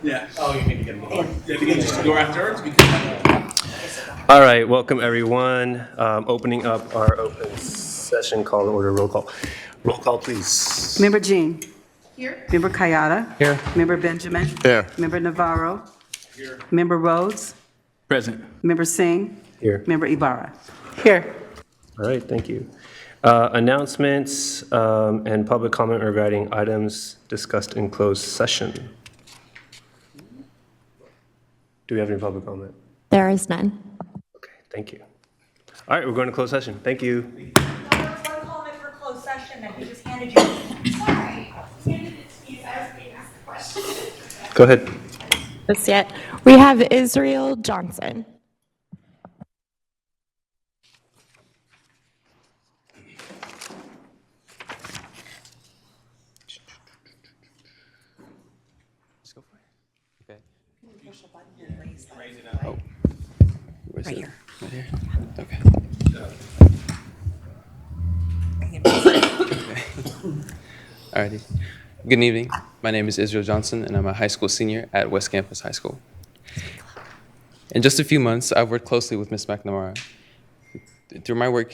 Yeah. Oh, you need to get them. Yeah, you can just go afterwards. All right, welcome everyone. Opening up our open session call to order. Roll call. Roll call, please. Member Jean. Here. Member Kayada. Here. Member Benjamin. Here. Member Navarro. Here. Member Rhodes. Present. Member Singh. Here. Member Ibarra. Here. All right, thank you. Announcements and public comment regarding items discussed in closed session. Do we have any public comment? There is none. Okay, thank you. All right, we're going to closed session. Thank you. There was one comment for closed session that he just handed you. Sorry. He handed it to me as we asked the question. Go ahead. This yet. We have Israel Johnson. Let's go for it. Okay. Push a button and raise that. Raise it up. Oh. Where's Right it? here. Right here? Okay. Alrighty. Good evening. My name is Israel Johnson, and I'm a high school senior at West Campus High School. In just a few months, I've worked closely with Ms. McNamara. Through my work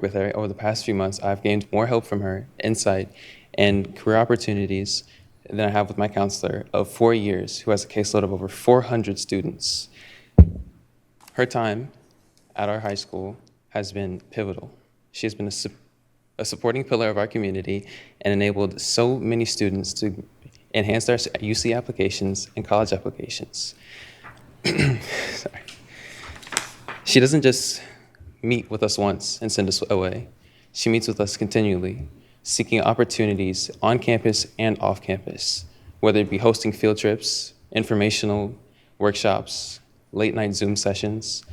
with her over the past few months, I've gained more help from her, insight, and career opportunities than I have with my counselor of 4 years, who has a caseload of over 400 students. Her time at our high school has been pivotal. She has been a supporting pillar of our community and enabled so many students to enhance their UC applications and college applications. Sorry. She doesn't just meet with us once and send us away. She meets with us continually, seeking opportunities on campus and off campus, whether it be hosting field trips, informational workshops, late night Zoom sessions,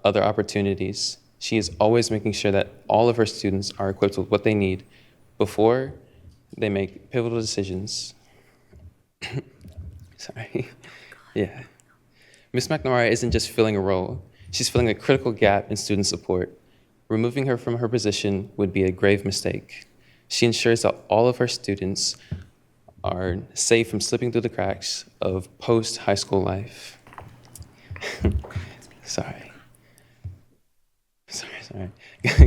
other opportunities. She is always making sure that all of her students are equipped with what they need before they make pivotal decisions. Sorry. Yeah. Ms. McNamara isn't just filling a role, she's filling a critical gap in student support. Removing her from her position would be a grave mistake. She ensures that all of her students are safe from slipping through the cracks of post-high school life. Sorry.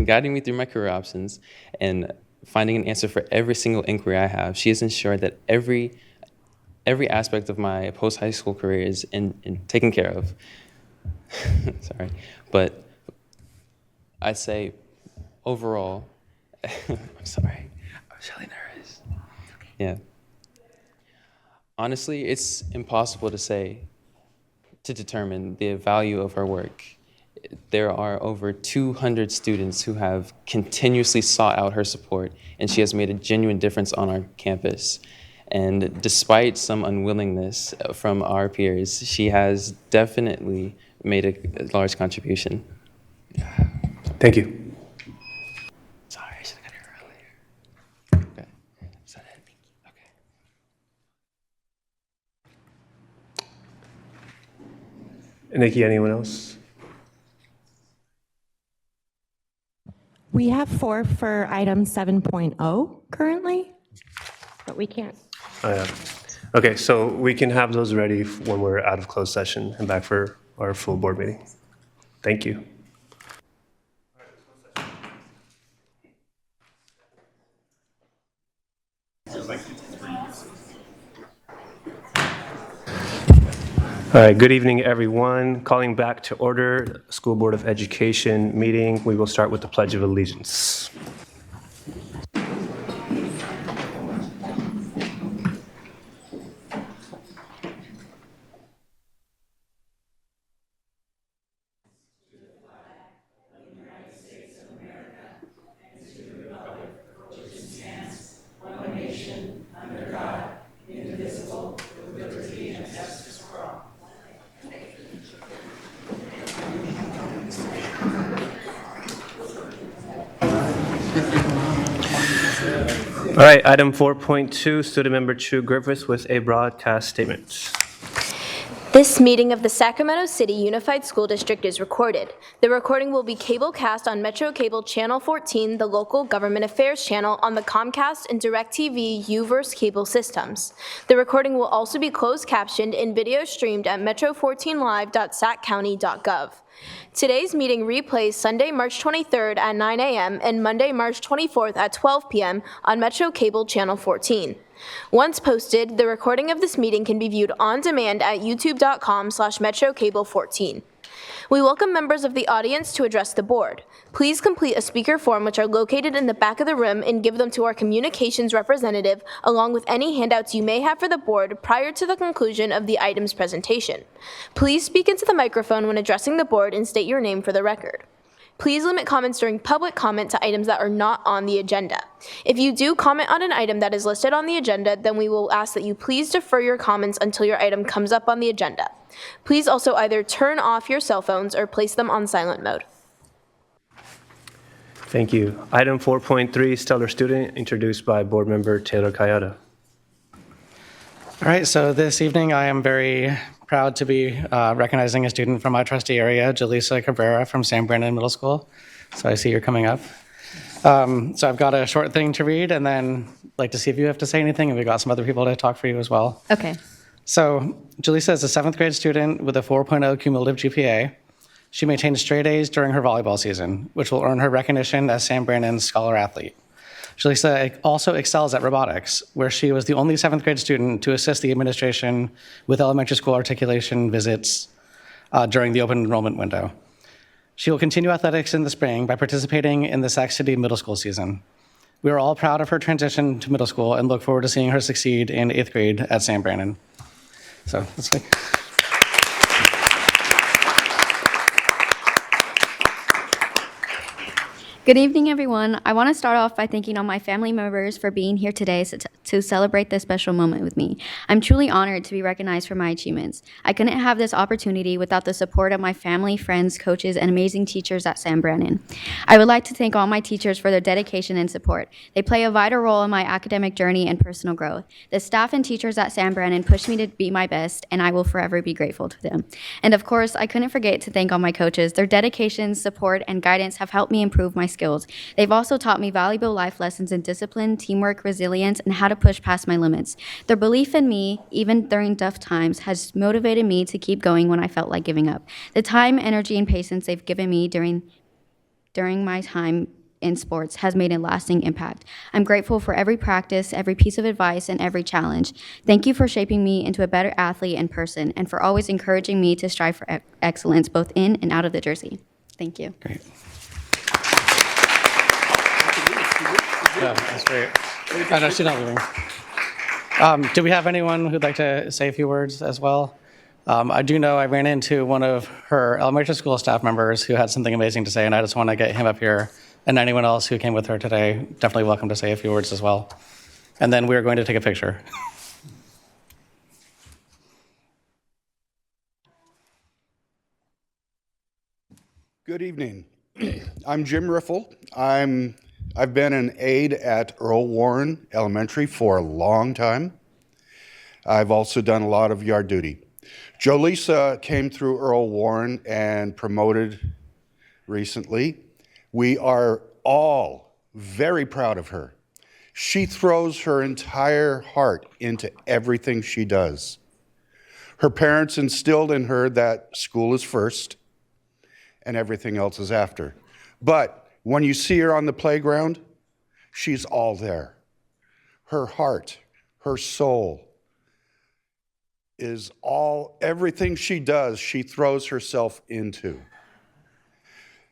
Guiding me through my career options and finding an answer for every single inquiry I have, she has ensured that every aspect of my post-high school career is taken care of. Sorry. But I'd say overall, I'm sorry, I was really nervous. Yeah. Honestly, it's impossible to determine the value of her work. There are over 200 students who have continuously sought out her support, and she has made a genuine difference on our campus. And despite some unwillingness from our peers, she has definitely made a large contribution. Thank you. Sorry, I should have got here earlier. Okay, is that it? Okay. Nikki, anyone else? We have 4 for item 7.0 currently, but we can't. Okay, so we can have those ready when we're out of closed session and back for our full board meeting. Thank you. All right, good evening, everyone. Calling back to order, School Board of Education meeting. We will start with the Pledge of Allegiance. All right, item 4.2, student member Chu Griffiths with a broadcast statement. This meeting of the Sacramento City Unified School District is recorded. The recording will be cablecast on Metro Cable Channel 14, the local government affairs channel on the Comcast and DirecTV UVerse cable systems. The recording will also be closed captioned and video streamed at metro14live.saccounty.gov. Today's meeting replays Sunday, March 23rd at 9 a.m. and Monday, March 24th at 12 p.m. on Metro Cable Channel 14. Once posted, the recording of this meeting can be viewed on demand at youtube.com/metrocable14. We welcome members of the audience to address the board. Please complete a speaker form which are located in the back of the room and give them to our communications representative along with any handouts you may have for the board prior to the conclusion of the item's presentation. Please speak into the microphone when addressing the board and state your name for the record. Please limit comments during public comment to items that are not on the agenda. If you do comment on an item that is listed on the agenda, then we will ask that you please defer your comments until your item comes up on the agenda. Please also either turn off your cell phones or place them on silent mode. Thank you. Item 4.3, Stellar Student, introduced by Board Member Taylor Kayada. All right, so this evening I am very proud to be recognizing a student from my trustee area, Jaleesa Cabrera from San Brandon Middle School. So I see you're coming up. So I've got a short thing to read and then like to see if you have to say anything, and we've got some other people to talk for you as well. Okay. So Jaleesa is a 7th grade student with a 4.0 cumulative GPA. She maintained straight A's during her volleyball season, which will earn her recognition as San Brandon's scholar athlete. Jaleesa also excels at robotics, where she was the only 7th grade student to assist the administration with elementary school articulation visits during the open enrollment window. She will continue athletics in the spring by participating in the Sac City middle school season. We are all proud of her transition to middle school and look forward to seeing her succeed in 8th grade at San Brandon. So let's see. Good evening, everyone. I want to start off by thanking all my family members for being here today to celebrate this special moment with me. I'm truly honored to be recognized for my achievements. I couldn't have this opportunity without the support of my family, friends, coaches, and amazing teachers at San Brandon. I would like to thank all my teachers for their dedication and support. They play a vital role in my academic journey and personal growth. The staff and teachers at San Brandon pushed me to be my best, and I will forever be grateful to them. And of course, I couldn't forget to thank all my coaches. Their dedication, support, and guidance have helped me improve my skills. They've also taught me valuable life lessons in discipline, teamwork, resilience, and how to push past my limits. Their belief in me, even during tough times, has motivated me to keep going when I felt like giving up. The time, energy, and patience they've given me during my time in sports has made a lasting impact. I'm grateful for every practice, every piece of advice, and every challenge. Thank you for shaping me into a better athlete and person, and for always encouraging me to strive for excellence both in and out of the jersey. Thank you. Great. Yeah, that's great. I know she's not leaving. Do we have anyone who'd like to say a few words as well? I do know I ran into one of her elementary school staff members who had something amazing to say, and I just want to get him up here. And anyone else who came with her today, definitely welcome to say a few words as well. And then we're going to take a picture. Good evening. I'm Jim Riffle. I've been an aide at Earl Warren Elementary for a long time. I've also done a lot of yard duty. Jaleesa came through Earl Warren and promoted recently. We are all very proud of her. She throws her entire heart into everything she does. Her parents instilled in her that school is first and everything else is after. But when you see her on the playground, she's all there. Her heart, her soul is everything she does, she throws herself into.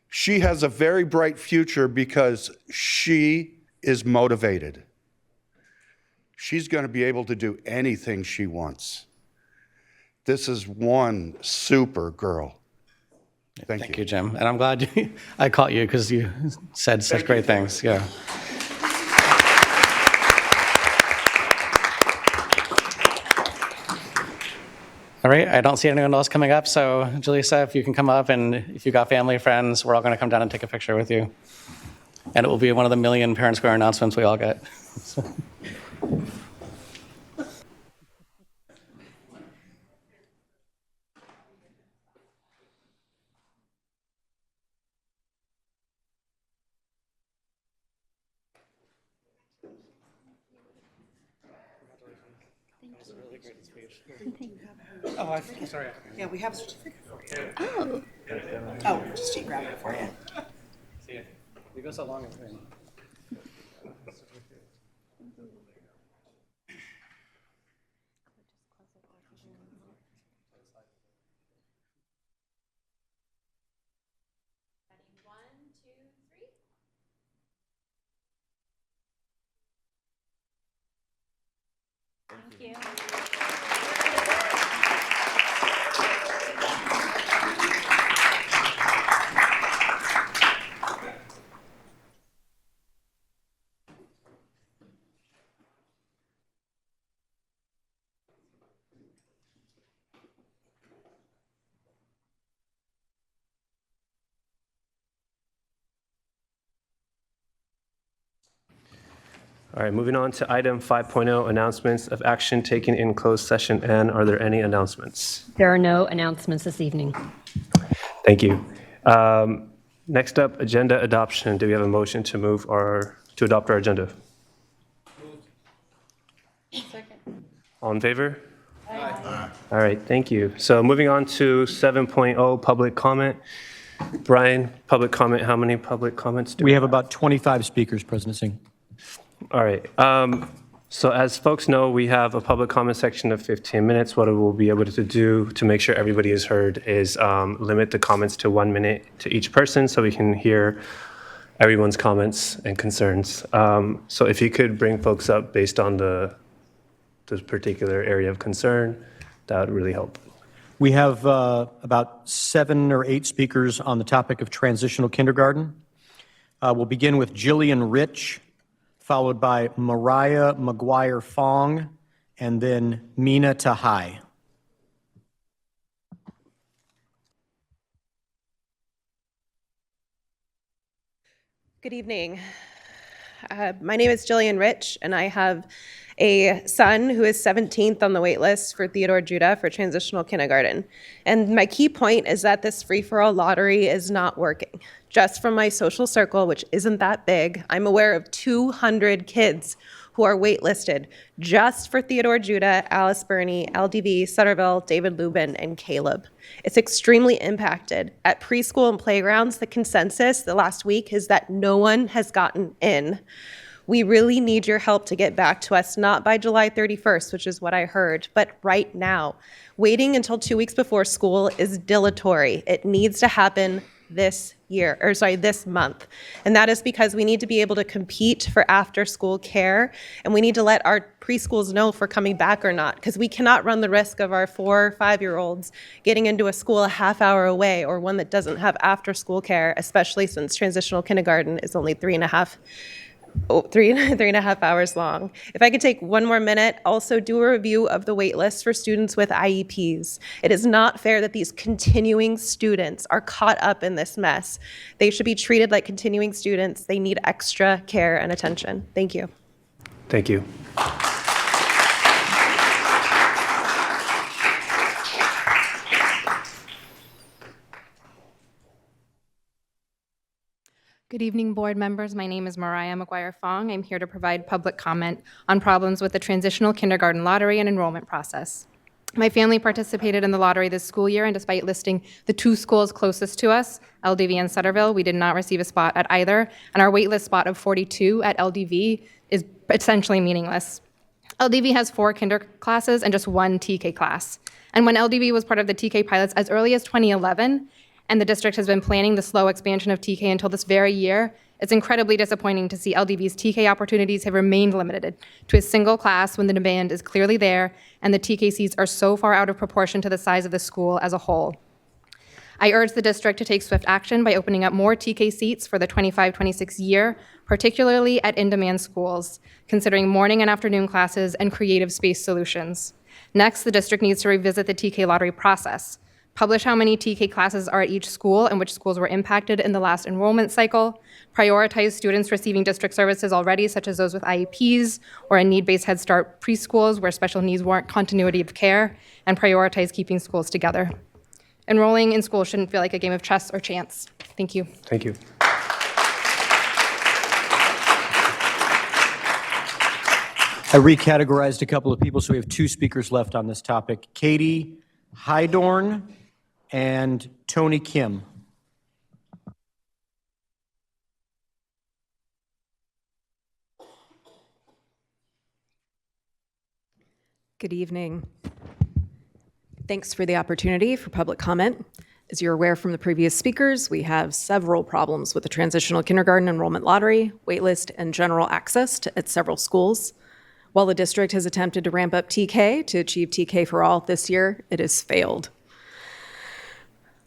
She has a very bright future because she is motivated. She's going to be able to do anything she wants. This is one super girl. Thank you, Jim. And I'm glad I caught you because you said such great things. Yeah. All right, I don't see anyone else coming up, so Jaleesa, if you can come up, and if you've got family, friends, we're all going to come down and take a picture with you. And it will be one of the million Parent Square announcements we all get. Oh, I'm sorry. Yeah, we have a certificate for you. Oh. Oh, just you grab it for you. See ya. You go so long. All right, moving on to item 5.0, announcements of action taken in closed session. Ann, are there any announcements? There are no announcements this evening. Thank you. Next up, agenda adoption. Do we have a motion to adopt our agenda? Second. All in favor? Aye. All right, thank you. So moving on to 7.0, public comment. Brian, public comment, how many public comments do we have? About 25 speakers, President Singh. All right. So as folks know, we have a public comment section of 15 minutes. What we'll be able to do to make sure everybody is heard is limit the comments to 1 minute to each person so we can hear everyone's comments and concerns. So if you could bring folks up based on the particular area of concern, that would really help. We have about 7 or 8 speakers on the topic of transitional kindergarten. We'll begin with Jillian Rich, followed by Mariah McGuire-Fong, and then Mina Tahai. Good evening. My name is Jillian Rich, and I have a son who is 17th on the wait list for Theodore Judah for transitional kindergarten. And my key point is that this free-for-all lottery is not working. Just from my social circle, which isn't that big, I'm aware of 200 kids who are waitlisted just for Theodore Judah, Alice Burney, LDV, Sutterville, David Lubin, and Caleb. It's extremely impacted. At preschool and playgrounds, the consensus the last week is that no one has gotten in. We really need your help to get back to us, not by July 31st, which is what I heard, but right now. Waiting until 2 weeks before school is dilatory. It needs to happen this month. And that is because we need to be able to compete for after-school care, and we need to let our preschools know if we're coming back or not, because we cannot run the risk of our 4 or 5-year-olds getting into a school a half hour away or one that doesn't have after-school care, especially since transitional kindergarten is only 3.5 hours long. If I could take 1 more minute, also do a review of the wait list for students with IEPs. It is not fair that these continuing students are caught up in this mess. They should be treated like continuing students. They need extra care and attention. Thank you. Thank you. Good evening, board members. My name is Mariah McGuire-Fong. I'm here to provide public comment on problems with the transitional kindergarten lottery and enrollment process. My family participated in the lottery this school year, and despite listing the 2 schools closest to us, LDV and Sutterville, we did not receive a spot at either, and our waitlist spot of 42 at LDV is essentially meaningless. LDV has 4 kinder classes and just 1 TK class. And when LDV was part of the TK pilots as early as 2011, and the district has been planning the slow expansion of TK until this very year, it's incredibly disappointing to see LDV's TK opportunities have remained limited to a single class when the demand is clearly there and the TK seats are so far out of proportion to the size of the school as a whole. I urge the district to take swift action by opening up more TK seats for the 25-26 year, particularly at in-demand schools, considering morning and afternoon classes and creative space solutions. Next, the district needs to revisit the TK lottery process. Publish how many TK classes are at each school and which schools were impacted in the last enrollment cycle. Prioritize students receiving district services already, such as those with IEPs or in need-based Head Start preschools where special needs warrant continuity of care, and prioritize keeping schools together. Enrolling in school shouldn't feel like a game of chess or chance. Thank you. Thank you. I recategorized a couple of people, so we have 2 speakers left on this topic. Katie Hydorn and Tony Kim. Good evening. Thanks for the opportunity for public comment. As you're aware from the previous speakers, we have several problems with the transitional kindergarten enrollment lottery, waitlist, and general access at several schools. While the district has attempted to ramp up TK to achieve TK for all this year, it has failed.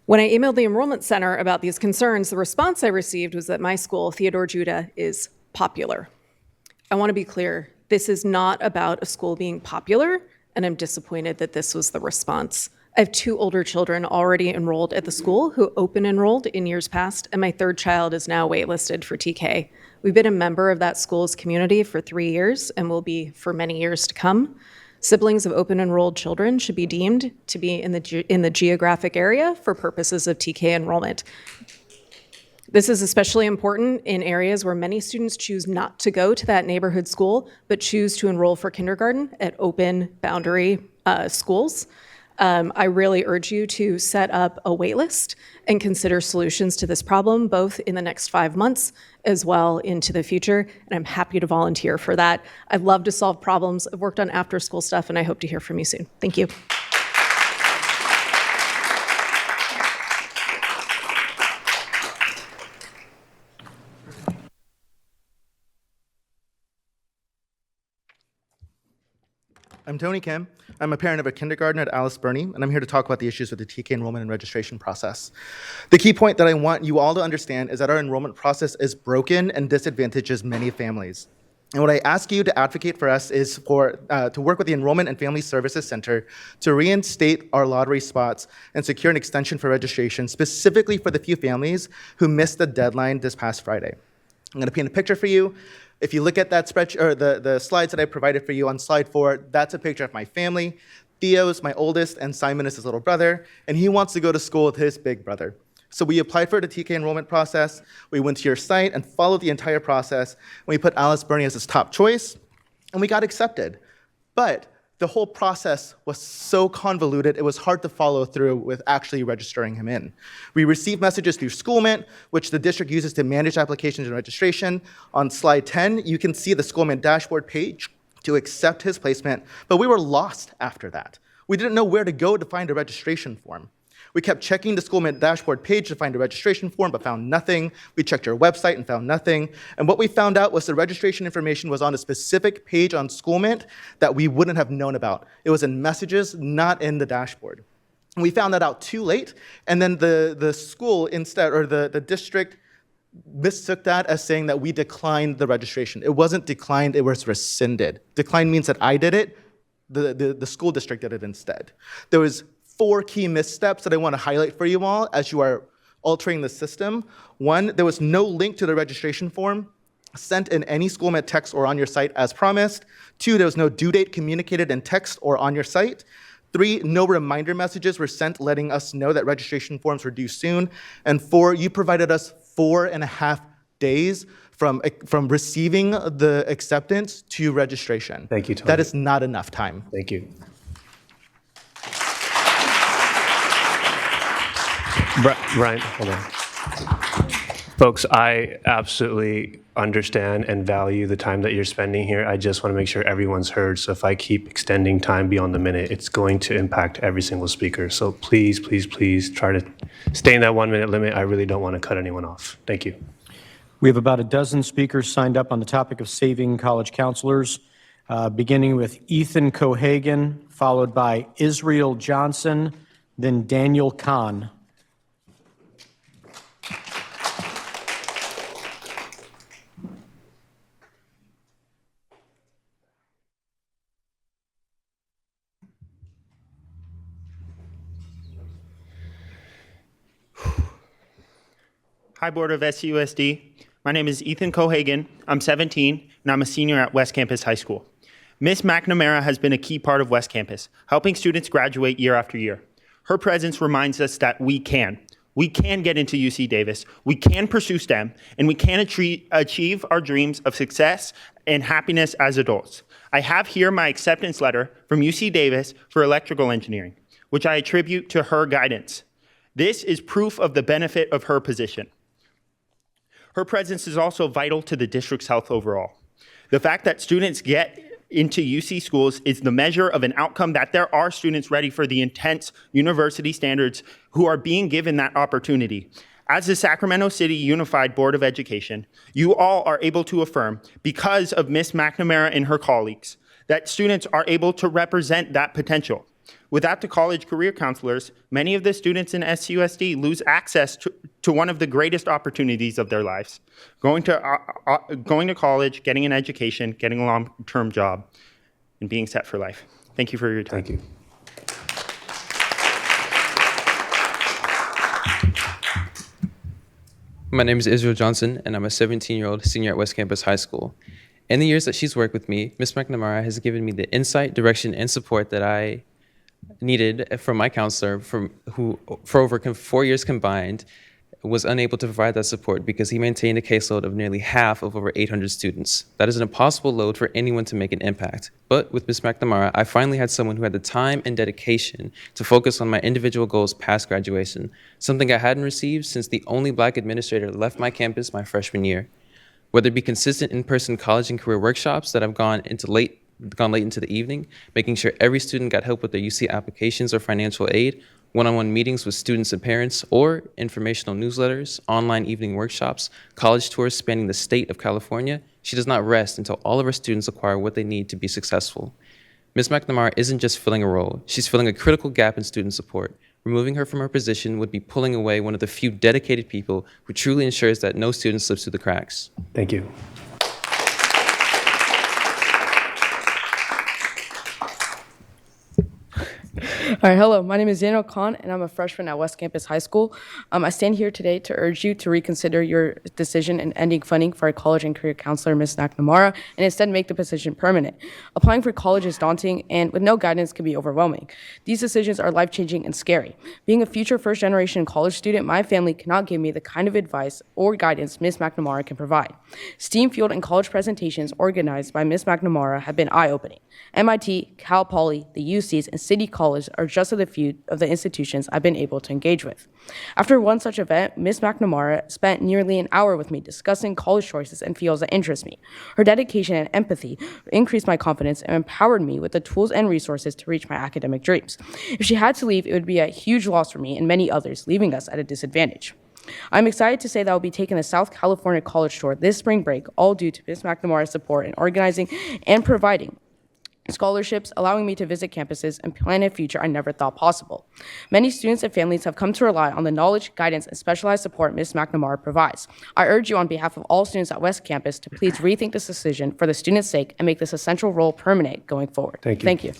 When I emailed the enrollment center about these concerns, the response I received was that my school, Theodore Judah, is popular. I want to be clear, this is not about a school being popular, and I'm disappointed that this was the response. I have 2 older children already enrolled at the school who open enrolled in years past, and my 3rd child is now waitlisted for TK. We've been a member of that school's community for 3 years and will be for many years to come. Siblings of open enrolled children should be deemed to be in the geographic area for purposes of TK enrollment. This is especially important in areas where many students choose not to go to that neighborhood school, but choose to enroll for kindergarten at open boundary schools. I really urge you to set up a wait list and consider solutions to this problem, both in the next 5 months as well into the future. And I'm happy to volunteer for that. I'd love to solve problems. I've worked on after school stuff, and I hope to hear from you soon. Thank you. I'm Tony Kim. I'm a parent of a kindergarten at Alice Burney, and I'm here to talk about the issues with the TK enrollment and registration process. The key point that I want you all to understand is that our enrollment process is broken and disadvantages many families. And what I ask you to advocate for us is to work with the Enrollment and Family Services Center to reinstate our lottery spots and secure an extension for registration, specifically for the few families who missed the deadline this past Friday. I'm going to paint a picture for you. If you look at that spreadsheet, or the slides that I provided for you on slide 4, that's a picture of my family. Theo's my oldest, and Simon is his little brother, and he wants to go to school with his big brother. So we applied for the TK enrollment process. We went to your site and followed the entire process. We put Alice Burney as his top choice, and we got accepted. But the whole process was so convoluted, it was hard to follow through with actually registering him in. We received messages through Schoolmint, which the district uses to manage applications and registration. On slide 10, you can see the Schoolmint dashboard page to accept his placement, but we were lost after that. We didn't know where to go to find a registration form. We kept checking the Schoolmint dashboard page to find a registration form, but found nothing. We checked your website and found nothing. And what we found out was the registration information was on a specific page on Schoolmint that we wouldn't have known about. It was in messages, not in the dashboard. And we found that out too late, and then the school instead, or the district, mistook that as saying that we declined the registration. It wasn't declined, it was rescinded. Declined means that I did it, the school district did it instead. There was 4 key missteps that I want to highlight for you all as you are altering the system. 1, there was no link to the registration form sent in any Schoolmint text or on your site as promised. 2, there was no due date communicated in text or on your site. 3, no reminder messages were sent letting us know that registration forms were due soon. And 4, you provided us 4.5 days from receiving the acceptance to registration. Thank you, Tony. That is not enough time. Thank you. Brian, hold on. Folks, I absolutely understand and value the time that you're spending here. I just want to make sure everyone's heard. So if I keep extending time beyond the minute, it's going to impact every single speaker. So please, please, please try to stay in that 1-minute limit. I really don't want to cut anyone off. Thank you. We have about a dozen speakers signed up on the topic of saving college counselors, beginning with Ethan Cohagen, followed by Israel Johnson, then Daniel Kahn. Hi, Board of SUSD. My name is Ethan Cohagen. I'm 17, and I'm a senior at West Campus High School. Ms. McNamara has been a key part of West Campus, helping students graduate year after year. Her presence reminds us that we can. We can get into UC Davis, we can pursue STEM, and we can achieve our dreams of success and happiness as adults. I have here my acceptance letter from UC Davis for electrical engineering, which I attribute to her guidance. This is proof of the benefit of her position. Her presence is also vital to the district's health overall. The fact that students get into UC schools is the measure of an outcome that there are students ready for the intense university standards who are being given that opportunity. As the Sacramento City Unified Board of Education, you all are able to affirm, because of Ms. McNamara and her colleagues, that students are able to represent that potential. Without the college career counselors, many of the students in SUSD lose access to one of the greatest opportunities of their lives, going to college, getting an education, getting a long-term job, and being set for life. Thank you for your time. Thank you. My name is Israel Johnson, and I'm a 17-year-old senior at West Campus High School. In the years that she's worked with me, Ms. McNamara has given me the insight, direction, and support that I needed from my counselor, who for over 4 years combined was unable to provide that support because he maintained a caseload of nearly half of over 800 students. That is an impossible load for anyone to make an impact. But with Ms. McNamara, I finally had someone who had the time and dedication to focus on my individual goals past graduation, something I hadn't received since the only Black administrator left my campus my freshman year. Whether it be consistent in-person college and career workshops that have gone late into the evening, making sure every student got help with their UC applications or financial aid, one-on-one meetings with students and parents, or informational newsletters, online evening workshops, college tours spanning the state of California, she does not rest until all of our students acquire what they need to be successful. Ms. McNamara isn't just filling a role, she's filling a critical gap in student support. Removing her from her position would be pulling away one of the few dedicated people who truly ensures that no student slips through the cracks. Thank you. All right, hello. My name is Daniel Khan, and I'm a freshman at West Campus High School. I stand here today to urge you to reconsider your decision in ending funding for our college and career counselor, Ms. McNamara, and instead make the position permanent. Applying for college is daunting, and with no guidance can be overwhelming. These decisions are life-changing and scary. Being a future first-generation college student, my family cannot give me the kind of advice or guidance Ms. McNamara can provide. STEAM-fueled and college presentations organized by Ms. McNamara have been eye-opening. MIT, Cal Poly, the UCs, and City College are just a few of the institutions I've been able to engage with. After one such event, Ms. McNamara spent nearly an hour with me discussing college choices and fields that interest me. Her dedication and empathy increased my confidence and empowered me with the tools and resources to reach my academic dreams. If she had to leave, it would be a huge loss for me and many others, leaving us at a disadvantage. I'm excited to say that I'll be taking a South California college tour this spring break, all due to Ms. McNamara's support in organizing and providing scholarships, allowing me to visit campuses and plan a future I never thought possible. Many students and families have come to rely on the knowledge, guidance, and specialized support Ms. McNamara provides. I urge you on behalf of all students at West Campus to please rethink this decision for the students' sake and make this essential role permanent going forward. Thank you. Thank you.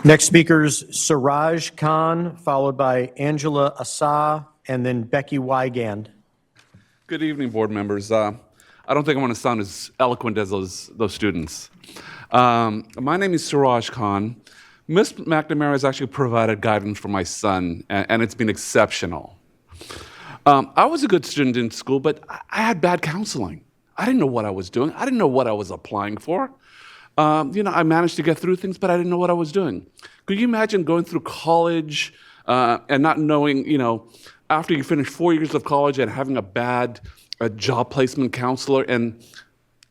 Next speakers, Siraj Khan, followed by Angela Asa, and then Becky Wygand. Good evening, board members. I don't think I want to sound as eloquent as those students. My name is Siraj Khan. Ms. McNamara has actually provided guidance for my son, and it's been exceptional. I was a good student in school, but I had bad counseling. I didn't know what I was doing. I didn't know what I was applying for. I managed to get through things, but I didn't know what I was doing. Could you imagine going through college and not knowing, after you finish 4 years of college and having a job placement counselor and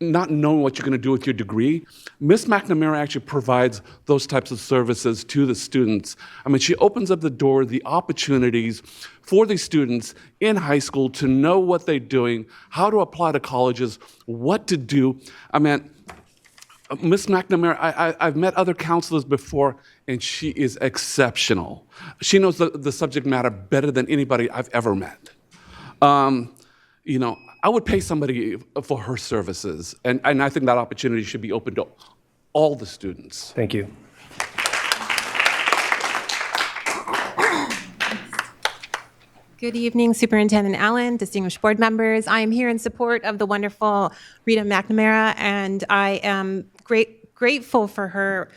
not knowing what you're going to do with your degree? Ms. McNamara actually provides those types of services to the students. I mean, she opens up the door, the opportunities for the students in high school to know what they're doing, how to apply to colleges, what to do. I mean, Ms. McNamara, I've met other counselors before, and she is exceptional. She knows the subject matter better than anybody I've ever met. I would pay somebody for her services, and I think that opportunity should be open to all the students. Thank you. Good evening, Superintendent Allen, distinguished board members. I am here in support of the wonderful Rita McNamara, and I am grateful for her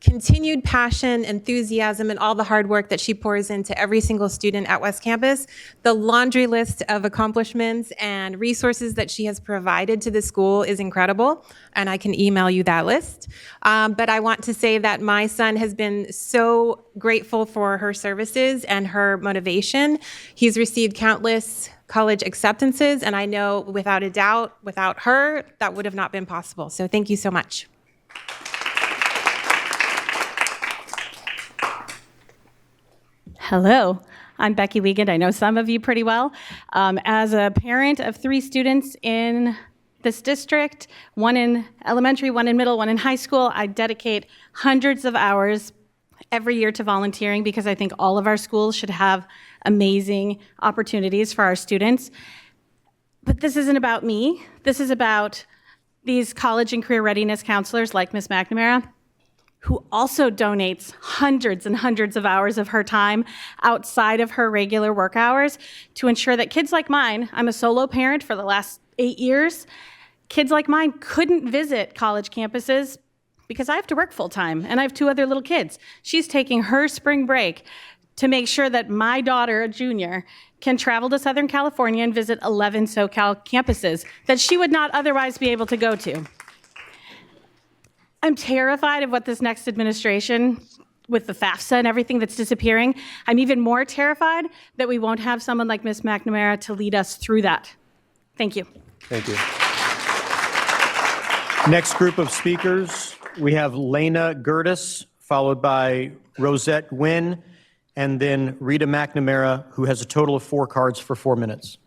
continued passion, enthusiasm, and all the hard work that she pours into every single student at West Campus. The laundry list of accomplishments and resources that she has provided to the school is incredible, and I can email you that list. But I want to say that my son has been so grateful for her services and her motivation. He's received countless college acceptances, and I know without a doubt, without her, that would have not been possible. So thank you so much. Hello, I'm Becky Wiegand. I know some of you pretty well. As a parent of 3 students in this district, one in elementary, one in middle, one in high school, I dedicate hundreds of hours every year to volunteering because I think all of our schools should have amazing opportunities for our students. But this isn't about me. This is about these college and career readiness counselors like Ms. McNamara, who also donates hundreds and hundreds of hours of her time outside of her regular work hours to ensure that kids like mine, I'm a solo parent for the last 8 years, kids like mine couldn't visit college campuses because I have to work full time and I have 2 other little kids. She's taking her spring break to make sure that my daughter, a junior, can travel to Southern California and visit 11 SoCal campuses that she would not otherwise be able to go to. I'm terrified of what this next administration, with the FAFSA and everything that's disappearing, I'm even more terrified that we won't have someone like Ms. McNamara to lead us through that. Thank you. Thank you. Next group of speakers, we have Lena Gertis, followed by Rosette Nguyen, and then Rita McNamara, who has a total of 4 cards for 4 minutes.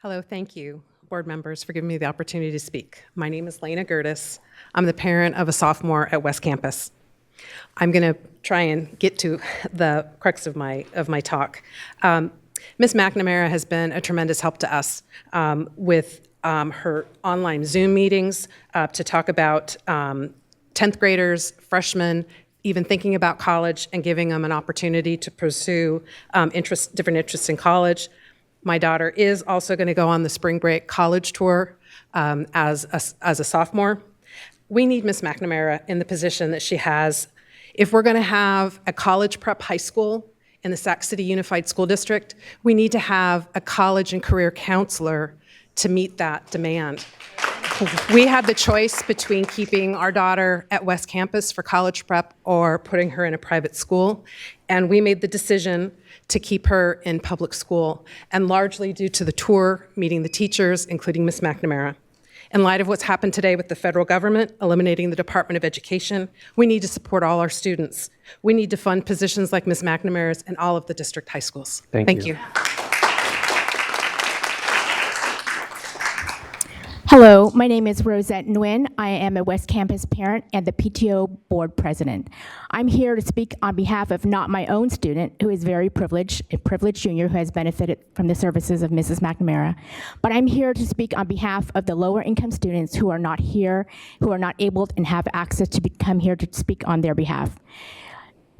Hello, thank you, board members, for giving me the opportunity to speak. My name is Lena Gertis. I'm the parent of a sophomore at West Campus. I'm going to try and get to the crux of my talk. Ms. McNamara has been a tremendous help to us with her online Zoom meetings to talk about 10th graders, freshmen, even thinking about college and giving them an opportunity to pursue different interests in college. My daughter is also going to go on the spring break college tour as a sophomore. We need Ms. McNamara in the position that she has. If we're going to have a college prep high school in the Sac City Unified School District, we need to have a college and career counselor to meet that demand. We have the choice between keeping our daughter at West Campus for college prep or putting her in a private school, and we made the decision to keep her in public school, and largely due to the tour, meeting the teachers, including Ms. McNamara. In light of what's happened today with the federal government eliminating the Department of Education, we need to support all our students. We need to fund positions like Ms. McNamara's in all of the district high schools. Thank you. Hello, my name is Rosette Nguyen. I am a West Campus parent and the PTO board president. I'm here to speak on behalf of not my own student, who is very privileged, a privileged junior who has benefited from the services of Mrs. McNamara, but I'm here to speak on behalf of the lower income students who are not here, who are not able and have access to come here to speak on their behalf.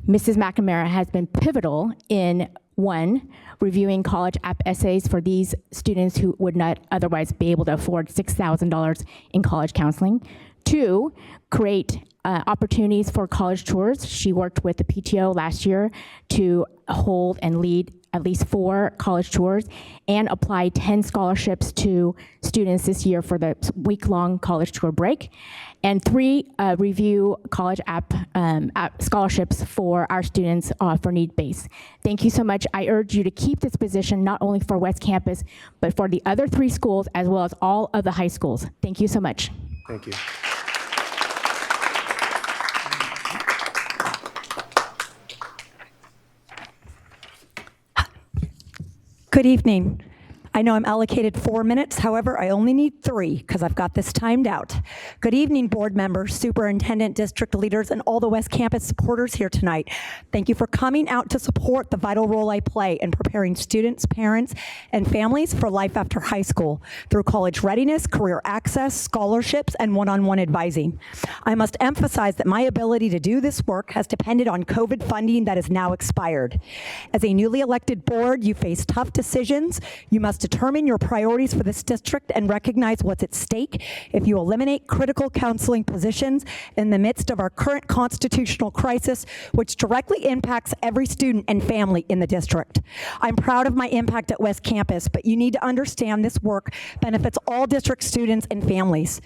Mrs. McNamara has been pivotal in 1, reviewing college app essays for these students who would not otherwise be able to afford $6,000 in college counseling. 2, create opportunities for college tours. She worked with the PTO last year to hold and lead at least 4 college tours and apply 10 scholarships to students this year for the week-long college tour break. And 3, review college app scholarships for our students for need-based. Thank you so much. I urge you to keep this position not only for West Campus, but for the other 3 schools as well as all of the high schools. Thank you so much. Thank you. Good evening. I know I'm allocated 4 minutes. However, I only need 3 because I've got this timed out. Good evening, board members, superintendent, district leaders, and all the West Campus supporters here tonight. Thank you for coming out to support the vital role I play in preparing students, parents, and families for life after high school through college readiness, career access, scholarships, and one-on-one advising. I must emphasize that my ability to do this work has depended on COVID funding that is now expired. As a newly elected board, you face tough decisions. You must determine your priorities for this district and recognize what's at stake if you eliminate critical counseling positions in the midst of our current constitutional crisis, which directly impacts every student and family in the district. I'm proud of my impact at West Campus, but you need to understand this work benefits all district students and families.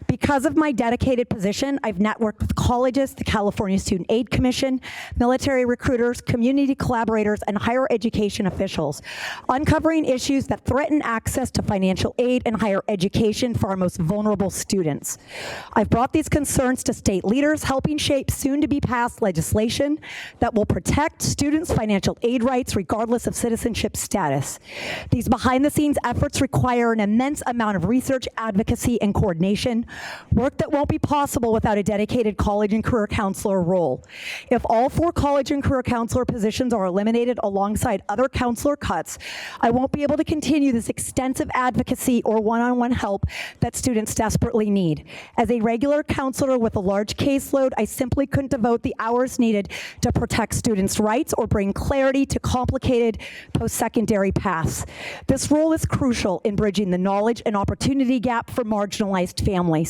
Because of my dedicated position, I've networked with colleges, the California Student Aid Commission, military recruiters, community collaborators, and higher education officials, uncovering issues that threaten access to financial aid and higher education for our most vulnerable students. I've brought these concerns to state leaders, helping shape soon-to-be-passed legislation that will protect students' financial aid rights regardless of citizenship status. These behind-the-scenes efforts require an immense amount of research, advocacy, and coordination, work that won't be possible without a dedicated college and career counselor role. If all 4 college and career counselor positions are eliminated alongside other counselor cuts, I won't be able to continue this extensive advocacy or one-on-one help that students desperately need. As a regular counselor with a large caseload, I simply couldn't devote the hours needed to protect students' rights or bring clarity to complicated post-secondary paths. This role is crucial in bridging the knowledge and opportunity gap for marginalized families.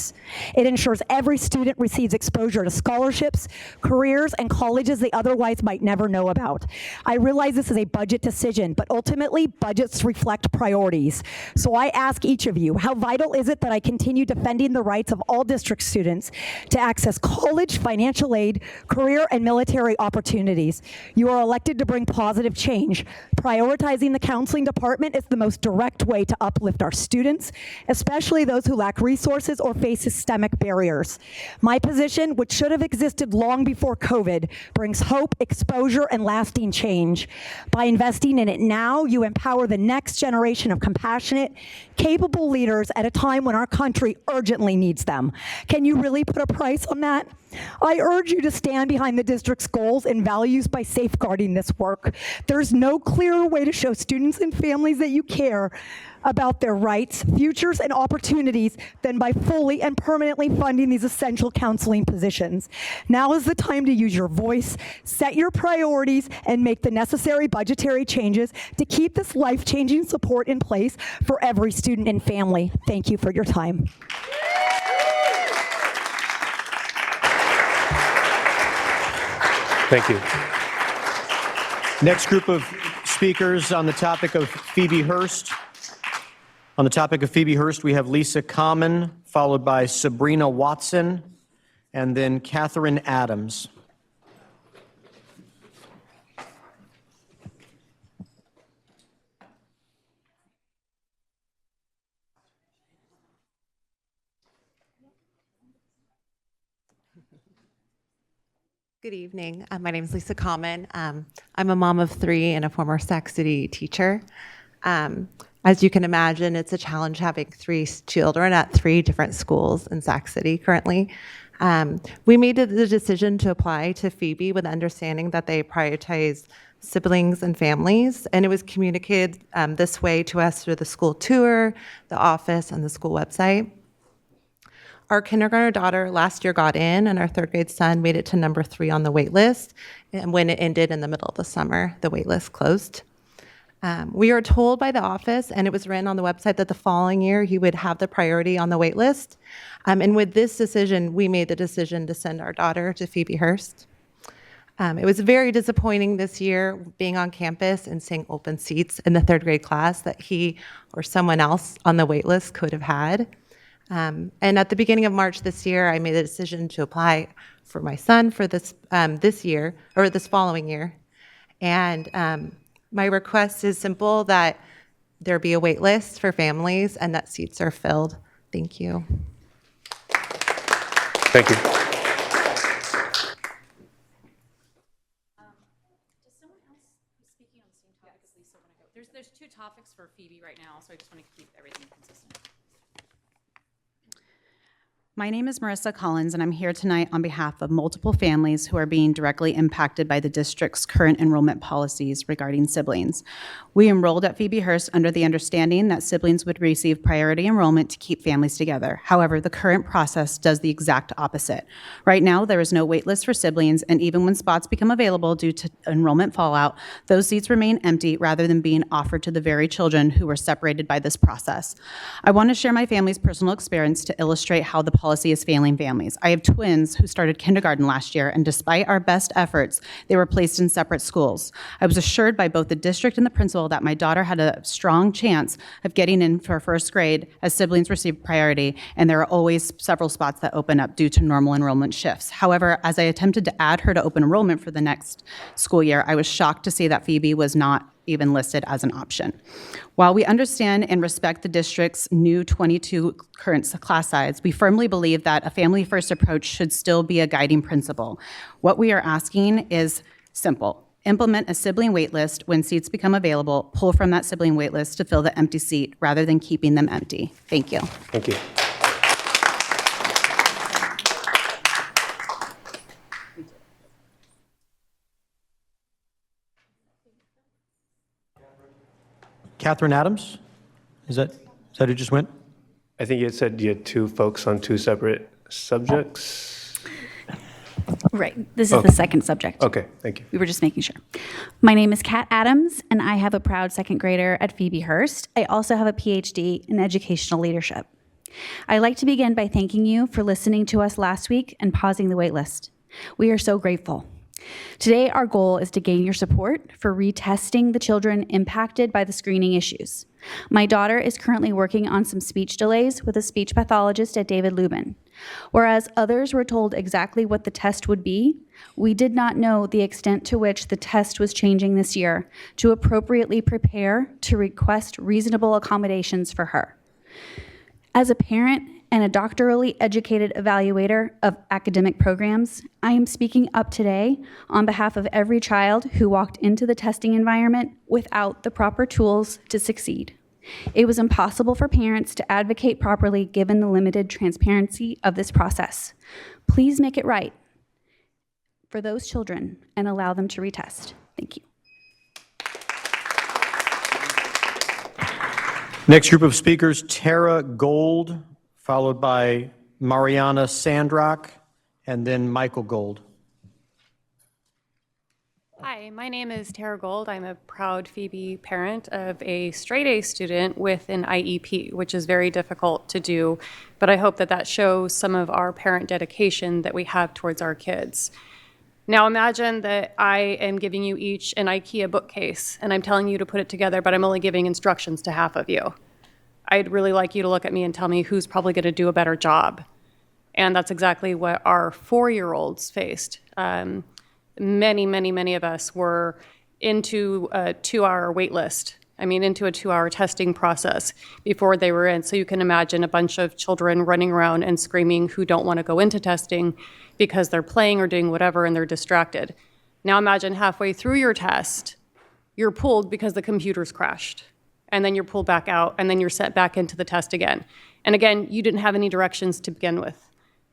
It ensures every student receives exposure to scholarships, careers, and colleges they otherwise might never know about. I realize this is a budget decision, but ultimately, budgets reflect priorities. So I ask each of you, how vital is it that I continue defending the rights of all district students to access college, financial aid, career, and military opportunities? You are elected to bring positive change. Prioritizing the counseling department is the most direct way to uplift our students, especially those who lack resources or face systemic barriers. My position, which should have existed long before COVID, brings hope, exposure, and lasting change. By investing in it now, you empower the next generation of compassionate, capable leaders at a time when our country urgently needs them. Can you really put a price on that? I urge you to stand behind the district's goals and values by safeguarding this work. There's no clearer way to show students and families that you care about their rights, futures, and opportunities than by fully and permanently funding these essential counseling positions. Now is the time to use your voice, set your priorities, and make the necessary budgetary changes to keep this life-changing support in place for every student and family. Thank you for your time. Thank you. Next group of speakers on the topic of Phoebe Hurst. On the topic of Phoebe Hurst, we have Lisa Common, followed by Sabrina Watson, and then Catherine Adams. Good evening. My name is Lisa Common. I'm a mom of 3 and a former Sac City teacher. As you can imagine, it's a challenge having 3 children at 3 different schools in Sac City currently. We made the decision to apply to Phoebe with the understanding that they prioritize siblings and families, and it was communicated this way to us through the school tour, the office, and the school website. Our kindergarten daughter last year got in, and our 3rd grade son made it to number 3 on the wait list. And when it ended in the middle of the summer, the wait list closed. We were told by the office, and it was written on the website, that the following year he would have the priority on the wait list. And with this decision, we made the decision to send our daughter to Phoebe Hurst. It was very disappointing this year being on campus and seeing open seats in the 3rd grade class that he or someone else on the wait list could have had. And at the beginning of March this year, I made the decision to apply for my son for this year, or this following year. And my request is simple, that there be a wait list for families and that seats are filled. Thank you. Thank you. There's 2 topics for Phoebe right now, so I just want to keep everything consistent. My name is Marissa Collins, and I'm here tonight on behalf of multiple families who are being directly impacted by the district's current enrollment policies regarding siblings. We enrolled at Phoebe Hearst under the understanding that siblings would receive priority enrollment to keep families together. However, the current process does the exact opposite. Right now, there is no wait list for siblings, and even when spots become available due to enrollment fallout, those seats remain empty rather than being offered to the very children who were separated by this process. I want to share my family's personal experience to illustrate how the policy is failing families. I have twins who started kindergarten last year, and despite our best efforts, they were placed in separate schools. I was assured by both the district and the principal that my daughter had a strong chance of getting in for first grade as siblings receive priority, and there are always several spots that open up due to normal enrollment shifts. However, as I attempted to add her to open enrollment for the next school year, I was shocked to see that Phoebe was not even listed as an option. While we understand and respect the district's new 22 current class size, we firmly believe that a family-first approach should still be a guiding principle. What we are asking is simple. Implement a sibling wait list when seats become available, pull from that sibling wait list to fill the empty seat rather than keeping them empty. Thank you. Thank you. Catherine Adams? Is that who just went? I think you said you had two folks on two separate subjects. Right. This is Okay. the second subject. Okay, thank you. We were just making sure. My name is Kat Adams, and I have a proud second grader at Phoebe Hearst. I also have a PhD in educational leadership. I'd like to begin by thanking you for listening to us last week and pausing the wait list. We are so grateful. Today, our goal is to gain your support for retesting the children impacted by the screening issues. My daughter is currently working on some speech delays with a speech pathologist at David Lubin. Whereas others were told exactly what the test would be, we did not know the extent to which the test was changing this year to appropriately prepare to request reasonable accommodations for her. As a parent and a doctorally educated evaluator of academic programs, I am speaking up today on behalf of every child who walked into the testing environment without the proper tools to succeed. It was impossible for parents to advocate properly given the limited transparency of this process. Please make it right for those children and allow them to retest. Thank you. Next group of speakers, Tara Gold, followed by Mariana Sandrock, and then Michael Gold. Hi, my name is Tara Gold. I'm a proud Phoebe parent of a straight A student with an IEP, which is very difficult to do, but I hope that that shows some of our parent dedication that we have towards our kids. Now imagine that I am giving you each an IKEA bookcase and I'm telling you to put it together, but I'm only giving instructions to half of you. I'd really like you to look at me and tell me who's probably going to do a better job. And that's exactly what our 4-year-olds faced. Many of us were into a 2-hour wait list. Into a 2-hour testing process before they were in. So you can imagine a bunch of children running around and screaming who don't want to go into testing because they're playing or doing whatever and they're distracted. Now imagine halfway through your test, you're pulled because the computer's crashed. And then you're pulled back out, and then you're sent back into the test again. And again, you didn't have any directions to begin with.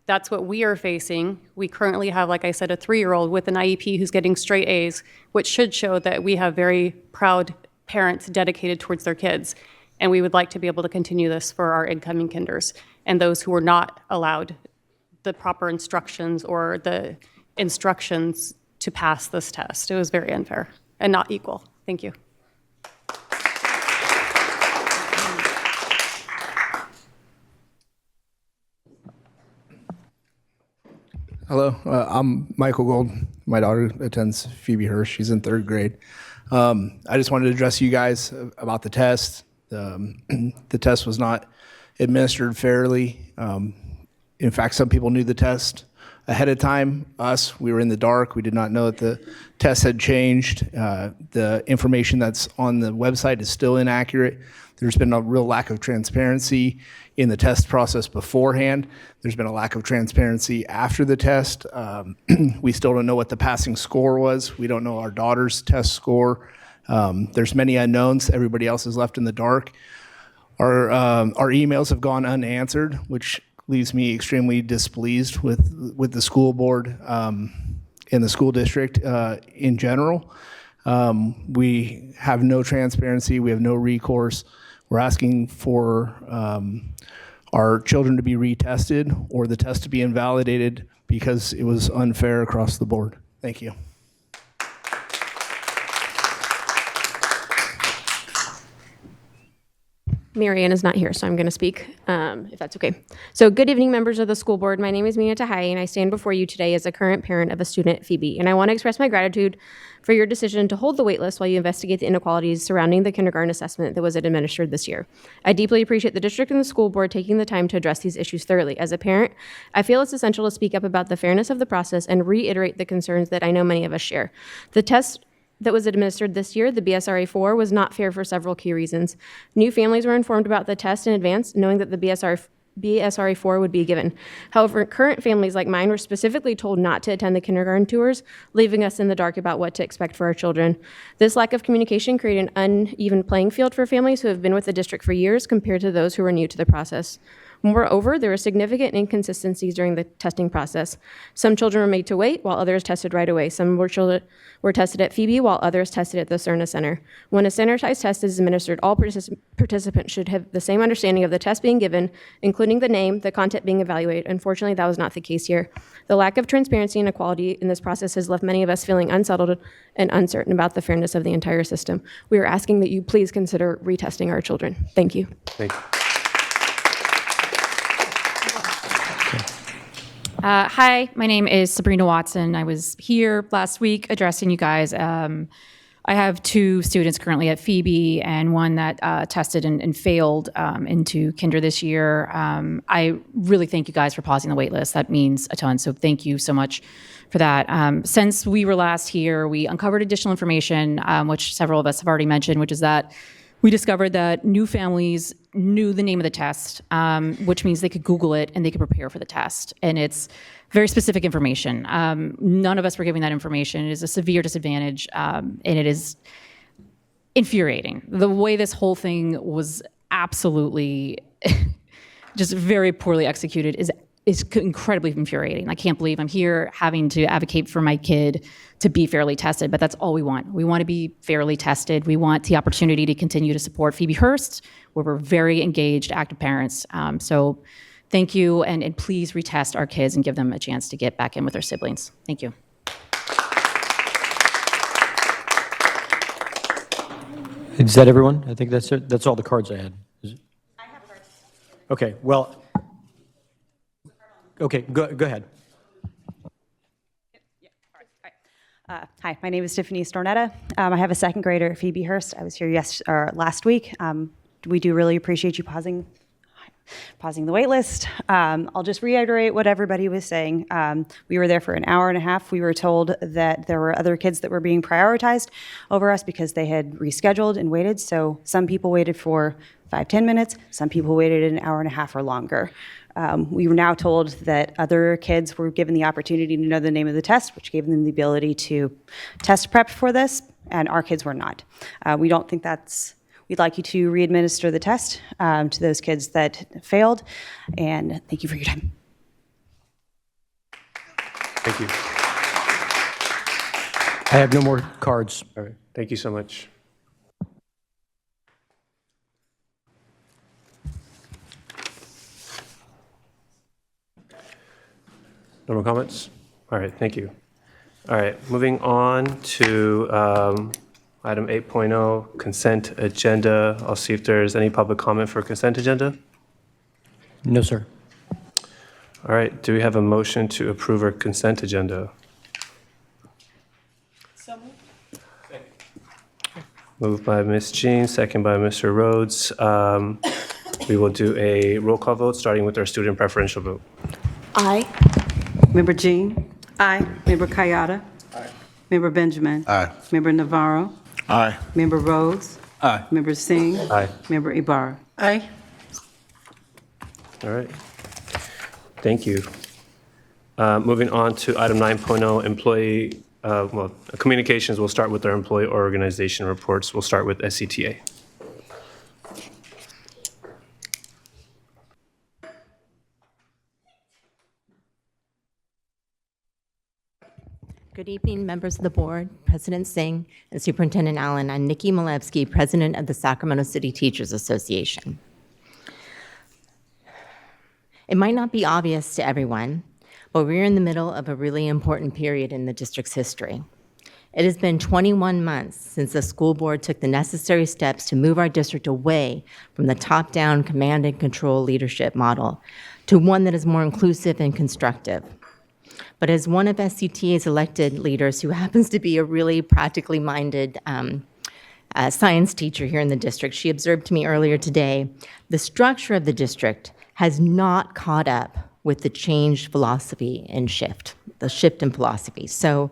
That's what we are facing. We currently have, like I said, a 3-year-old with an IEP who's getting straight A's, which should show that we have very proud parents dedicated towards their kids. And we would like to be able to continue this for our incoming kinders and those who are not allowed the proper instructions or the instructions to pass this test. It was very unfair and not equal. Thank you. Hello, I'm Michael Gold. My daughter attends Phoebe Hearst. She's in 3rd grade. I just wanted to address you guys about the test. The test was not administered fairly. In fact, some people knew the test ahead of time. We were in the dark. We did not know that the test had changed. The information that's on the website is still inaccurate. There's been a real lack of transparency in the test process beforehand. There's been a lack of transparency after the test. We still don't know what the passing score was. We don't know our daughter's test score. There's many unknowns. Everybody else is left in the dark. Our emails have gone unanswered, which leaves me extremely displeased with the school board and the school district in general. We have no transparency. We have no recourse. We're asking for our children to be retested or the test to be invalidated because it was unfair across the board. Thank you. Marianne is not here, so I'm going to speak, if that's okay. So good evening, members of the school board. My name is Mina Tahai, and I stand before you today as a current parent of a student at Phoebe. And I want to express my gratitude for your decision to hold the waitlist while you investigate the inequalities surrounding the kindergarten assessment that was administered this year. I deeply appreciate the district and the school board taking the time to address these issues thoroughly. As a parent, I feel it's essential to speak up about the fairness of the process and reiterate the concerns that I know many of us share. The test that was administered this year, the BSRA-4, was not fair for several key reasons. New families were informed about the test in advance, knowing that the BSRA-4 would be given. However, current families like mine were specifically told not to attend the kindergarten tours, leaving us in the dark about what to expect for our children. This lack of communication created an uneven playing field for families who have been with the district for years compared to those who are new to the process. Moreover, there were significant inconsistencies during the testing process. Some children were made to wait, while others tested right away. Some were tested at Phoebe, while others tested at the Cerna Center. When a standardized test is administered, all participants should have the same understanding of the test being given, including the name, the content being evaluated. Unfortunately, that was not the case here. The lack of transparency and equality in this process has left many of us feeling unsettled and uncertain about the fairness of the entire system. We are asking that you please consider retesting our children. Thank you. Thank you. Hi, my name is Sabrina Watson. I was here last week addressing you guys. I have two students currently at Phoebe and one that tested and failed into kinder this year. I really thank you guys for pausing the wait list. That means a ton, so thank you so much for that. Since we were last here, we uncovered additional information, which several of us have already mentioned, which is that we discovered that new families knew the name of the test, which means they could Google it and they could prepare for the test. And it's very specific information. None of us were giving that information. It is a severe disadvantage, and it is infuriating. The way this whole thing was absolutely just very poorly executed is incredibly infuriating. I can't believe I'm here having to advocate for my kid to be fairly tested, but that's all we want. We want to be fairly tested. We want the opportunity to continue to support Phoebe Hearst, where we're very engaged, active parents. So thank you, and please retest our kids and give them a chance to get back in with their siblings. Thank you. Is that everyone? I think that's it. That's all the cards I had. Is it? I have cards. Okay, well, okay, go ahead. Hi, my name is Tiffany Stornetta. I have a second grader at Phoebe Hearst. I was here last week. We do really appreciate you pausing the wait list. I'll just reiterate what everybody was saying. We were there for an hour and a half. We were told that there were other kids that were being prioritized over us because they had rescheduled and waited. So some people waited for 5-10 minutes. Some people waited an hour and a half or longer. We were now told that other kids were given the opportunity to know the name of the test, which gave them the ability to test prep for this, and our kids were not. We don't think that's, we'd like you to re-administer the test to those kids that failed, and thank you for your time. Thank you. I have no more cards. All right. Thank you so much. No more comments? All right, thank you. All right, moving on to item 8.0, consent agenda. I'll see if there's any public comment for consent agenda. No, sir. All right, do we have a motion to approve our consent agenda? So Moved by Ms. Jean, second by Mr. Rhodes. We will do a roll call vote, starting with our student preferential vote. Aye. Member Jean? Aye. Member Kayada? Aye. Member Benjamin? Aye. Member Navarro? Aye. Member Rhodes? Aye. Member Singh? Aye. Member Ibarra? Aye. All right. Thank you. Moving on to item 9.0, employee, communications. We'll start with our employee organization reports. We'll start with SCTA. Good evening, members of the board, President Singh, and Superintendent Allen. I'm Nikki Malevsky, President of the Sacramento City Teachers Association. It might not be obvious to everyone, but we're in the middle of a really important period in the district's history. It has been 21 months since the school board took the necessary steps to move our district away from the top-down command and control leadership model to one that is more inclusive and constructive. But as one of SCTA's elected leaders who happens to be a really practically minded science teacher here in the district, she observed to me earlier today, the structure of the district has not caught up with the change philosophy and the shift in philosophy. So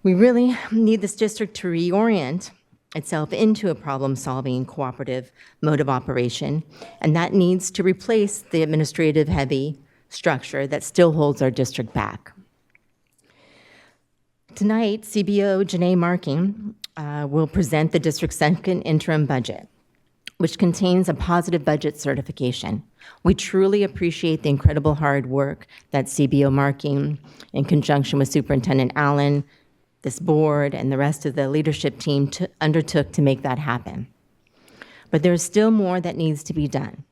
we really need this district to reorient itself into a problem-solving cooperative mode of operation, and that needs to replace the administrative-heavy structure that still holds our district back. Tonight, CBO Janae Marking will present the district's second interim budget, which contains a positive budget certification. We truly appreciate the incredible hard work that CBO Marking, in conjunction with Superintendent Allen, this board, and the rest of the leadership team undertook to make that happen. But there is still more that needs to be done.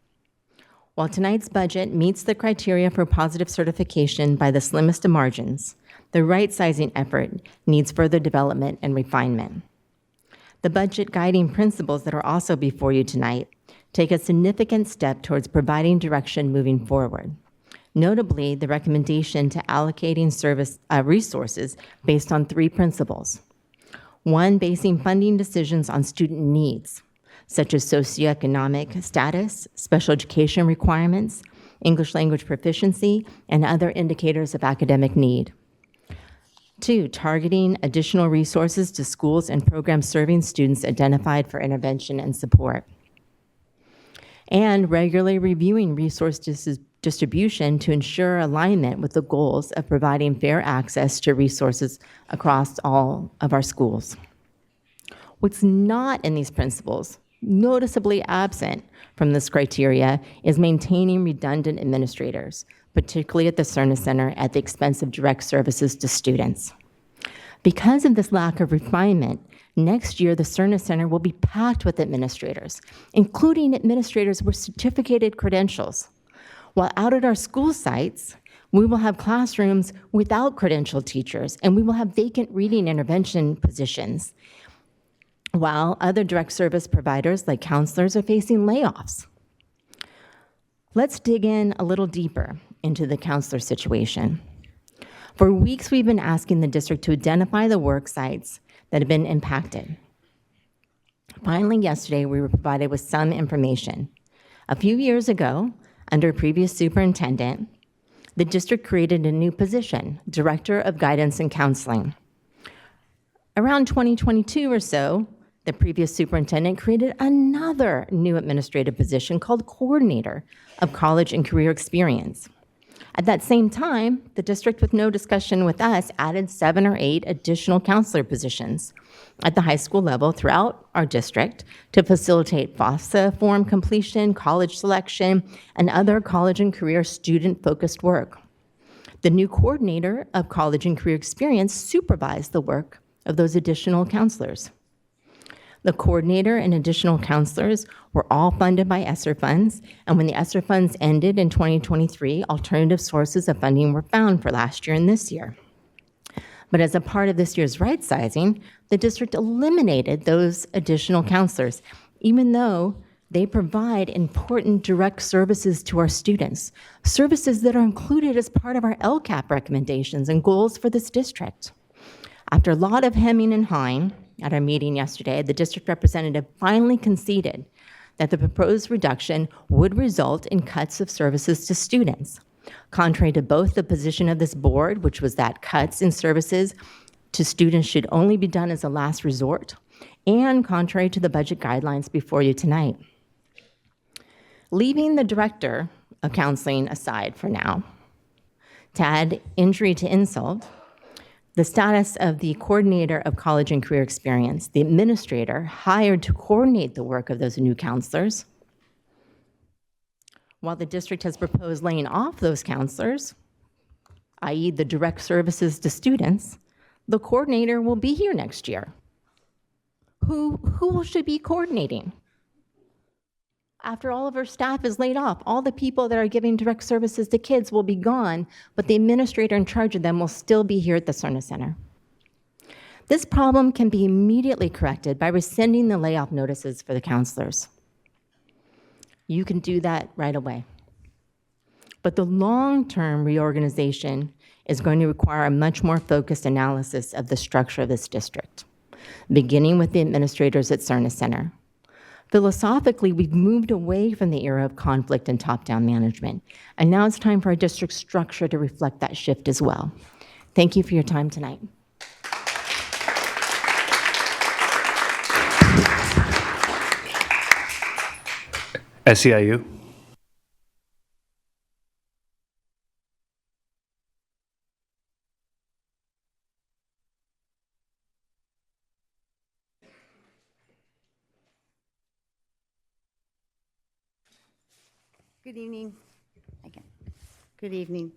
While tonight's budget meets the criteria for positive certification by the slimmest of margins, the right-sizing effort needs further development and refinement. The budget guiding principles that are also before you tonight take a significant step towards providing direction moving forward. Notably, the recommendation to allocating resources based on 3 principles. 1, basing funding decisions on student needs, such as socioeconomic status, special education requirements, English language proficiency, and other indicators of academic need. 2, targeting additional resources to schools and programs serving students identified for intervention and support. And regularly reviewing resource distribution to ensure alignment with the goals of providing fair access to resources across all of our schools. What's not in these principles, noticeably absent from this criteria, is maintaining redundant administrators, particularly at the Cerna Center, at the expense of direct services to students. Because of this lack of refinement, next year the Cerna Center will be packed with administrators, including administrators with certificated credentials. While out at our school sites, we will have classrooms without credentialed teachers, and we will have vacant reading intervention positions, while other direct service providers like counselors are facing layoffs. Let's dig in a little deeper into the counselor situation. For weeks, we've been asking the district to identify the work sites that have been impacted. Finally, yesterday, we were provided with some information. A few years ago, under a previous superintendent, the district created a new position, Director of Guidance and Counseling. Around 2022 or so, the previous superintendent created another new administrative position called Coordinator of College and Career Experience. At that same time, the district, with no discussion with us, added 7 or 8 additional counselor positions at the high school level throughout our district to facilitate FAFSA form completion, college selection, and other college and career student-focused work. The new Coordinator of College and Career Experience supervised the work of those additional counselors. The coordinator and additional counselors were all funded by ESSER funds, and when the ESSER funds ended in 2023, alternative sources of funding were found for last year and this year. But as a part of this year's right sizing, the district eliminated those additional counselors, even though they provide important direct services to our students, services that are included as part of our LCAP recommendations and goals for this district. After a lot of hemming and hawing at our meeting yesterday, the district representative finally conceded that the proposed reduction would result in cuts of services to students, contrary to both the position of this board, which was that cuts in services to students should only be done as a last resort, and contrary to the budget guidelines before you tonight. Leaving the director of counseling aside for now, to add injury to insult, the status of the coordinator of college and career experience, the administrator hired to coordinate the work of those new counselors, while the district has proposed laying off those counselors, i.e. the direct services to students, The coordinator will be here next year. Who should be coordinating? After all of our staff is laid off, all the people that are giving direct services to kids will be gone, but the administrator in charge of them will still be here at the Cerna Center. This problem can be immediately corrected by rescinding the layoff notices for the counselors. You can do that right away. But the long-term reorganization is going to require a much more focused analysis of the structure of this district, beginning with the administrators at Cerna Center. Philosophically, we've moved away from the era of conflict and top-down management, and now it's time for our district structure to reflect that shift as well. Thank you for your time tonight. SEIU. Good evening. Again. Good evening.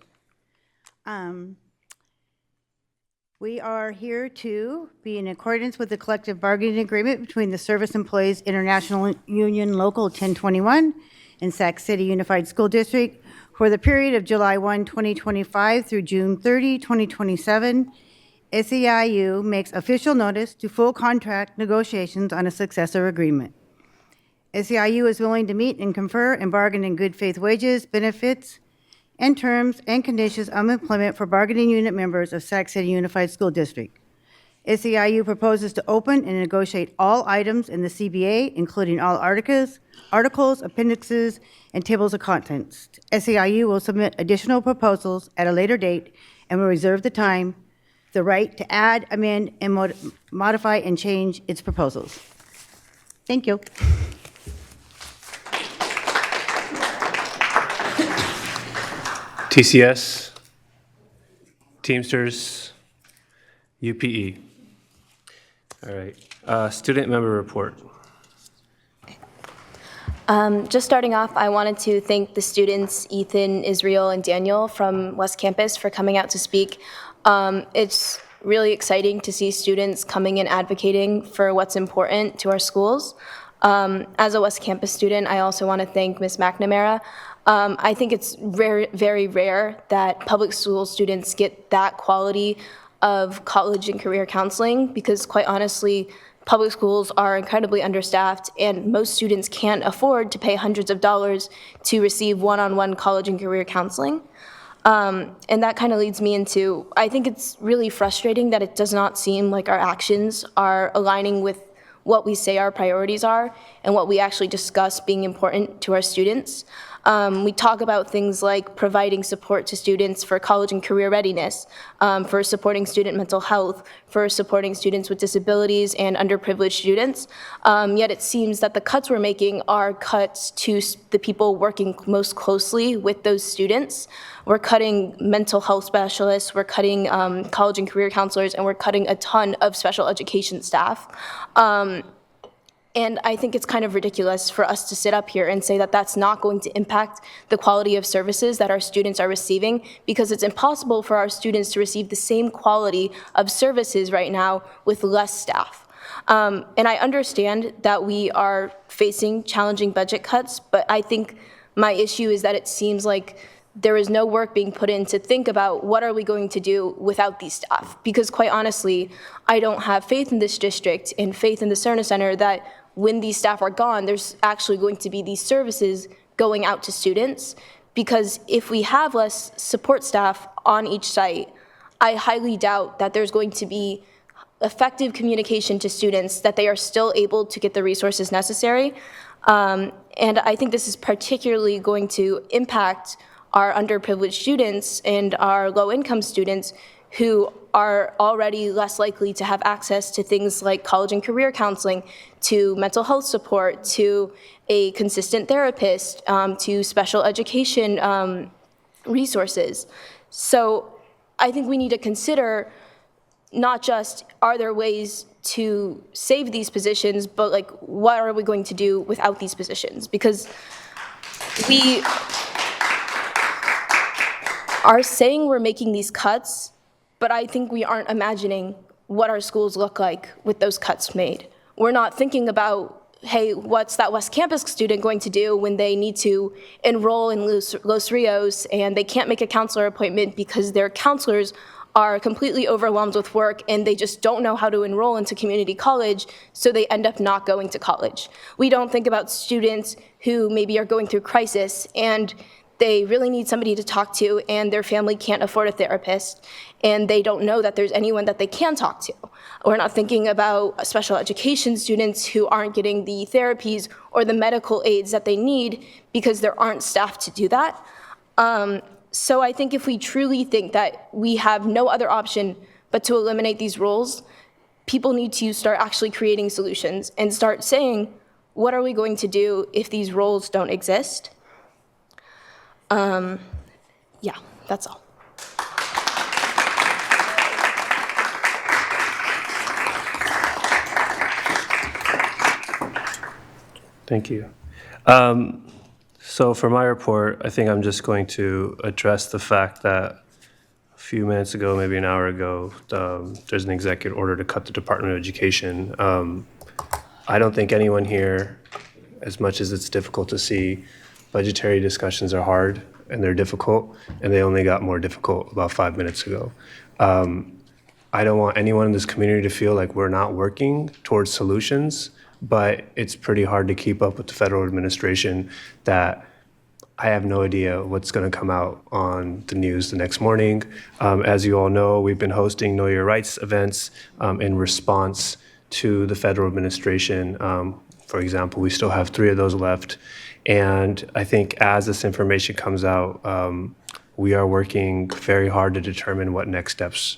We are here to be in accordance with the collective bargaining agreement between the Service Employees International Union Local 1021 and Sac City Unified School District for the period of July 1, 2025 through June 30, 2027. SEIU makes official notice to full contract negotiations on a successor agreement. SEIU is willing to meet and confer and bargain in good faith wages, benefits, and terms and conditions of employment for bargaining unit members of Sac City Unified School District. SEIU proposes to open and negotiate all items in the CBA, including all articles, appendixes, and tables of contents. SEIU will submit additional proposals at a later date and will reserve the right to add, amend, and modify and change its proposals. Thank you. TCS, Teamsters, UPE. All right, student member report. Just starting off, I wanted to thank the students, Ethan, Israel, and Daniel from West Campus for coming out to speak. It's really exciting to see students coming and advocating for what's important to our schools. As a West Campus student, I also want to thank Ms. McNamara. I think it's very rare that public school students get that quality of college and career counseling because, quite honestly, public schools are incredibly understaffed and most students can't afford to pay hundreds of dollars to receive one-on-one college and career counseling. And that kind of leads me into, I think it's really frustrating that it does not seem like our actions are aligning with what we say our priorities are and what we actually discuss being important to our students. We talk about things like providing support to students for college and career readiness, for supporting student mental health, for supporting students with disabilities and underprivileged students. Yet it seems that the cuts we're making are cuts to the people working most closely with those students. We're cutting mental health specialists, we're cutting college and career counselors, and we're cutting a ton of special education staff. And I think it's kind of ridiculous for us to sit up here and say that that's not going to impact the quality of services that our students are receiving, because it's impossible for our students to receive the same quality of services right now with less staff. And I understand that we are facing challenging budget cuts, but I think my issue is that it seems like there is no work being put in to think about what are we going to do without these staff. Because quite honestly, I don't have faith in this district and faith in the Cerna Center that when these staff are gone, there's actually going to be these services going out to students. Because if we have less support staff on each site, I highly doubt that there's going to be effective communication to students that they are still able to get the resources necessary. And I think this is particularly going to impact our underprivileged students and our low-income students who are already less likely to have access to things like college and career counseling, to mental health support, to a consistent therapist, to special education resources. So I think we need to consider not just are there ways to save these positions, but like what are we going to do without these positions? Because we are saying we're making these cuts but I think we aren't imagining what our schools look like with those cuts made. We're not thinking about, hey, what's that West Campus student going to do when they need to enroll in Los Rios and they can't make a counselor appointment because their counselors are completely overwhelmed with work and they just don't know how to enroll into community college, so they end up not going to college. We don't think about students who maybe are going through crisis and they really need somebody to talk to and their family can't afford a therapist and they don't know that there's anyone that they can talk to. We're not thinking about special education students who aren't getting the therapies or the medical aids that they need because there aren't staff to do that. So I think if we truly think that we have no other option but to eliminate these rules, people need to start actually creating solutions and start saying, what are we going to do if these roles don't exist? Yeah, that's all. Thank you. So for my report, I think I'm just going to address the fact that a few minutes ago, maybe an hour ago, there's an executive order to cut the Department of Education. I don't think anyone here, as much as it's difficult to see, budgetary discussions are hard and they're difficult, and they only got more difficult about 5 minutes ago. I don't want anyone in this community to feel like we're not working towards solutions, but it's pretty hard to keep up with the federal administration that I have no idea what's going to come out on the news the next morning. As you all know, we've been hosting Know Your Rights events in response to the federal administration. For example, we still have 3 of those left. And I think as this information comes out, we are working very hard to determine what next steps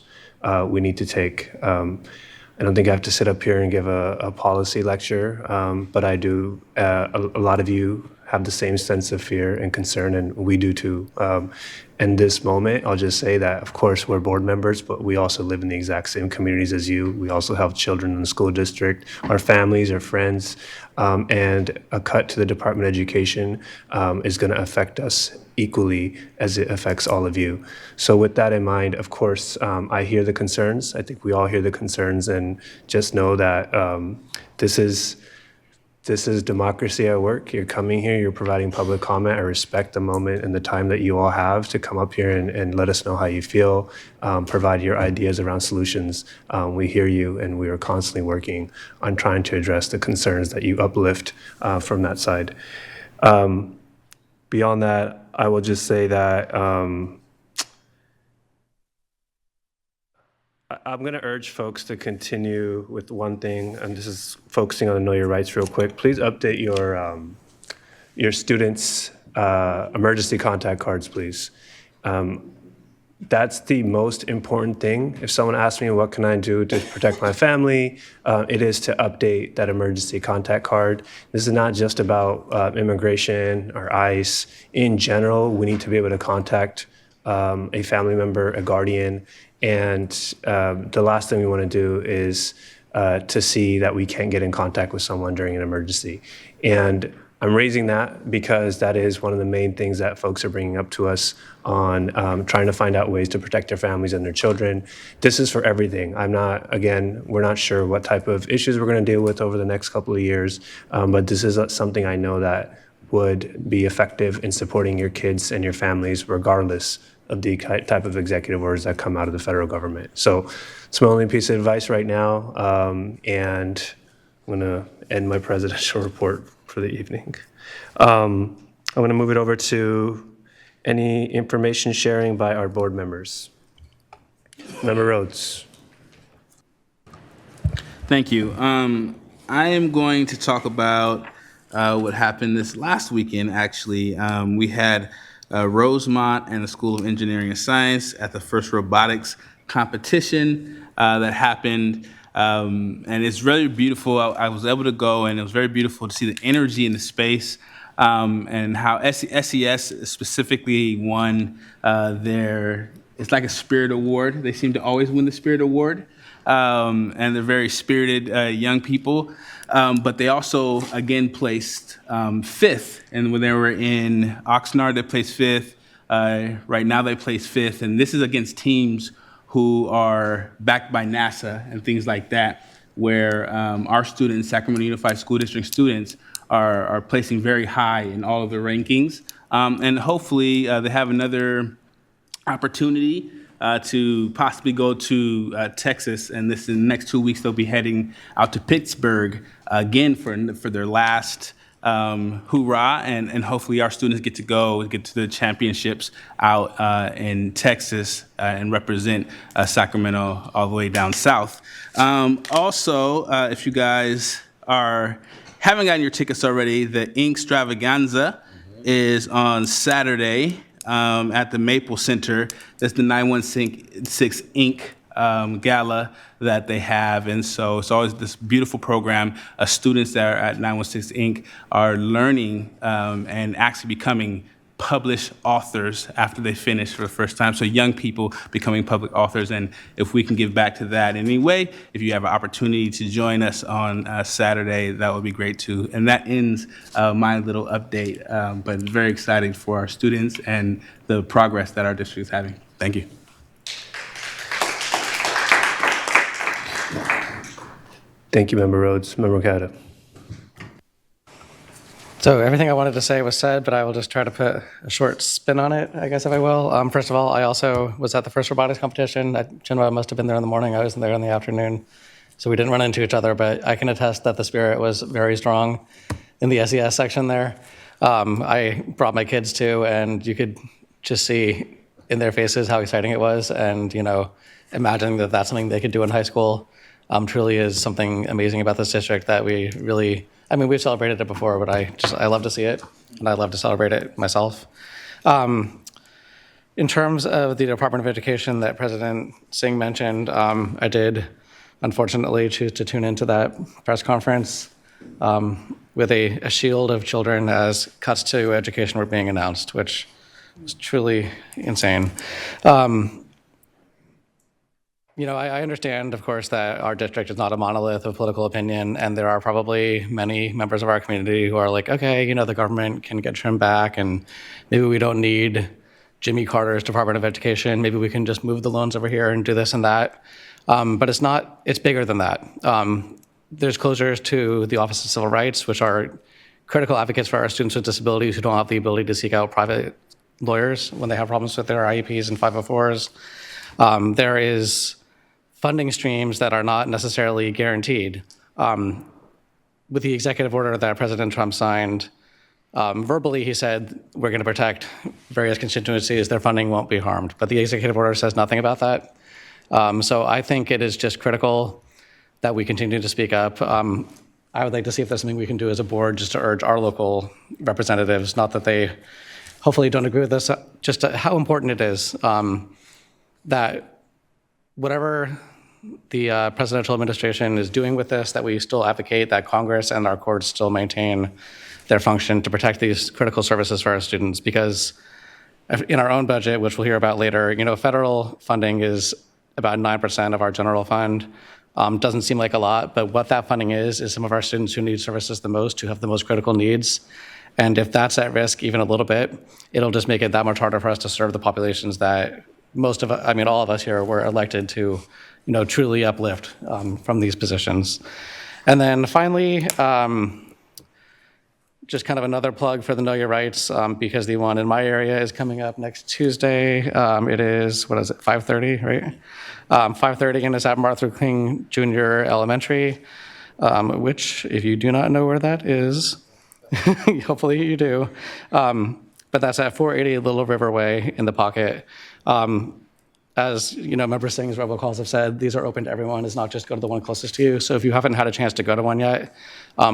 we need to take. I don't think I have to sit up here and give a policy lecture, but I do. A lot of you have the same sense of fear and concern, and we do too. In this moment, I'll just say that, of course, we're board members, but we also live in the exact same communities as you. We also have children in the school district, our families, our friends, and a cut to the Department of Education is going to affect us equally as it affects all of you. So with that in mind, of course, I hear the concerns. I think we all hear the concerns, and just know that this is democracy at work. You're coming here, you're providing public comment. I respect the moment and the time that you all have to come up here and let us know how you feel, provide your ideas around solutions. We hear you, and we are constantly working on trying to address the concerns that you uplift from that side. Beyond that, I will just say that I'm going to urge folks to continue with one thing, and this is focusing on the Know Your Rights real quick. Please update your students' emergency contact cards, please. That's the most important thing. If someone asks me, what can I do to protect my family, it is to update that emergency contact card. This is not just about immigration or ICE. In general, we need to be able to contact a family member, a guardian, and the last thing we want to do is to see that we can't get in contact with someone during an emergency. And I'm raising that because that is one of the main things that folks are bringing up to us on trying to find out ways to protect their families and their children. This is for everything. We're not sure what type of issues we're going to deal with over the next couple of years, but this is something I know that would be effective in supporting your kids and your families regardless of the type of executive orders that come out of the federal government. So it's my only piece of advice right now, and I'm going to end my presidential report for the evening. I'm going to move it over to any information sharing by our board members. Member Rhodes. Thank you. I am going to talk about what happened this last weekend, actually. We had Rosemont and the School of Engineering and Science at the first robotics competition that happened. And it's very beautiful. I was able to go, and it was very beautiful to see the energy in the space and how SES specifically won it's like a Spirit Award. They seem to always win the Spirit Award. And they're very spirited young people. But they also, again, placed 5th. And when they were in Oxnard, they placed 5th. Right now, they placed 5th. And this is against teams who are backed by NASA and things like that, where our students, Sacramento Unified School District students, are placing very high in all of the rankings. And hopefully they have another opportunity to possibly go to Texas, and in the next 2 weeks they'll be heading out to Pittsburgh again for their last hoorah, and hopefully our students get to the championships out in Texas and represent Sacramento all the way down south. Also, if you guys haven't gotten your tickets already, the Ink Stravaganza is on Saturday at the Maple Center. That's the 916 Ink gala that they have, and so it's always this beautiful program. Students that are at 916 Ink are learning and actually becoming published authors after they finish for the first time. So young people becoming public authors, and if we can give back to that in any way, if you have an opportunity to join us on Saturday, that would be great too. And that ends my little update, but very exciting for our students and the progress that our district is having. Thank you. Thank you, Member Rhodes. Member Okada. So everything I wanted to say was said, but I will just try to put a short spin on it, I guess, if I will. First of all, I also was at the first robotics competition. Jenna must have been there in the morning. I was there in the afternoon. So we didn't run into each other, but I can attest that the spirit was very strong in the SES section there. I brought my kids too, and you could just see in their faces how exciting it was. And, imagining that that's something they could do in high school truly is something amazing about this district that we really, we've celebrated it before, but I love to see it, and I love to celebrate it myself. In terms of the Department of Education that President Singh mentioned, I did unfortunately choose to tune into that press conference with a shield of children as cuts to education were being announced, which was truly insane. I understand, of course, that our district is not a monolith of political opinion, and there are probably many members of our community who are like, okay, the government can get trimmed back, and maybe we don't need Jimmy Carter's Department of Education. Maybe we can just move the loans over here and do this and that. But it's not, it's bigger than that. There's closures to the Office of Civil Rights, which are critical advocates for our students with disabilities who don't have the ability to seek out private lawyers when they have problems with their IEPs and 504s. There is funding streams that are not necessarily guaranteed. With the executive order that President Trump signed, verbally he said, we're gonna protect various constituencies, their funding won't be harmed, but the executive order says nothing about that. So I think it is just critical that we continue to speak up. I would like to see if there's something we can do as a board just to urge our local representatives, not that they hopefully don't agree with this, just how important it is that whatever the presidential administration is doing with this, that we still advocate that Congress and our courts still maintain their function to protect these critical services for our students. Because in our own budget, which we'll hear about later, federal funding is about 9% of our general fund. Doesn't seem like a lot, but what that funding is some of our students who need services the most, who have the most critical needs. And if that's at risk even a little bit, it'll just make it that much harder for us to serve the populations that all of us here were elected to, truly uplift from these positions. And then finally, just kind of another plug for the Know Your Rights, because the one in my area is coming up next Tuesday. It is, 5:30, right? 5:30, and it's at Martin Luther King Jr. Elementary, which, if you do not know where that is, hopefully you do. But that's at 480 Little River Way in the Pocket. As Member Singh's robocalls have said, these are open to everyone. It's not just go to the one closest to you. So if you haven't had a chance to go to one yet,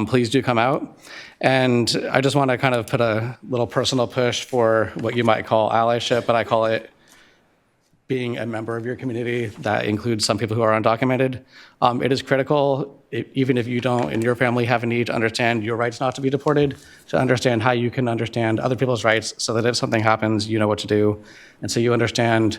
please do come out. And I just want to kind of put a little personal push for what you might call allyship, but I call it being a member of your community. That includes some people who are undocumented. It is critical, even if you don't in your family have a need to understand your rights not to be deported, to understand how you can understand other people's rights so that if something happens, you know what to do. And so you understand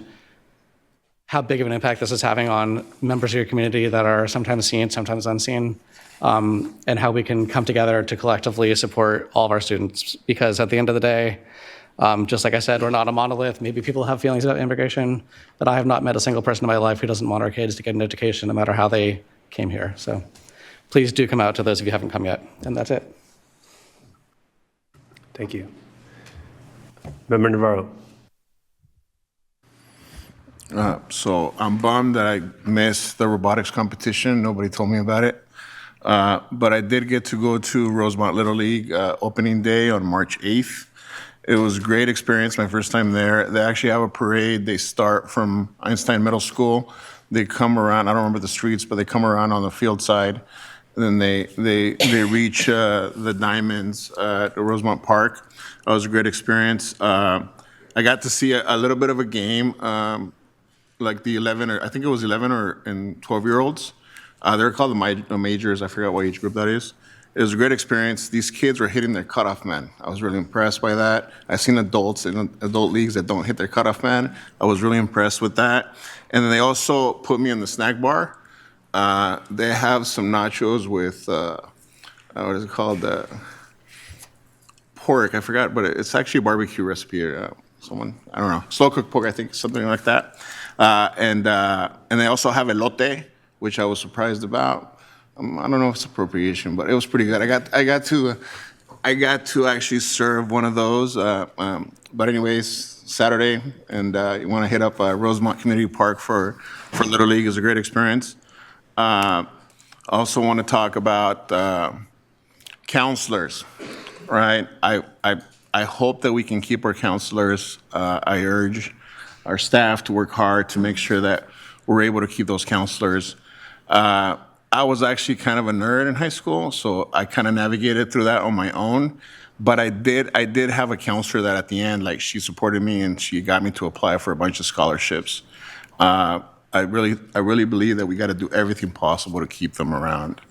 how big of an impact this is having on members of your community that are sometimes seen, sometimes unseen, and how we can come together to collectively support all of our students. Because at the end of the day, Just like I said, we're not a monolith. Maybe people have feelings about immigration, but I have not met a single person in my life who doesn't want our kids to get an education no matter how they came here. So please do come out to those if you haven't come yet. And that's it. Thank you. Member Navarro. So I'm bummed that I missed the robotics competition. Nobody told me about it. But I did get to go to Rosemont Little League opening day on March 8th. It was a great experience, my first time there. They actually have a parade. They start from Einstein Middle School. They come around, I don't remember the streets, but they come around on the field side. And then they reach the diamonds at Rosemont Park. It was a great experience. I got to see a little bit of a game, like the 11, or I think it was 11 and 12-year-olds. They're called the majors. I forgot what age group that is. It was a great experience. These kids were hitting their cutoff man. I was really impressed by that. I've seen adults in adult leagues that don't hit their cutoff man. I was really impressed with that. And then they also put me in the snack bar. They have some nachos with, what is it called? Pork, I forgot, but it's actually a barbecue recipe. I don't know, slow cooked pork, I think, something like that. And they also have elote, which I was surprised about. I don't know if it's appropriation, but it was pretty good. I got to actually serve one of those. But anyways, Saturday, and you want to hit up Rosemont Community Park for Little League. Is a great experience. I also want to talk about counselors, right? I hope that we can keep our counselors. I urge our staff to work hard to make sure that we're able to keep those counselors. I was actually kind of a nerd in high school, so I kind of navigated through that on my own. But I did have a counselor that at the end, like, she supported me and she got me to apply for a bunch of scholarships. I really believe that we got to do everything possible to keep them around.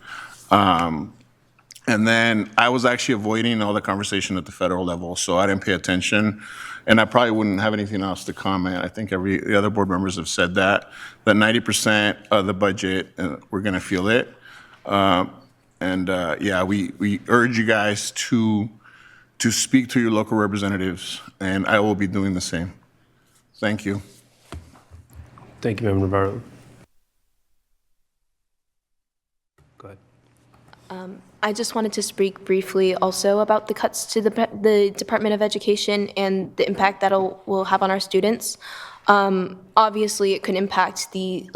And then I was actually avoiding all the conversation at the federal level, so I didn't pay attention. And I probably wouldn't have anything else to comment. I think the other board members have said that 90% of the budget, we're going to feel it. Yeah, we urge you guys to speak to your local representatives, and I will be doing the same. Thank you. Thank you, Member Navarro. Go ahead. I just wanted to speak briefly also about the cuts to the Department of Education and the impact that will have on our students. Obviously, it could impact the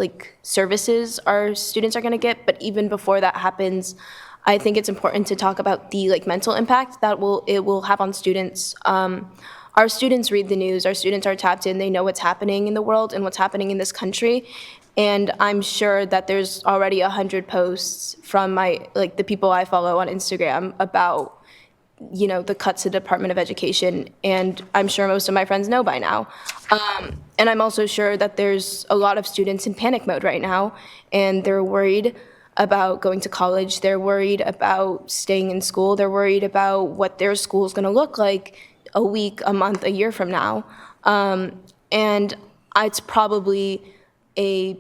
services our students are going to get, but even before that happens, I think it's important to talk about the mental impact that it will have on students. Our students read the news. Our students are tapped in. They know what's happening in the world and what's happening in this country. And I'm sure that there's already 100 posts from the people I follow on Instagram about, the cuts to the Department of Education. And I'm sure most of my friends know by now. And I'm also sure that there's a lot of students in panic mode right now, and they're worried about going to college. They're worried about staying in school. They're worried about what their school is going to look like a week, a month, a year from now. And it's probably a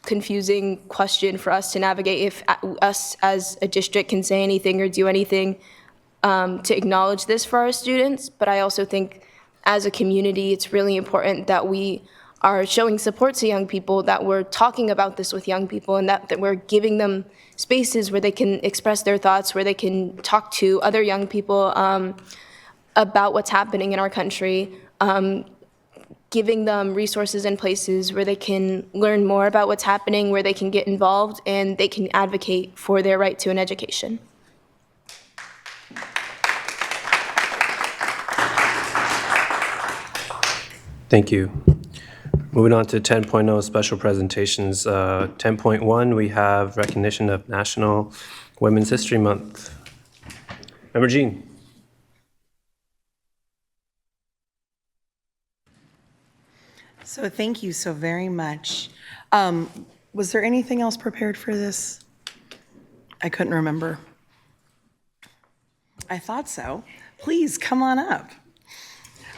confusing question for us to navigate if us as a district can say anything or do anything to acknowledge this for our students. But I also think as a community, it's really important that we are showing support to young people, that we're talking about this with young people, and that we're giving them spaces where they can express their thoughts, where they can talk to other young people about what's happening in our country, giving them resources and places where they can learn more about what's happening, where they can get involved, and they can advocate for their right to an education. Thank you. Moving on to 10.0 special presentations. 10.1, we have recognition of National Women's History Month. Member Jean. So thank you so very much. Was there anything else prepared for this? I couldn't remember. I thought so. Please come on up.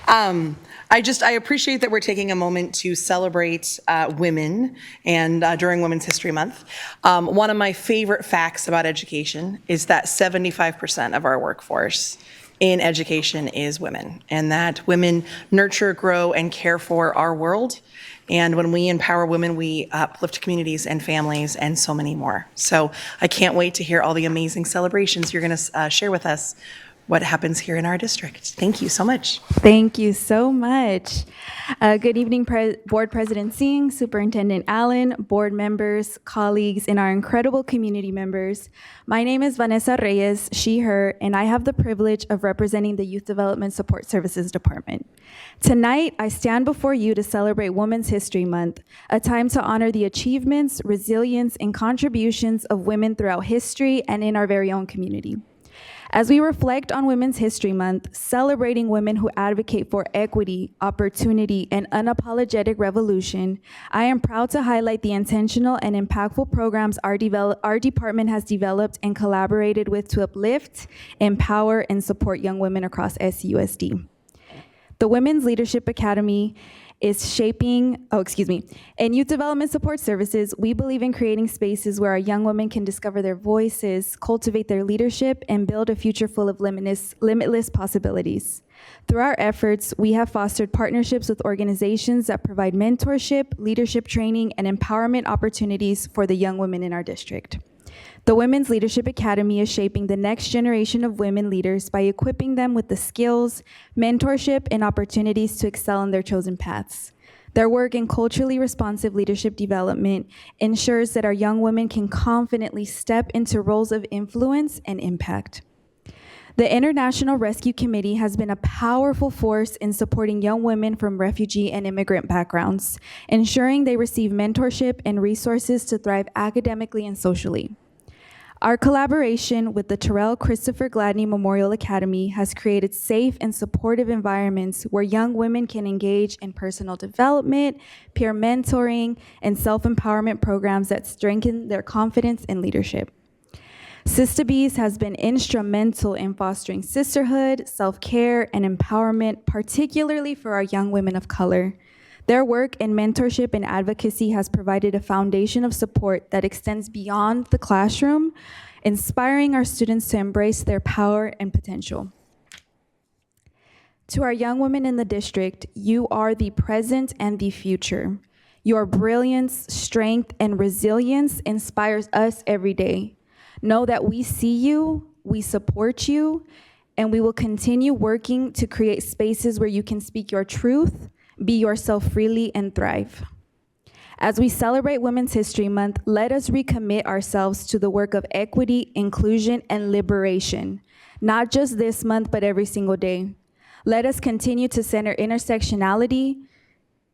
I appreciate that we're taking a moment to celebrate women and during Women's History Month. One of my favorite facts about education is that 75% of our workforce in education is women, and that women nurture, grow, and care for our world. And when we empower women, we uplift communities and families and so many more. So I can't wait to hear all the amazing celebrations you're going to share with us what happens here in our district. Thank you so much. Thank you so much. Good evening, Board President Singh, Superintendent Allen, board members, colleagues, and our incredible community members. My name is Vanessa Reyes, she, her, and I have the privilege of representing the Youth Development Support Services Department. Tonight, I stand before you to celebrate Women's History Month, a time to honor the achievements, resilience, and contributions of women throughout history and in our very own community. As we reflect on Women's History Month, celebrating women who advocate for equity, opportunity, and unapologetic revolution, I am proud to highlight the intentional and impactful programs our department has developed and collaborated with to uplift, empower, and support young women across SUSD. The Women's Leadership Academy is in Youth Development Support Services, we believe in creating spaces where our young women can discover their voices, cultivate their leadership, and build a future full of limitless possibilities. Through our efforts, we have fostered partnerships with organizations that provide mentorship, leadership training, and empowerment opportunities for the young women in our district. The Women's Leadership Academy is shaping the next generation of women leaders by equipping them with the skills, mentorship, and opportunities to excel in their chosen paths. Their work in culturally responsive leadership development ensures that our young women can confidently step into roles of influence and impact. The International Rescue Committee has been a powerful force in supporting young women from refugee and immigrant backgrounds, ensuring they receive mentorship and resources to thrive academically and socially. Our collaboration with the Terrell Christopher Gladney Memorial Academy has created safe and supportive environments where young women can engage in personal development, peer mentoring, and self-empowerment programs that strengthen their confidence and leadership. Sister Bees has been instrumental in fostering sisterhood, self-care, and empowerment, particularly for our young women of color. Their work in mentorship and advocacy has provided a foundation of support that extends beyond the classroom, inspiring our students to embrace their power and potential. To our young women in the district, you are the present and the future. Your brilliance, strength, and resilience inspires us every day. Know that we see you, we support you, and we will continue working to create spaces where you can speak your truth, be yourself freely, and thrive. As we celebrate Women's History Month, let us recommit ourselves to the work of equity, inclusion, and liberation, not just this month, but every single day. Let us continue to center intersectionality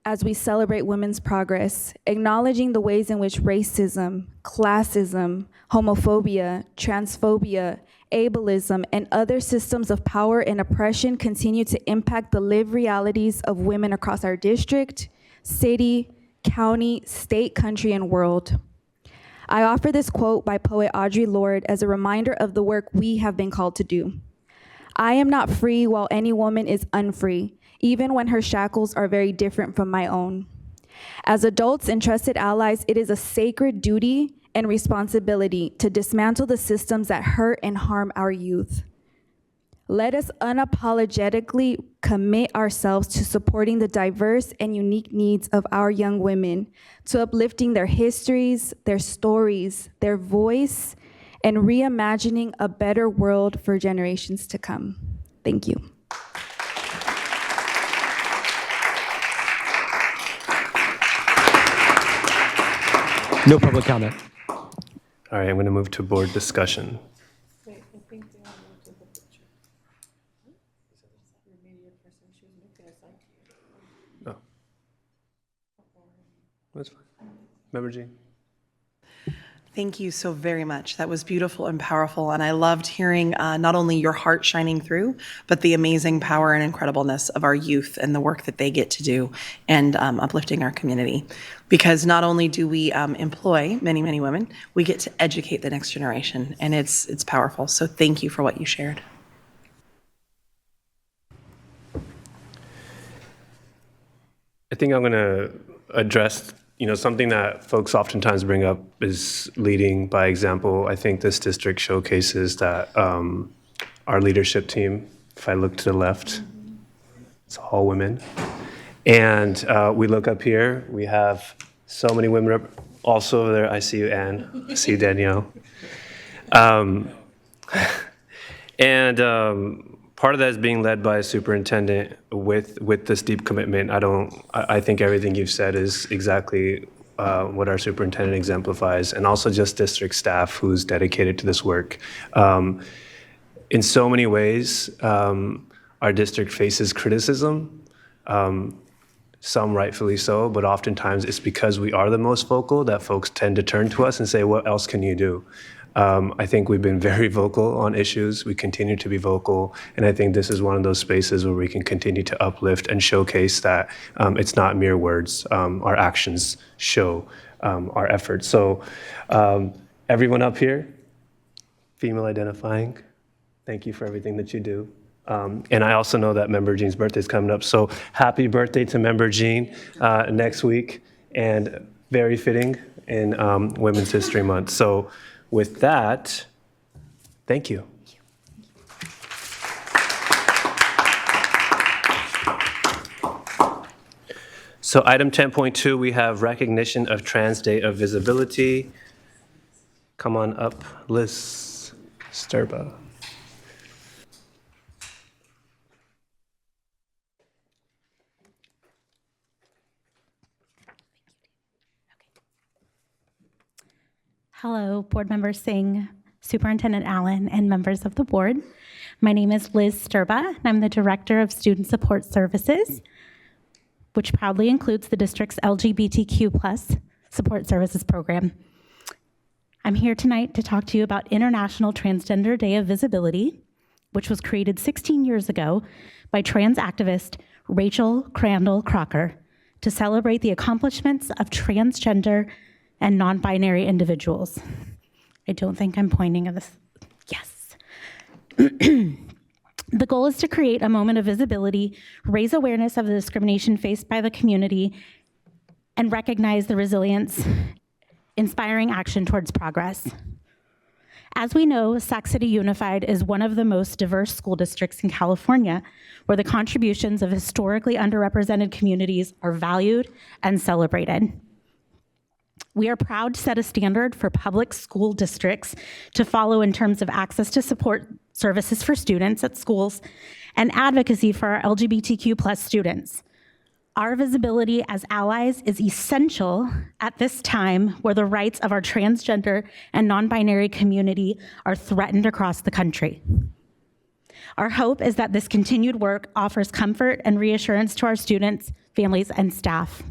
as we celebrate women's progress, acknowledging the ways in which racism, classism, homophobia, transphobia, ableism, and other systems of power and oppression continue to impact the lived realities of women across our district, city, county, state, country, and world. I offer this quote by poet Audre Lorde as a reminder of the work we have been called to do. I am not free while any woman is unfree, even when her shackles are very different from my own. As adults and trusted allies, it is a sacred duty and responsibility to dismantle the systems that hurt and harm our youth. Let us unapologetically commit ourselves to supporting the diverse and unique needs of our young women, to uplifting their histories, their stories, their voice, and reimagining a better world for generations to come. Thank you. No public comment. All right, I'm going to move to board discussion. Oh. That's fine. Member Jean. Thank you so very much. That was beautiful and powerful, and I loved hearing not only your heart shining through, but the amazing power and incredibleness of our youth and the work that they get to do and uplifting our community. Because not only do we employ many, many women, we get to educate the next generation, and it's powerful. So thank you for what you shared. I think I'm going to address, something that folks oftentimes bring up is leading by example. I think this district showcases that our leadership team If I look to the left, it's all women. And we look up here, we have so many women. Also over there, I see you, Anne. I see you, Danielle. Part of that is being led by a superintendent with this deep commitment. I think everything you've said is exactly what our superintendent exemplifies, and also just district staff who's dedicated to this work. In so many ways, our district faces criticism, some rightfully so, but oftentimes it's because we are the most vocal that folks tend to turn to us and say, what else can you do? I think we've been very vocal on issues. We continue to be vocal, and I think this is one of those spaces where we can continue to uplift and showcase that it's not mere words. Our actions show our efforts. So everyone up here, female identifying, thank you for everything that you do. And I also know that Member Jean's birthday is coming up, so happy birthday to Member Jean next week, and very fitting in Women's History Month. So with that, thank you. So item 10.2, we have recognition of Trans Day of Visibility. Come on up, Liz Sturba. Hello, Board Member Singh, Superintendent Allen, and members of the board. My name is Liz Sturba, and I'm the Director of Student Support Services, which proudly includes the district's LGBTQ+ support services program. I'm here tonight to talk to you about International Transgender Day of Visibility, which was created 16 years ago by trans activist Rachel Crandall Crocker to celebrate the accomplishments of transgender and non-binary individuals. I don't think I'm pointing at this. Yes. The goal is to create a moment of visibility, raise awareness of the discrimination faced by the community, and recognize the resilience, inspiring action towards progress. As we know, Sac City Unified is one of the most diverse school districts in California, where the contributions of historically underrepresented communities are valued and celebrated. We are proud to set a standard for public school districts to follow in terms of access to support services for students at schools and advocacy for our LGBTQ+ students. Our visibility as allies is essential at this time where the rights of our transgender and non-binary community are threatened across the country. Our hope is that this continued work offers comfort and reassurance to our students, families, and staff.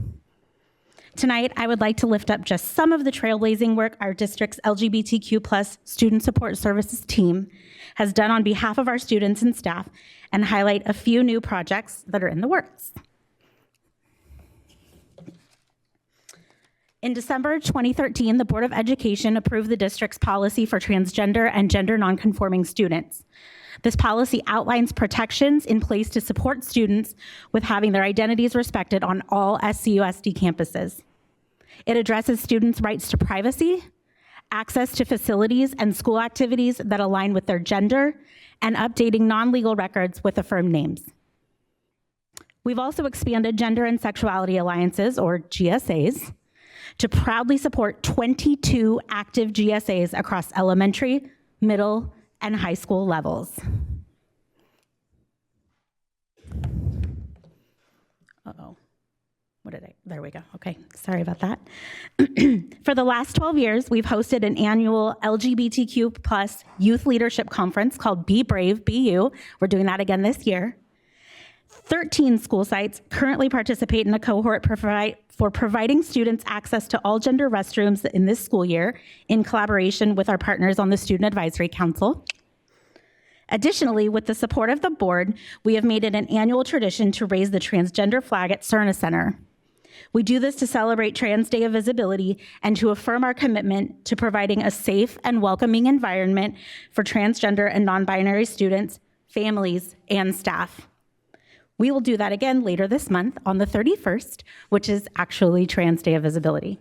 Tonight, I would like to lift up just some of the trailblazing work our district's LGBTQ+ student support services team has done on behalf of our students and staff, and highlight a few new projects that are in the works. In December 2013, the Board of Education approved the district's policy for transgender and gender nonconforming students. This policy outlines protections in place to support students with having their identities respected on all SCUSD campuses. It addresses students' rights to privacy, access to facilities and school activities that align with their gender, and updating non-legal records with affirmed names. We've also expanded Gender and Sexuality Alliances, or GSAs, to proudly support 22 active GSAs across elementary, middle, and high school levels. Uh-oh. There we go. Okay, sorry about that. For the last 12 years, we've hosted an annual LGBTQ+ youth leadership conference called Be Brave, Be You. We're doing that again this year. 13 school sites currently participate in a cohort for providing students access to all gender restrooms in this school year in collaboration with our partners on the Student Advisory Council. Additionally, with the support of the board, we have made it an annual tradition to raise the transgender flag at Cerna Center. We do this to celebrate Trans Day of Visibility and to affirm our commitment to providing a safe and welcoming environment for transgender and non-binary students, families, and staff. We will do that again later this month on the 31st, which is actually Trans Day of Visibility.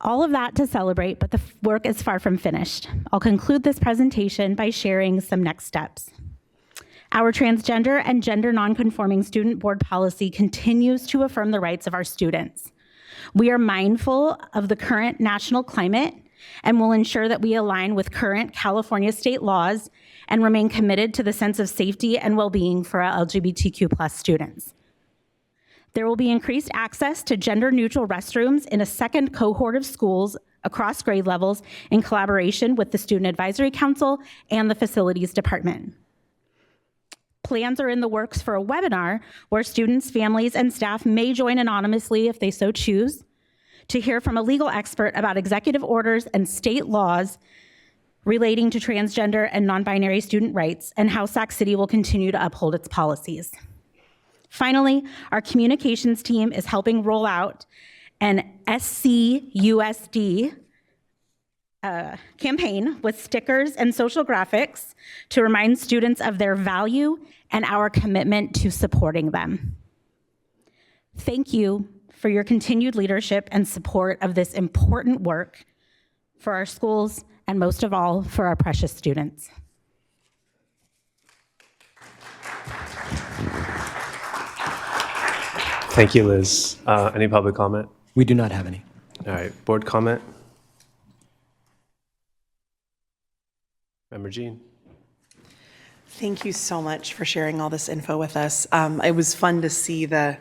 All of that to celebrate, but the work is far from finished. I'll conclude this presentation by sharing some next steps. Our transgender and gender nonconforming student board policy continues to affirm the rights of our students. We are mindful of the current national climate and will ensure that we align with current California state laws and remain committed to the sense of safety and well-being for our LGBTQ+ students. There will be increased access to gender-neutral restrooms in a second cohort of schools across grade levels in collaboration with the Student Advisory Council and the Facilities Department. Plans are in the works for a webinar where students, families, and staff may join anonymously if they so choose to hear from a legal expert about executive orders and state laws relating to transgender and non-binary student rights and how Sac City will continue to uphold its policies. Finally, our communications team is helping roll out an SCUSD campaign with stickers and social graphics to remind students of their value and our commitment to supporting them. Thank you for your continued leadership and support of this important work for our schools and most of all for our precious students. Thank you, Liz. Any public comment? We do not have any. All right, board comment? Member Jean. Thank you so much for sharing all this info with us. It was fun to see the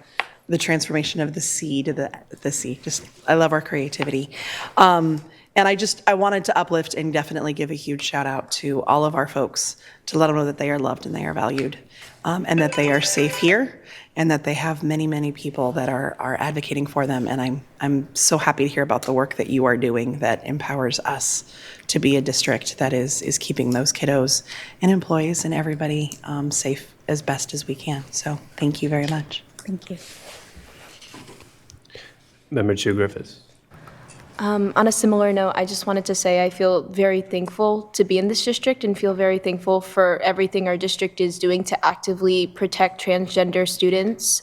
transformation of the C to the C. Just, I love our creativity. And I wanted to uplift and definitely give a huge shout out to all of our folks to let them know that they are loved and they are valued, and that they are safe here, and that they have many, many people that are advocating for them. And I'm so happy to hear about the work that you are doing that empowers us to be a district that is keeping those kiddos and employees and everybody safe as best as we can. So thank you very much. Thank you. Member Chu Griffiths. On a similar note, I just wanted to say I feel very thankful to be in this district and feel very thankful for everything our district is doing to actively protect transgender students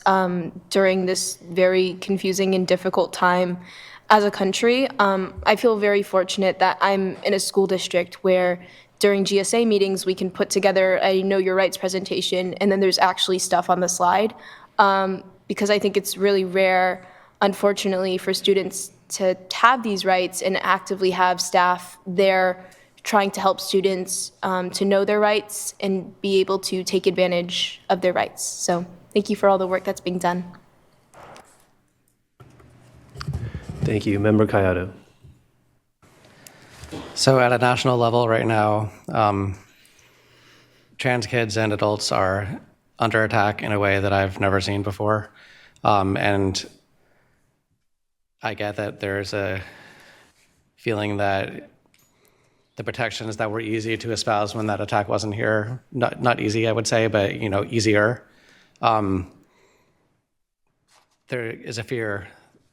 during this very confusing and difficult time as a country. I feel very fortunate that I'm in a school district where during GSA meetings we can put together a Know Your Rights presentation, and then there's actually stuff on the slide, because I think it's really rare, unfortunately, for students to have these rights and actively have staff there trying to help students to know their rights and be able to take advantage of their rights. So thank you for all the work that's being done. Thank you. Member Kayado. So at a national level right now, trans kids and adults are under attack in a way that I've never seen before. And I get that there's a feeling that the protections that were easy to espouse when that attack wasn't here, not easy, I would say, but easier. There is a fear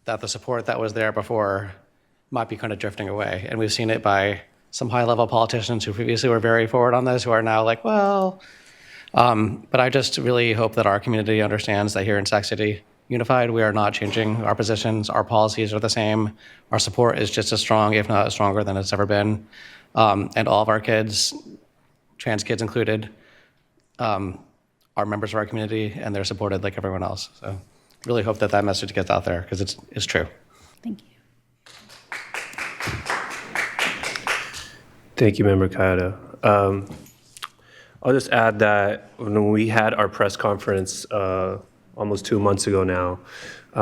that the support that was there before might be kind of drifting away. And we've seen it by some high-level politicians who previously were very forward on this, who are now like, well, but I just really hope that our community understands that here in Sac City Unified, we are not changing our positions. Our policies are the same. Our support is just as strong, if not stronger than it's ever been. And all of our kids, trans kids included, are members of our community, and they're supported like everyone else. So really hope that that message gets out there, because it's true. Thank you. Thank you, Member Kayado. I'll just add that when we had our press conference almost 2 months ago now,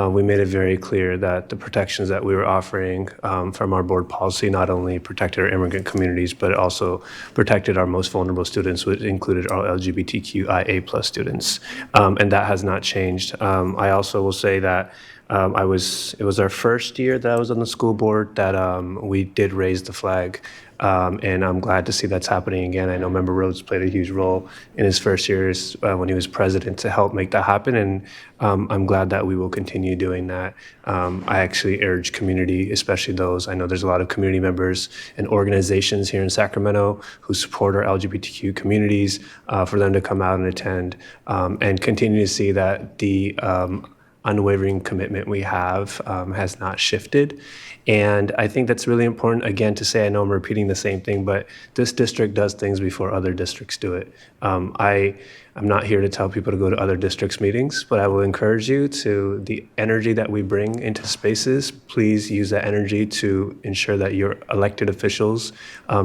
we made it very clear that the protections that we were offering from our board policy not only protected our immigrant communities, but it also protected our most vulnerable students, which included our LGBTQIA+ students. And that has not changed. I also will say that it was our first year that I was on the school board that we did raise the flag. And I'm glad to see that's happening again. I know Member Rhodes played a huge role in his first years when he was president to help make that happen. And I'm glad that we will continue doing that. I actually urge community, especially those, I know there's a lot of community members and organizations here in Sacramento who support our LGBTQ communities, for them to come out and attend and continue to see that the unwavering commitment we have has not shifted. And I think that's really important, again, to say, I know I'm repeating the same thing, but this district does things before other districts do it. I'm not here to tell people to go to other districts' meetings, but I will encourage you to the energy that we bring into spaces. Please use that energy to ensure that your elected officials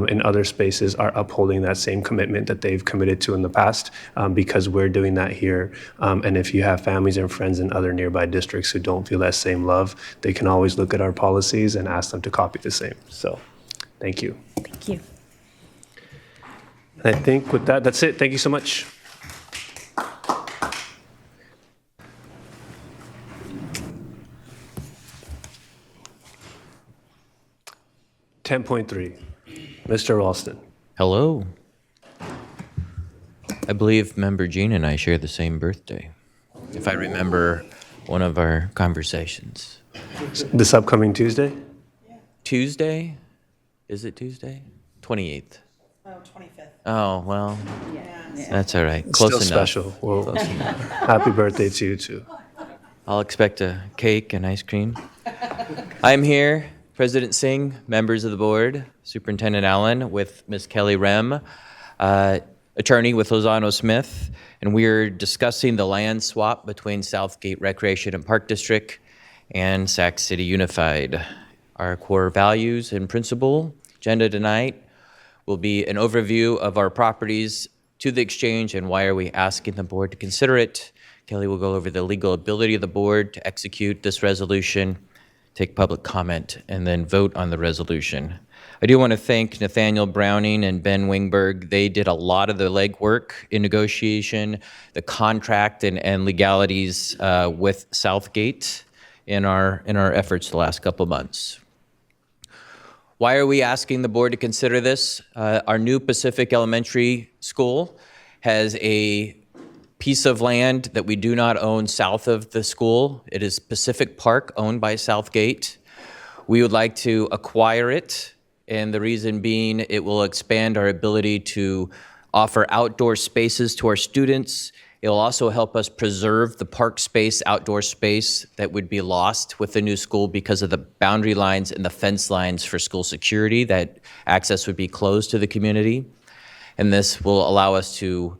in other spaces are upholding that same commitment that they've committed to in the past, because we're doing that here. And if you have families and friends in other nearby districts who don't feel that same love, they can always look at our policies and ask them to copy the same. So, thank you. Thank you. I think with that, that's it. Thank you so much. .3, Mr. Ralston. Hello. I believe Member Jean and I share the same birthday, if I remember one of our conversations. This upcoming Tuesday? Tuesday? Is it Tuesday? 28th. Oh, 25th. Oh, well, that's all right. It's Close still enough. special. Well, Close enough. happy birthday to you, too. I'll expect a cake and ice cream. I'm here, President Singh, members of the board, Superintendent Allen, with Ms. Kelly Rem, attorney with Lozano Smith, and we're discussing the land swap between Southgate Recreation and Park District and Sac City Unified. Our core values and principle agenda tonight will be an overview of our properties to the exchange and why are we asking the board to consider it. Kelly will go over the legal ability of the board to execute this resolution, take public comment, and then vote on the resolution. I do want to thank Nathaniel Browning and Ben Wingberg. They did a lot of the legwork in negotiation, the contract and legalities with Southgate in our efforts the last couple months. Why are we asking the board to consider this? Our new Pacific Elementary School has a piece of land that we do not own south of the school. It is Pacific Park, owned by Southgate. We would like to acquire it, and the reason being it will expand our ability to offer outdoor spaces to our students. It will also help us preserve the park space, outdoor space that would be lost with the new school because of the boundary lines and the fence lines for school security, that access would be closed to the community. And this will allow us to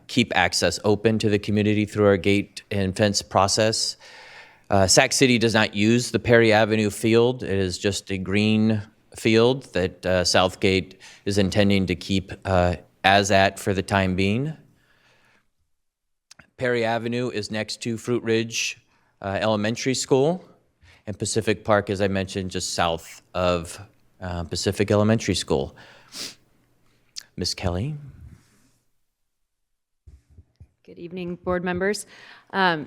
keep access open to the community through our gate and fence process. Sac City does not use the Perry Avenue field. It is just a green field that Southgate is intending to keep as at for the time being. Perry Avenue is next to Fruit Ridge Elementary School, and Pacific Park, as I mentioned, just south of Pacific Elementary School. Ms. Kelly. Good evening, board members.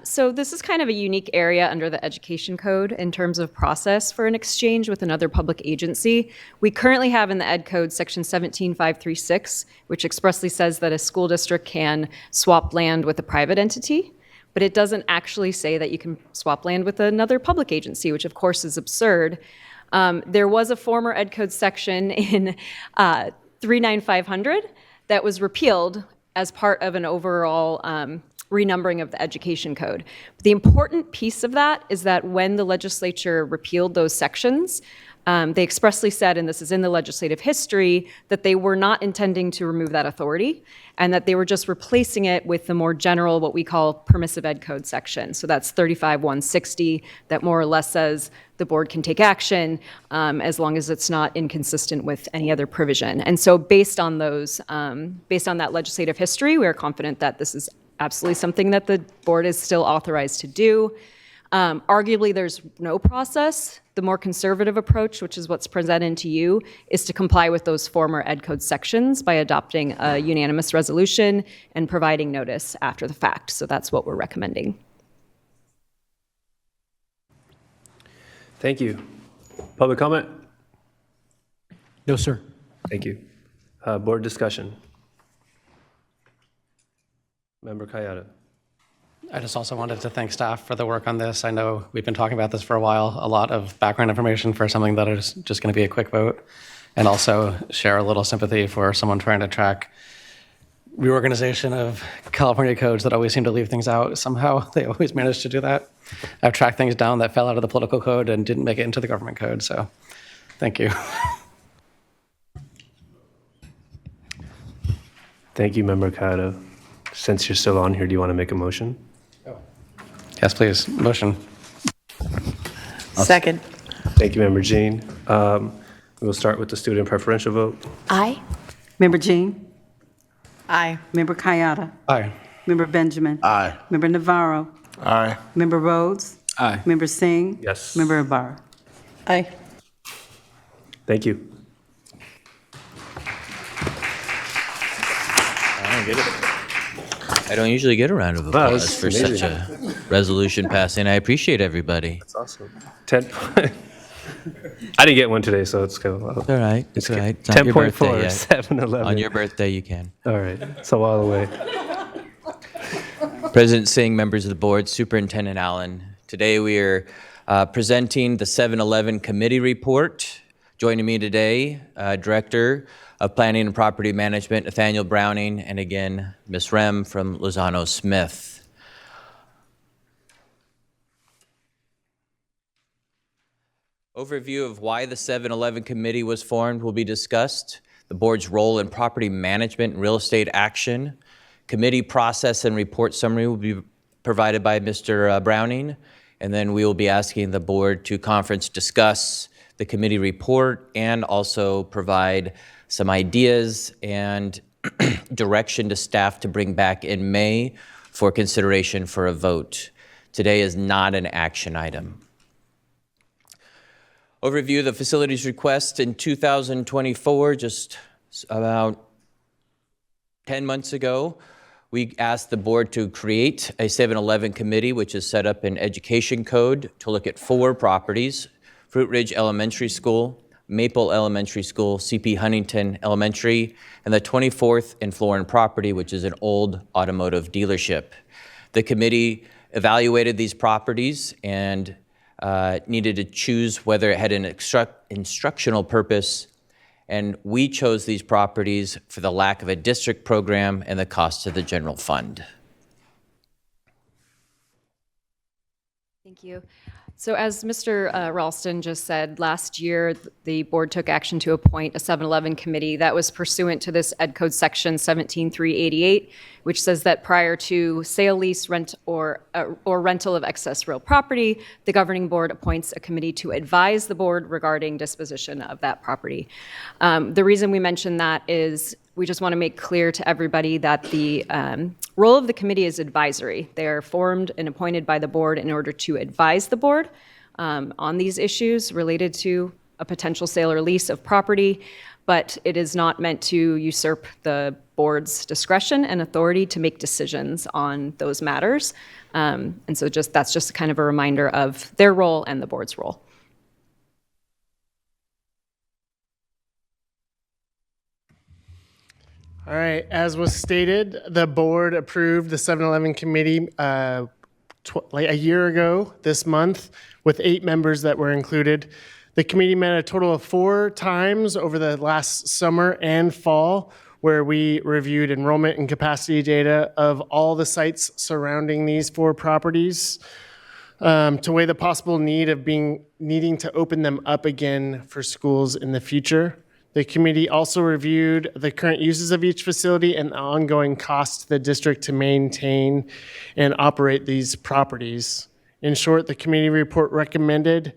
So this is kind of a unique area under the Education Code in terms of process for an exchange with another public agency. We currently have in the Ed Code section 17536, which expressly says that a school district can swap land with a private entity, but it doesn't actually say that you can swap land with another public agency, which of course is absurd. There was a former Ed Code section in 39500 that was repealed as part of an overall renumbering of the Education Code. But the important piece of that is that when the legislature repealed those sections, they expressly said, and this is in the legislative history, that they were not intending to remove that authority and that they were just replacing it with the more general, what we call permissive Ed Code section. So that's 35160, that more or less says the board can take action as long as it's not inconsistent with any other provision. And so based on those, based on that legislative history, we are confident that this is absolutely something that the board is still authorized to do. Arguably, there's no process. The more conservative approach, which is what's presented to you, is to comply with those former Ed Code sections by adopting a unanimous resolution and providing notice after the fact. So that's what we're recommending. Thank you. Public comment? No, sir. Thank you. Board discussion. Member Kayada. I just also wanted to thank staff for the work on this. I know we've been talking about this for a while, a lot of background information for something that is just going to be a quick vote, and also share a little sympathy for someone trying to track reorganization of California codes that always seem to leave things out. Somehow they always manage to do that. I've tracked things down that fell out of the political code and didn't make it into the government code, so thank you. Thank you, Member Kayada. since you're still on here, do you want to make a motion? Yes, please. Motion. Second. Thank you, Member Jean. We'll start with the student preferential vote. Aye. Member Jean? Aye. Member Kayada? Aye. Member Benjamin? Aye. Member Navarro? Aye. Member Rhodes? Aye. Member Singh? Yes. Member Ibarra? Aye. Thank you. I don't usually get a round of Wow, applause that's for such amazing. a resolution passing. I appreciate everybody. That's awesome. 10. I didn't get one today, so it's kind of. It's all right. It's all right. It's not your birthday 10.4, yet. 7-11. On your birthday, you can. All right, so all the way. President Singh, members of the board, Superintendent Allen. Today we are presenting the 7-11 committee report. Joining me today, Director of Planning and Property Management, Nathaniel Browning, and again, Ms. Rem from Lozano Smith. Overview of why the 7-11 committee was formed will be discussed. The board's role in property management and real estate action. Committee process and report summary will be provided by Mr. Browning, and then we will be asking the board to conference discuss the committee report and also provide some ideas and direction to staff to bring back in May for consideration for a vote. Today is not an action item. Overview of the facilities request in 2024, just about 10 months ago, we asked the board to create a 7-11 committee, which is set up in Education Code, to look at 4 properties: Fruit Ridge Elementary School, Maple Elementary School, CP Huntington Elementary, and the 24th and Florin property, which is an old automotive dealership. The committee evaluated these properties and needed to choose whether it had an instructional purpose, and we chose these properties for the lack of a district program and the cost to the general fund. Thank you. So as Mr. Ralston just said, last year the board took action to appoint a 7-11 committee that was pursuant to this Ed Code section 17388, which says that prior to sale, lease, rent, or rental of excess real property, the governing board appoints a committee to advise the board regarding disposition of that property. The reason we mention that is we just want to make clear to everybody that the role of the committee is advisory. They are formed and appointed by the board in order to advise the board on these issues related to a potential sale or lease of property, but it is not meant to usurp the board's discretion and authority to make decisions on those matters. And so that's just kind of a reminder of their role and the board's role. All right, as was stated, the board approved the 7-11 committee like a year ago this month with 8 members that were included. The committee met a total of 4 times over the last summer and fall, where we reviewed enrollment and capacity data of all the sites surrounding these 4 properties to weigh the possible need of needing to open them up again for schools in the future. The committee also reviewed the current uses of each facility and the ongoing cost to the district to maintain and operate these properties. In short, the committee report recommends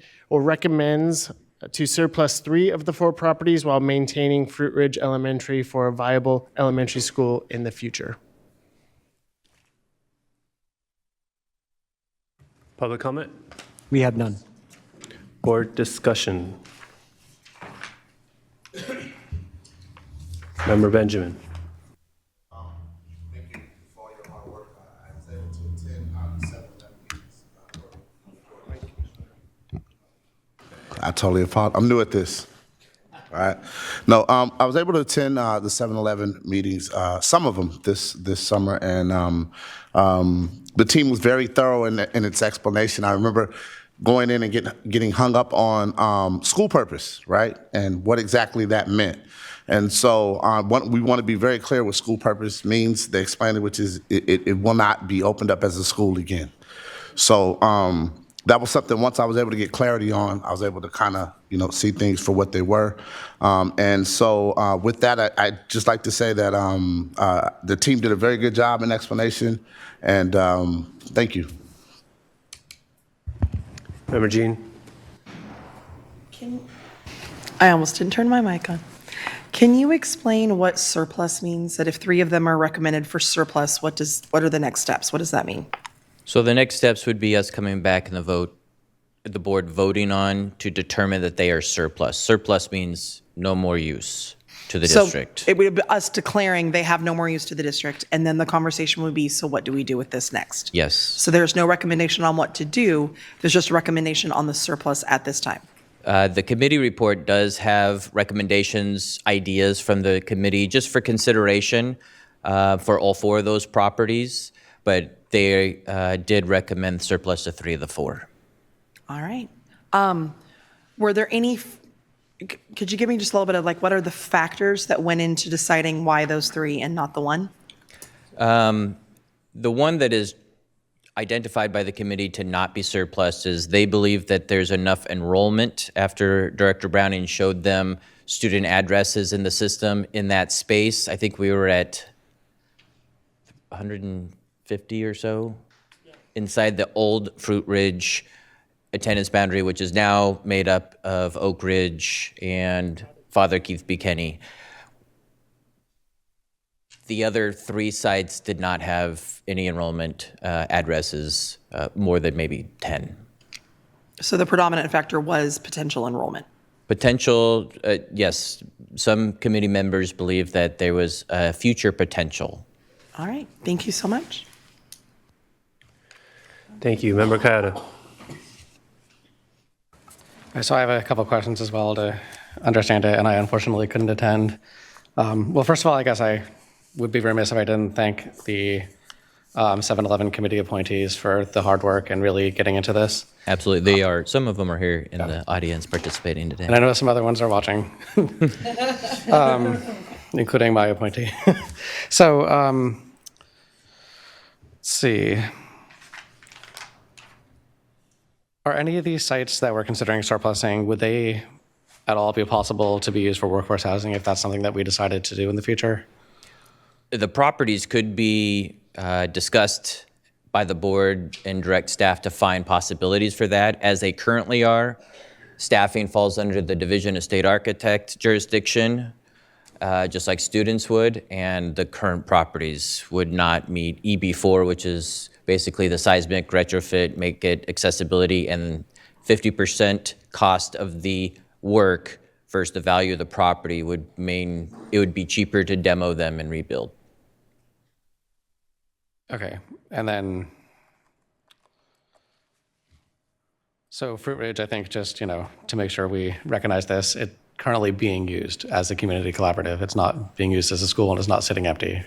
to surplus 3 of the 4 properties while maintaining Fruit Ridge Elementary for a viable elementary school in the future. Public comment? We had none. Board discussion. Member Benjamin. Thank you for all your hard work. I was able to attend the 7-11 meetings. I totally apologize. I'm new at this. All right. No, I was able to attend the 7-11 meetings, some of them this summer, and the team was very thorough in its explanation. I remember going in and getting hung up on school purpose, right, and what exactly that meant. And so we want to be very clear what school purpose means. They explained it, which is it will not be opened up as a school again. So that was something, once I was able to get clarity on, I was able to kind of, see things for what they were. And so with that, I'd just like to say that the team did a very good job in explanation, and thank you. Member Jean? I almost didn't turn my mic on. Can you explain what surplus means? That if 3 of them are recommended for surplus, what are the next steps? What does that mean? So the next steps would be us coming back in the board voting on to determine that they are surplus. Surplus means no more use to the district. So it would be us declaring they have no more use to the district, and then the conversation would be, so what do we do with this next? Yes. So there's no recommendation on what to do. There's just a recommendation on the surplus at this time. The committee report does have recommendations, ideas from the committee just for consideration for all 4 of those properties, but they did recommend surplus to 3 of the 4. All right. Were there any, could you give me just a little bit of what are the factors that went into deciding why those 3 and not the 1? The one that is identified by the committee to not be surplus is they believe that there's enough enrollment after Director Browning showed them student addresses in the system in that space. I think we were at 150 or so inside the old Fruit Ridge attendance boundary, which is now made up of Oak Ridge and Father Keith B. Kenny. The other 3 sites did not have any enrollment addresses, more than maybe 10. So the predominant factor was potential enrollment. Potential, yes. Some committee members believe that there was future potential. All right. Thank you so much. Thank you. Member Kayada. So I have a couple questions as well to understand it, and I unfortunately couldn't attend. Well, first of all, I guess I would be remiss if I didn't thank the 7-Eleven committee appointees for the hard work and really getting into this. Absolutely. They are. Some of them are here in the audience participating today. And I know some other ones are watching, including my appointee. So let's see. Are any of these sites that we're considering surplusing, would they at all be possible to be used for workforce housing if that's something that we decided to do in the future? The properties could be discussed by the board and direct staff to find possibilities for that. As they currently are, staffing falls under the Division of State Architect jurisdiction, just like students would, and the current properties would not meet EB4, which is basically the seismic retrofit, make it accessibility, and 50% cost of the work versus the value of the property would mean it would be cheaper to demo them and rebuild. Okay, and then, so Fruit Ridge, I think just, to make sure we recognize this, it's currently being used as a community collaborative. It's not being used as a school and it's not sitting empty.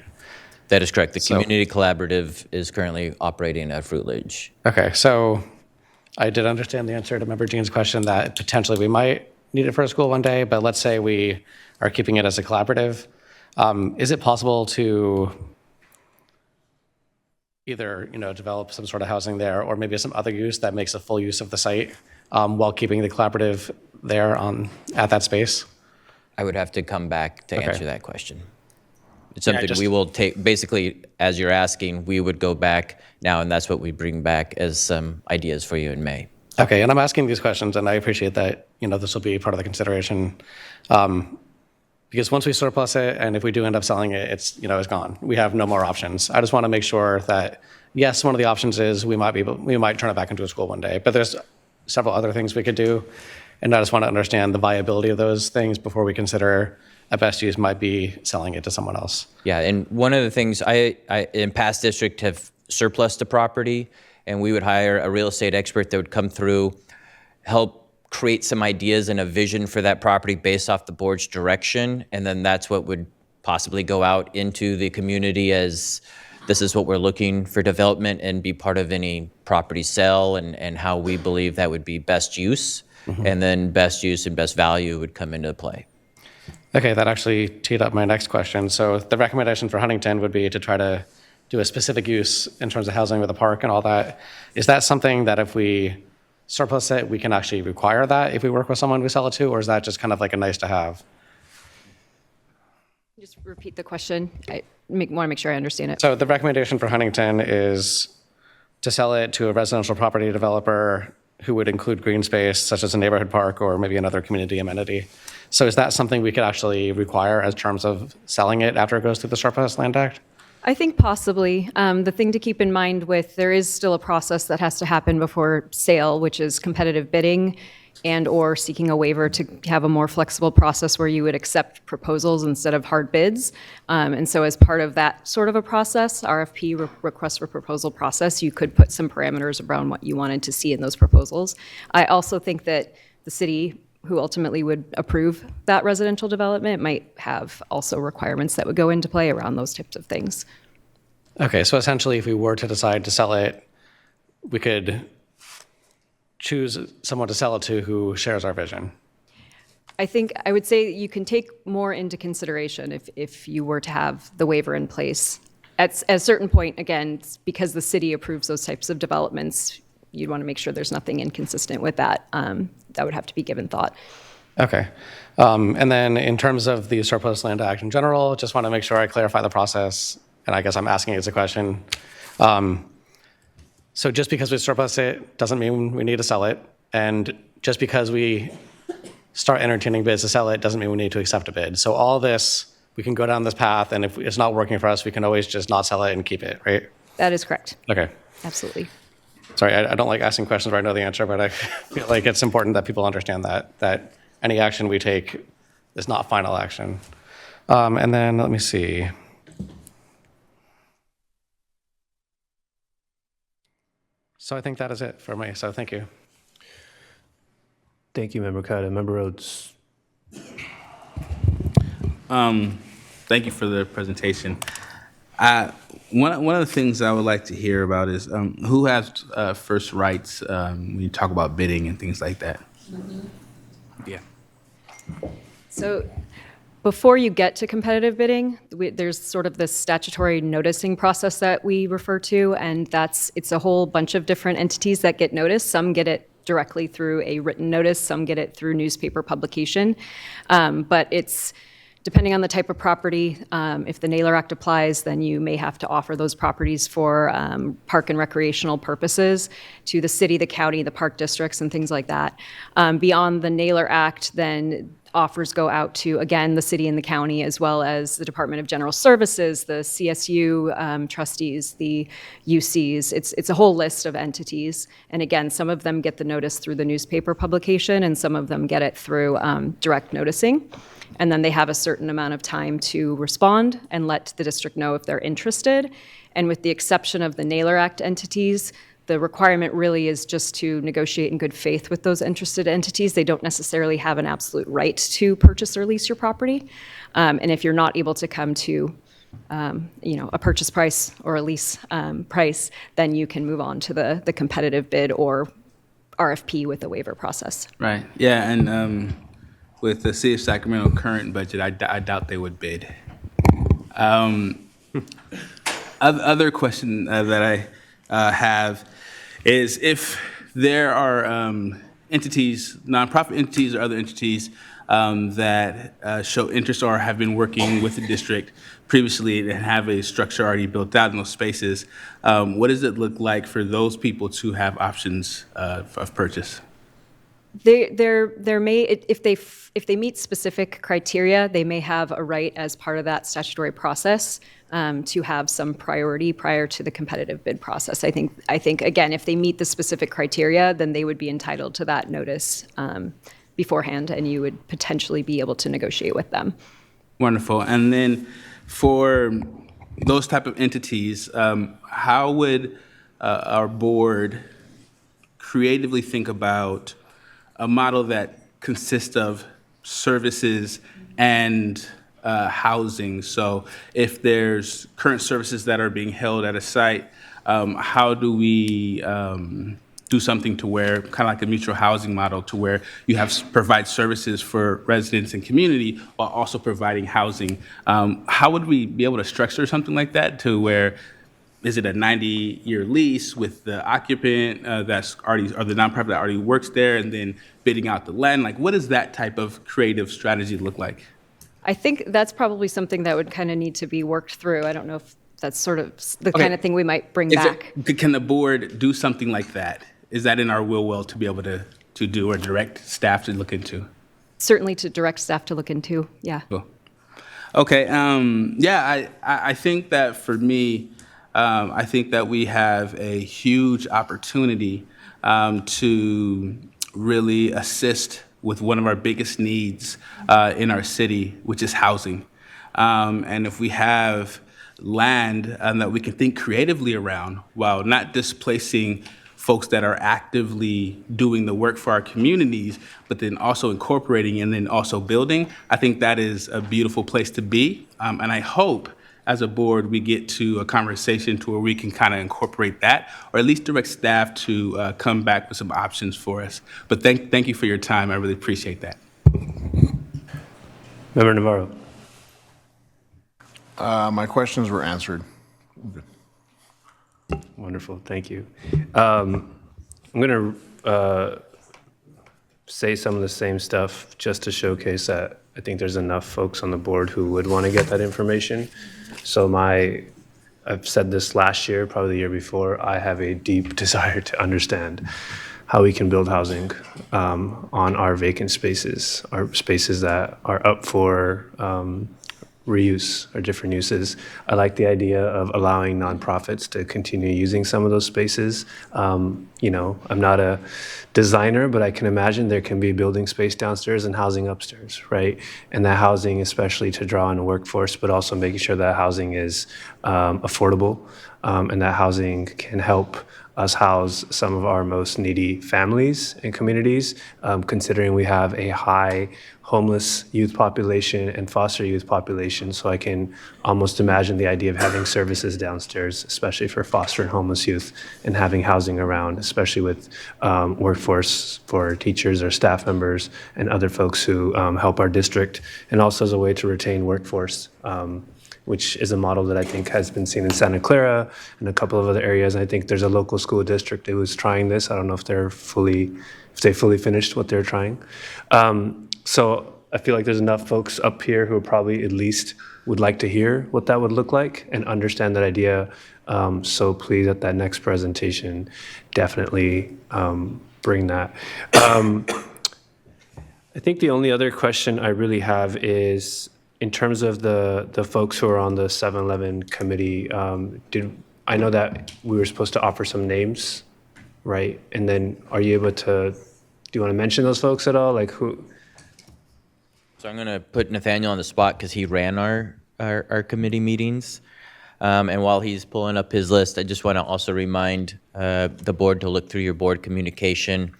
That is correct. The community collaborative is currently operating at Fruit Ridge. Okay, so I did understand the answer to Member Jean's question that potentially we might need it for a school one day, but let's say we are keeping it as a collaborative. Is it possible to either develop some sort of housing there or maybe some other use that makes a full use of the site while keeping the collaborative there at that space? I would have to come back to answer that question. It's something Yeah, we will take, basically, as you're asking, we would go back now, and that's what we bring back as some ideas for you in May. Okay, and I'm asking these questions, and I appreciate that, this will be part of the consideration. Because once we surplus it, and if we do end up selling it, it's gone. We have no more options. I just want to make sure that, yes, one of the options is we might turn it back into a school one day, but there's several other things we could do. And I just want to understand the viability of those things before we consider a best use might be selling it to someone else. Yeah, and one of the things I in past district have surplus the property, and we would hire a real estate expert that would come through, help create some ideas and a vision for that property based off the board's direction, and then that's what would possibly go out into the community as this is what we're looking for development and be part of any property sale and how we believe that would be best use. Mm-hmm. And then best use and best value would come into play. Okay, that actually teed up my next question. So the recommendation for Huntington would be to try to do a specific use in terms of housing with a park and all that. Is that something that if we surplus it, we can actually require that if we work with someone we sell it to, or is that just kind of like a nice to have? Just repeat the question. I want to make sure I understand it. So the recommendation for Huntington is to sell it to a residential property developer who would include green space, such as a neighborhood park or maybe another community amenity. So is that something we could actually require as terms of selling it after it goes through the Surplus Land Act? I think possibly. The thing to keep in mind with, there is still a process that has to happen before sale, which is competitive bidding and or seeking a waiver to have a more flexible process where you would accept proposals instead of hard bids. And so as part of that sort of a process, RFP, request for proposal process, you could put some parameters around what you wanted to see in those proposals. I also think that the city, who ultimately would approve that residential development, might have also requirements that would go into play around those types of things. Okay, so essentially if we were to decide to sell it, we could choose someone to sell it to who shares our vision. I think I would say you can take more into consideration if you were to have the waiver in place. At a certain point, again, because the city approves those types of developments, you'd want to make sure there's nothing inconsistent with that. That would have to be given thought. Okay. And then in terms of the Surplus Land Act in general, just want to make sure I clarify the process. And I guess I'm asking as a question. So just because we surplus it doesn't mean we need to sell it. And just because we start entertaining bids to sell it doesn't mean we need to accept a bid. So all this, we can go down this path, and if it's not working for us, we can always just not sell it and keep it, right? That is correct. Okay. Absolutely. Sorry, I don't like asking questions where I know the answer, but I feel like it's important that people understand that any action we take is not final action. And then let me see. So I think that is it for me, so thank you. Thank you, Member Carter. Member Rhodes. Thank you for the presentation. One of the things I would like to hear about is who has first rights when you talk about bidding and things like that. Yeah. So before you get to competitive bidding, there's sort of this statutory noticing process that we refer to, and it's a whole bunch of different entities that get noticed. Some get it directly through a written notice, some get it through newspaper publication, but it's depending on the type of property. If the Naylor Act applies, then you may have to offer those properties for park and recreational purposes to the city, the county, the park districts, and things like that. Beyond the Naylor Act, then offers go out to, again, the city and the county, as well as the Department of General Services, the CSU trustees, the UCs. It's a whole list of entities. And again, some of them get the notice through the newspaper publication, and some of them get it through direct noticing. And then they have a certain amount of time to respond and let the district know if they're interested. And with the exception of the Naylor Act entities, the requirement really is just to negotiate in good faith with those interested entities. They don't necessarily have an absolute right to purchase or lease your property. And if you're not able to come to a purchase price or a lease price, then you can move on to the competitive bid or RFP with a waiver process. Right. Yeah, and with the City of Sacramento current budget, I doubt they would bid. Other question that I have is if there are entities, nonprofit entities or other entities that show interest or have been working with the district previously and have a structure already built out in those spaces, what does it look like for those people to have options of purchase? There may, if they meet specific criteria, they may have a right as part of that statutory process to have some priority prior to the competitive bid process. I think again, if they meet the specific criteria, then they would be entitled to that notice beforehand, and you would potentially be able to negotiate with them. Wonderful. And then for those type of entities, how would our board creatively think about a model that consists of services and housing? So if there's current services that are being held at a site, how do we do something to where, kind of like a mutual housing model, to where you provide services for residents and community while also providing housing? How would we be able to structure something like that to where is it a 90-year lease with the occupant that's already, or the nonprofit that already works there, and then bidding out the land? Like, what does that type of creative strategy look like? I think that's probably something that would kind of need to be worked through. I don't know if that's sort of the kind of thing we might bring back. Can the board do something like that? Is that in our will to be able to do, or direct staff to look into? Certainly to direct staff to look into, yeah. Cool. Okay, yeah, I think that for me, I think that we have a huge opportunity to really assist with one of our biggest needs in our city, which is housing. And if we have land that we can think creatively around while not displacing folks that are actively doing the work for our communities, but then also incorporating and then also building, I think that is a beautiful place to be. And I hope as a board we get to a conversation to where we can kind of incorporate that, or at least direct staff to come back with some options for us. But thank you for your time. I really appreciate that. Member Navarro. My questions were answered. Wonderful, thank you. I'm going to say some of the same stuff just to showcase that I think there's enough folks on the board who would want to get that information. So I've said this last year, probably the year before, I have a deep desire to understand how we can build housing on our vacant spaces, our spaces that are up for reuse or different uses. I like the idea of allowing nonprofits to continue using some of those spaces. You know, I'm not a designer, but I can imagine there can be building space downstairs and housing upstairs, right? And that housing, especially to draw in a workforce, but also making sure that housing is affordable and that housing can help us house some of our most needy families and communities, considering we have a high homeless youth population and foster youth population. So I can almost imagine the idea of having services downstairs, especially for foster and homeless youth, and having housing around, especially with workforce for teachers or staff members and other folks who help our district, and also as a way to retain workforce, which is a model that I think has been seen in Santa Clara and a couple of other areas. I think there's a local school district that was trying this. I don't know if they fully finished what they're trying. So I feel like there's enough folks up here who probably at least would like to hear what that would look like and understand that idea. So please, at that next presentation, definitely bring that. I think the only other question I really have is, in terms of the folks who are on the 7-Eleven committee, I know that we were supposed to offer some names, right? And then are you able to, do you want to mention those folks at all? Like who? So I'm going to put Nathaniel on the spot because he ran our committee meetings. And while he's pulling up his list, I just want to also remind the board to look through your board communication.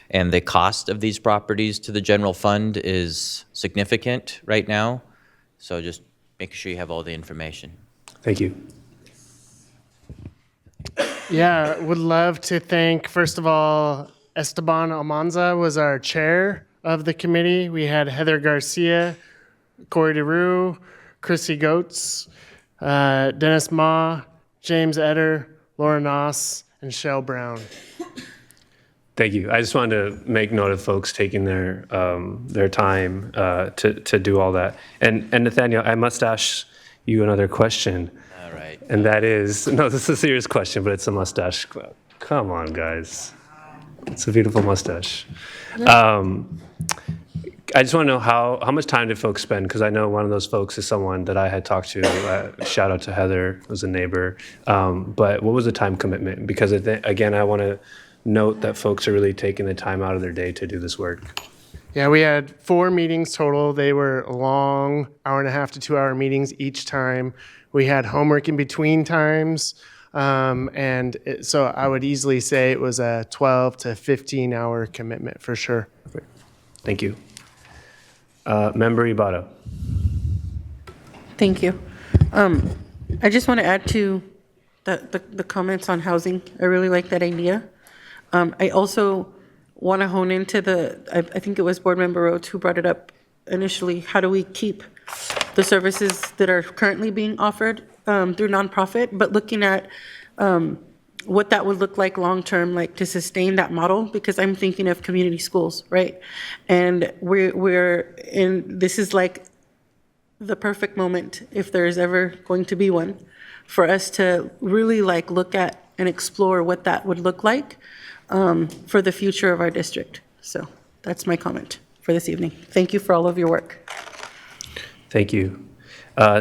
And the cost of these properties to the general fund is significant right now. So just make sure you have all the information. Thank you. Yeah, would love to thank, first of all, Esteban Almanza was our chair of the committee. We had Heather Garcia, Corey DeRue, Chrissy Goetz, Dennis Ma, James Eder, Laura Noss, and Shell Brown. Thank you. I just wanted to make note of folks taking their time to do all that. And Nathaniel, I must ask you another question. All right. And that is, no, this is a serious question, but it's a mustache. Come on, guys. It's a beautiful mustache. I just want to know how much time did folks spend? Because I know one of those folks is someone that I had talked to. Shout out to Heather, who's a neighbor. But what was the time commitment? Because again, I want to note that folks are really taking the time out of their day to do this work. Yeah, we had 4 meetings total. They were long, 1.5 to 2 hour meetings each time. We had homework in between times. So I would easily say it was a 12 to 15 hour commitment for sure. Thank you. Member Ibarra. Thank you. I just want to add to the comments on housing. I really like that idea. I also want to hone into I think it was Board Member Rhodes who brought it up initially. How do we keep the services that are currently being offered through nonprofit, but looking at what that would look like long-term, like to sustain that model, because I'm thinking of community schools, right? And this is like the perfect moment, if there is ever going to be one, for us to really like look at and explore what that would look like for the future of our district. So that's my comment for this evening. Thank you for all of your work. Thank you.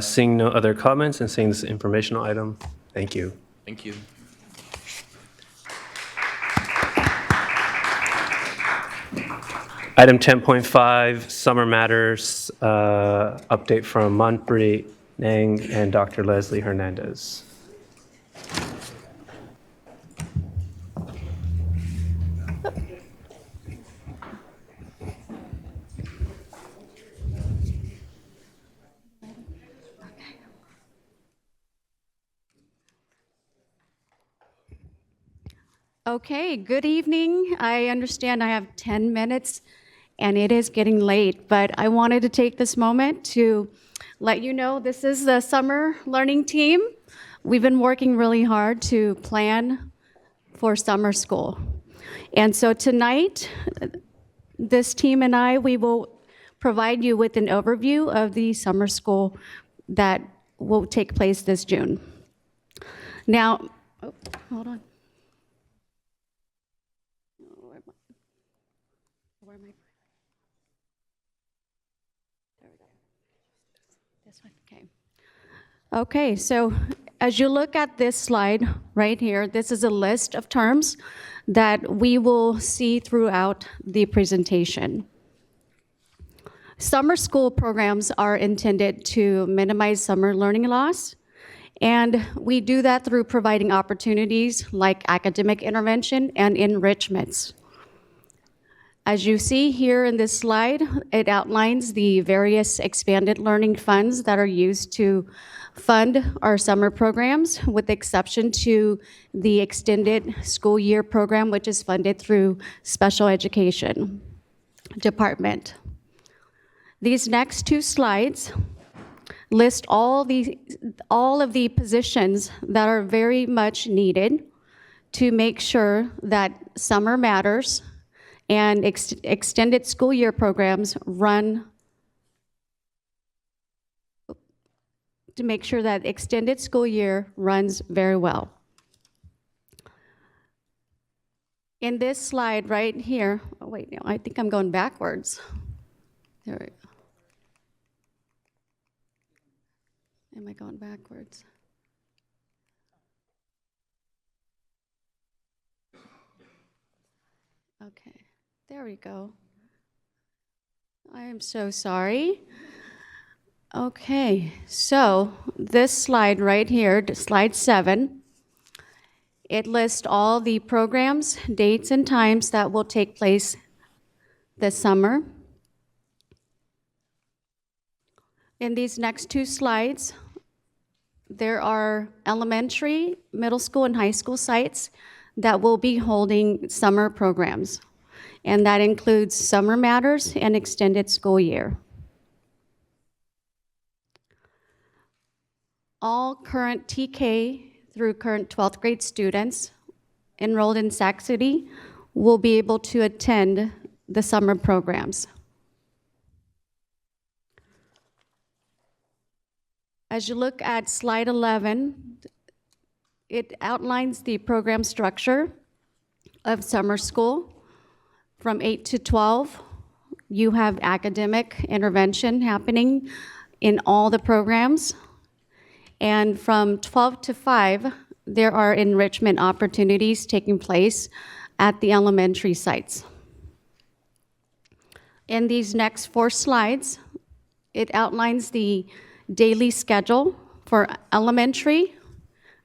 Seeing no other comments and seeing this informational item, thank you. Thank you. Item 10.5, Summer Matters, update from Manpreet Nang and Dr. Leslie Hernandez. Okay, good evening. I understand I have 10 minutes and it is getting late, but I wanted to take this moment to let you know this is the summer learning team. We've been working really hard to plan for summer school. And so tonight, this team and I, we will provide you with an overview of the summer school that will take place this June. Now, hold on. Where am I? There we go. This one, okay. Okay, so as you look at this slide right here, this is a list of terms that we will see throughout the presentation. Summer school programs are intended to minimize summer learning loss, and we do that through providing opportunities like academic intervention and enrichments. As you see here in this slide, it outlines the various expanded learning funds that are used to fund our summer programs, with the exception to the extended school year program, which is funded through special education department. These next two slides list all of the positions that are very much needed to make sure that Summer Matters and extended school year programs run, to make sure that extended school year runs very well. In this slide right here, oh wait, no, I think I'm going backwards. There we go. Am I going backwards? Okay. There we go. I am so sorry. Okay, so this slide right here, slide 7, it lists all the programs, dates, and times that will take place this summer. In these next two slides, there are elementary, middle school, and high school sites that will be holding summer programs. And that includes Summer Matters and extended school year. All current TK through current 12th grade students enrolled in Sac City will be able to attend the summer programs. As you look at slide 11, it outlines the program structure of summer school. From 8 to 12, you have academic intervention happening in all the programs. And from 12 to 5, there are enrichment opportunities taking place at the elementary sites. In these next 4 slides, it outlines the daily schedule for elementary,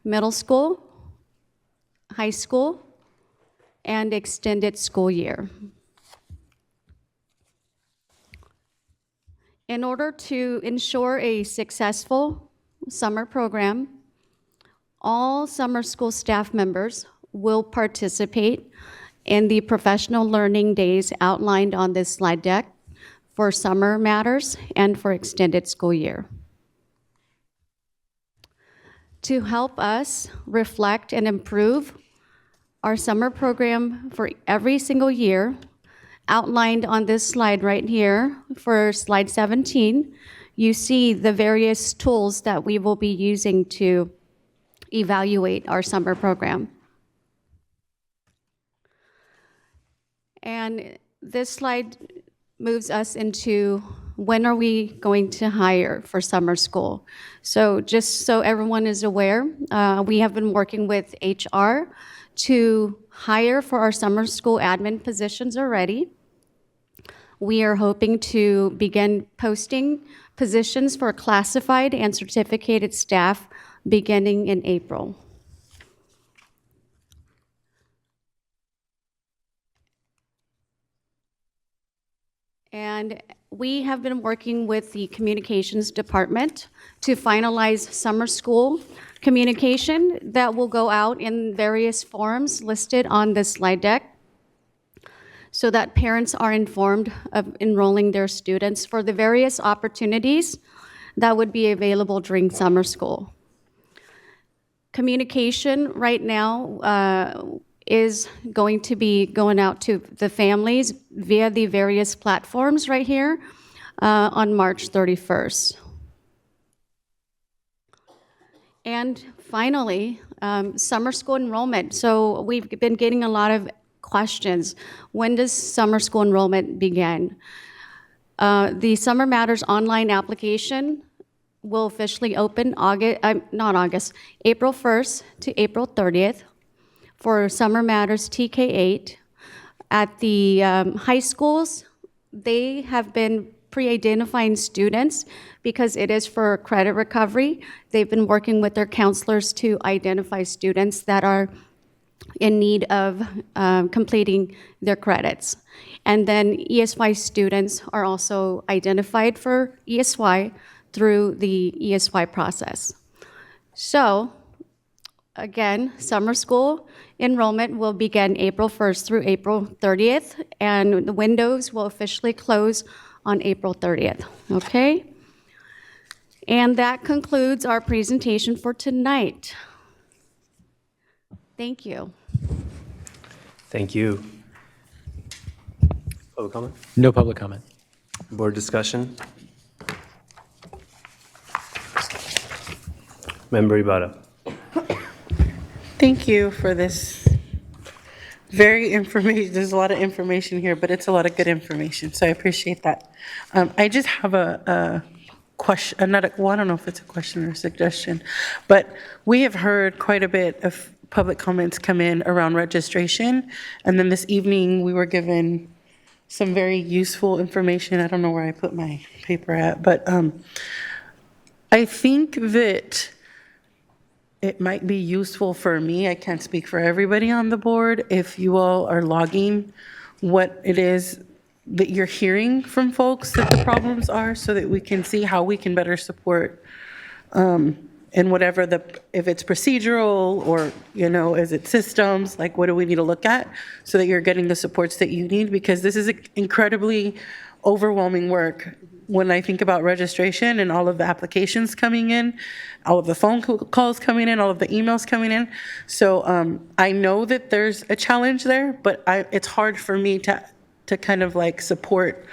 middle school, high school, and extended school year. In order to ensure a successful summer program, all summer school staff members will participate in the professional learning days outlined on this slide deck for Summer Matters and for extended school year. to help us reflect and improve our summer program for every single year, outlined on this slide right here for slide 17, you see the various tools that we will be using to evaluate our summer program. And this slide moves us into when are we going to hire for summer school. So just so everyone is aware, we have been working with HR to hire for our summer school admin positions already. We are hoping to begin posting positions for classified and certificated staff beginning in April. And we have been working with the communications department to finalize summer school communication that will go out in various forms listed on this slide deck so that parents are informed of enrolling their students for the various opportunities that would be available during summer school. Communication right now is going to be going out to the families via the various platforms right here on March 31st. And finally, summer school enrollment. So we've been getting a lot of questions. When does summer school enrollment begin? The Summer Matters online application will officially open April 1st to April 30th for Summer Matters TK8. At the high schools, they have been pre-identifying students because it is for credit recovery. They've been working with their counselors to identify students that are in need of completing their credits. And then ESY students are also identified for ESY through the ESY process. So, again, summer school enrollment will begin April 1st through April 30th, and the windows will officially close on April 30th, okay? And that concludes our presentation for tonight. Thank you. Thank you. Public comment? No public comment. Board discussion? Member Ibarra. Thank you for this very information. There's a lot of information here, but it's a lot of good information, so I appreciate that. I just have a question, I don't know if it's a question or a suggestion, but we have heard quite a bit of public comments come in around registration, and then this evening we were given some very useful information. I don't know where I put my paper at, but I think that it might be useful for me, I can't speak for everybody on the board, if you all are logging what it is that you're hearing from folks that the problems are, so that we can see how we can better support and whatever if it's procedural or, is it systems, like what do we need to look at so that you're getting the supports that you need, because this is incredibly overwhelming work. When I think about registration and all of the applications coming in, all of the phone calls coming in, all of the emails coming in. So I know that there's a challenge there, but it's hard for me to kind of like support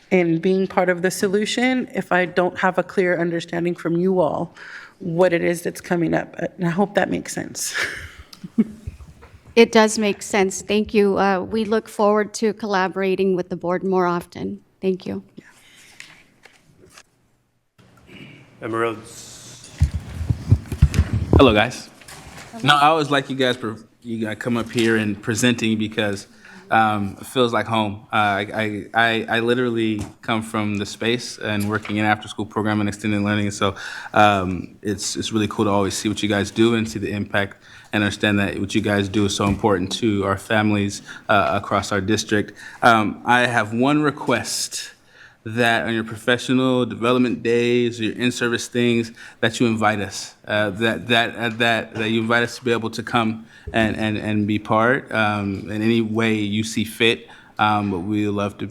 in being part of the solution if I don't have a clear understanding from you all what it is that's coming up. And I hope that makes sense. It does make sense. Thank you. We look forward to collaborating with the board more often. Thank you. Member Rhodes. Hello, guys. No, I always like you guys come up here and presenting because it feels like home. I literally come from the space and working in after-school program and extended learning, and so it's really cool to always see what you guys do and see the impact and understand that what you guys do is so important to our families across our district. I have one request, that on your professional development days, or your in-service things, that you invite us, that you invite us to be able to come and be part in any way you see fit. But I would love to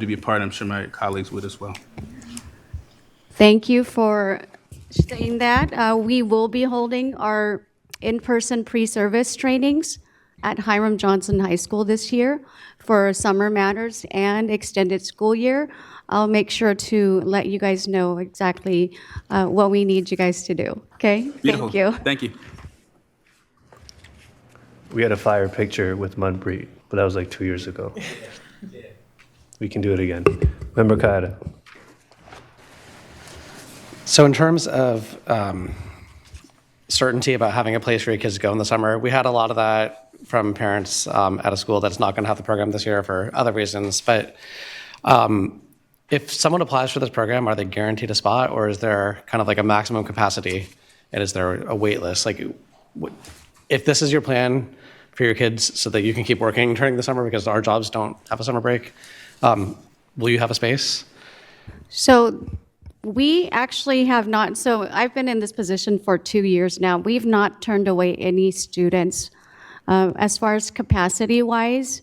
be a part. I'm sure my colleagues would as well. Thank you for saying that, we will be holding our in-person pre-service trainings at Hiram Johnson High School this year for summer matters and extended school year. I'll make sure to let you guys know exactly what we need you guys to do, okay? Beautiful. Thank you. Thank you. We had a fire picture with Mudbreed, but that was like 2 years ago. We can do it again. Member Kayada. So in terms of certainty about having a place for your kids to go in the summer, we had a lot of that from parents at a school that's not going to have the program this year for other reasons. But if someone applies for this program, are they guaranteed a spot, or is there kind of like a maximum capacity, and is there a wait list? Like, if this is your plan for your kids so that you can keep working during the summer because our jobs don't have a summer break, will you have a space? So we actually have not, so I've been in this position for 2 years now. We've not turned away any students. As far as capacity-wise,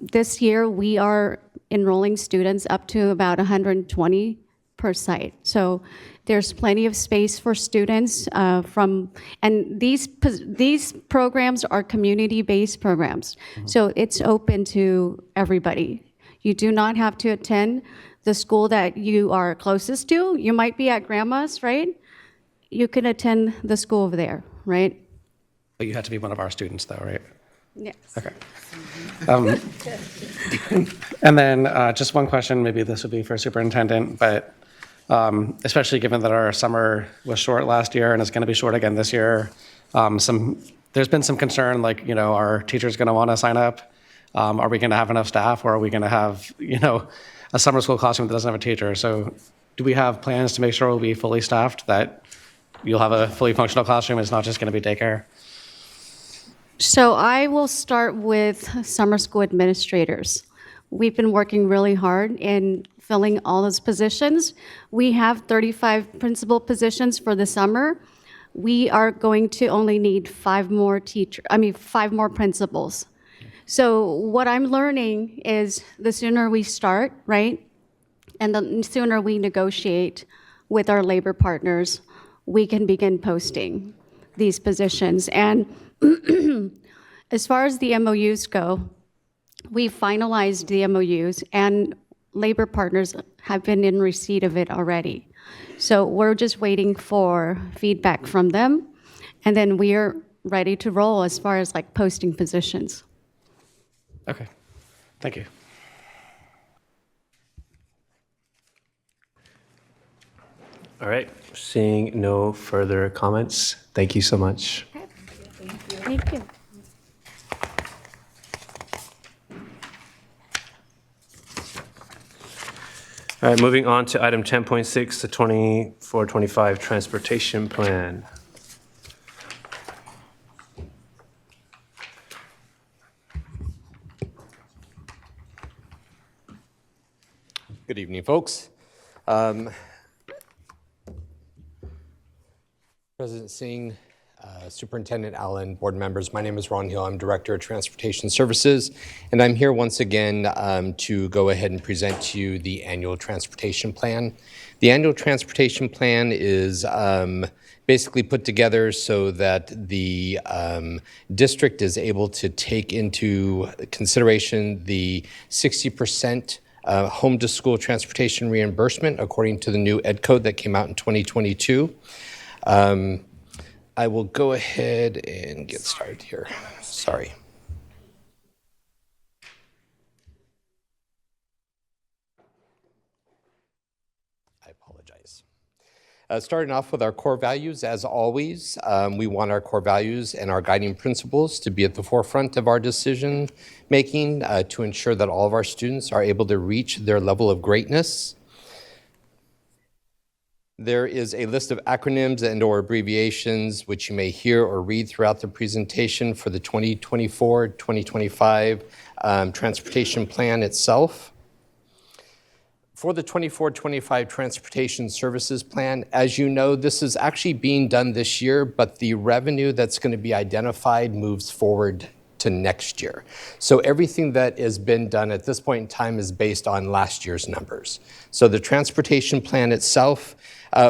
this year we are enrolling students up to about 120 per site. So there's plenty of space for students and these programs are community-based programs. So it's open to everybody. You do not have to attend the school that you are closest to. You might be at grandma's, right? You can attend the school over there, right? But you have to be one of our students though, right? Yes. Okay. And then just one question, maybe this would be for superintendent, but especially given that our summer was short last year and it's going to be short again this year, there's been some concern, like, are teachers going to want to sign up? Are we going to have enough staff, or are we going to have, a summer school classroom that doesn't have a teacher? So do we have plans to make sure we'll be fully staffed, that you'll have a fully functional classroom? It's not just going to be daycare? So I will start with summer school administrators. We've been working really hard in filling all those positions. We have 35 principal positions for the summer. We are going to only need 5 more principals. So what I'm learning is the sooner we start, right, and the sooner we negotiate with our labor partners, we can begin posting these positions. And as far as the MOUs go, we finalized the MOUs and labor partners have been in receipt of it already. So we're just waiting for feedback from them, and then we are ready to roll as far as like posting positions. Okay, thank you. All right, seeing no further comments, thank you so much. Thank you. All right, moving on to item 10.6, the 24-25 transportation plan. Good evening, folks. President Singh, Superintendent Allen, board members, my name is Ron Hill. I'm Director of Transportation Services, and I'm here once again to go ahead and present to you the annual transportation plan. The annual transportation plan is basically put together so that the district is able to take into consideration the 60% home to school transportation reimbursement according to the new ed code that came out in 2022. I will go ahead and get started here. Sorry. I apologize. Starting off with our core values, as always, we want our core values and our guiding principles to be at the forefront of our decision making to ensure that all of our students are able to reach their level of greatness. There is a list of acronyms and/or abbreviations which you may hear or read throughout the presentation for the 2024-2025 transportation plan itself. For the 24-25 transportation services plan, as you know, this is actually being done this year, but the revenue that's going to be identified moves forward to next year. So everything that has been done at this point in time is based on last year's numbers. So the transportation plan itself,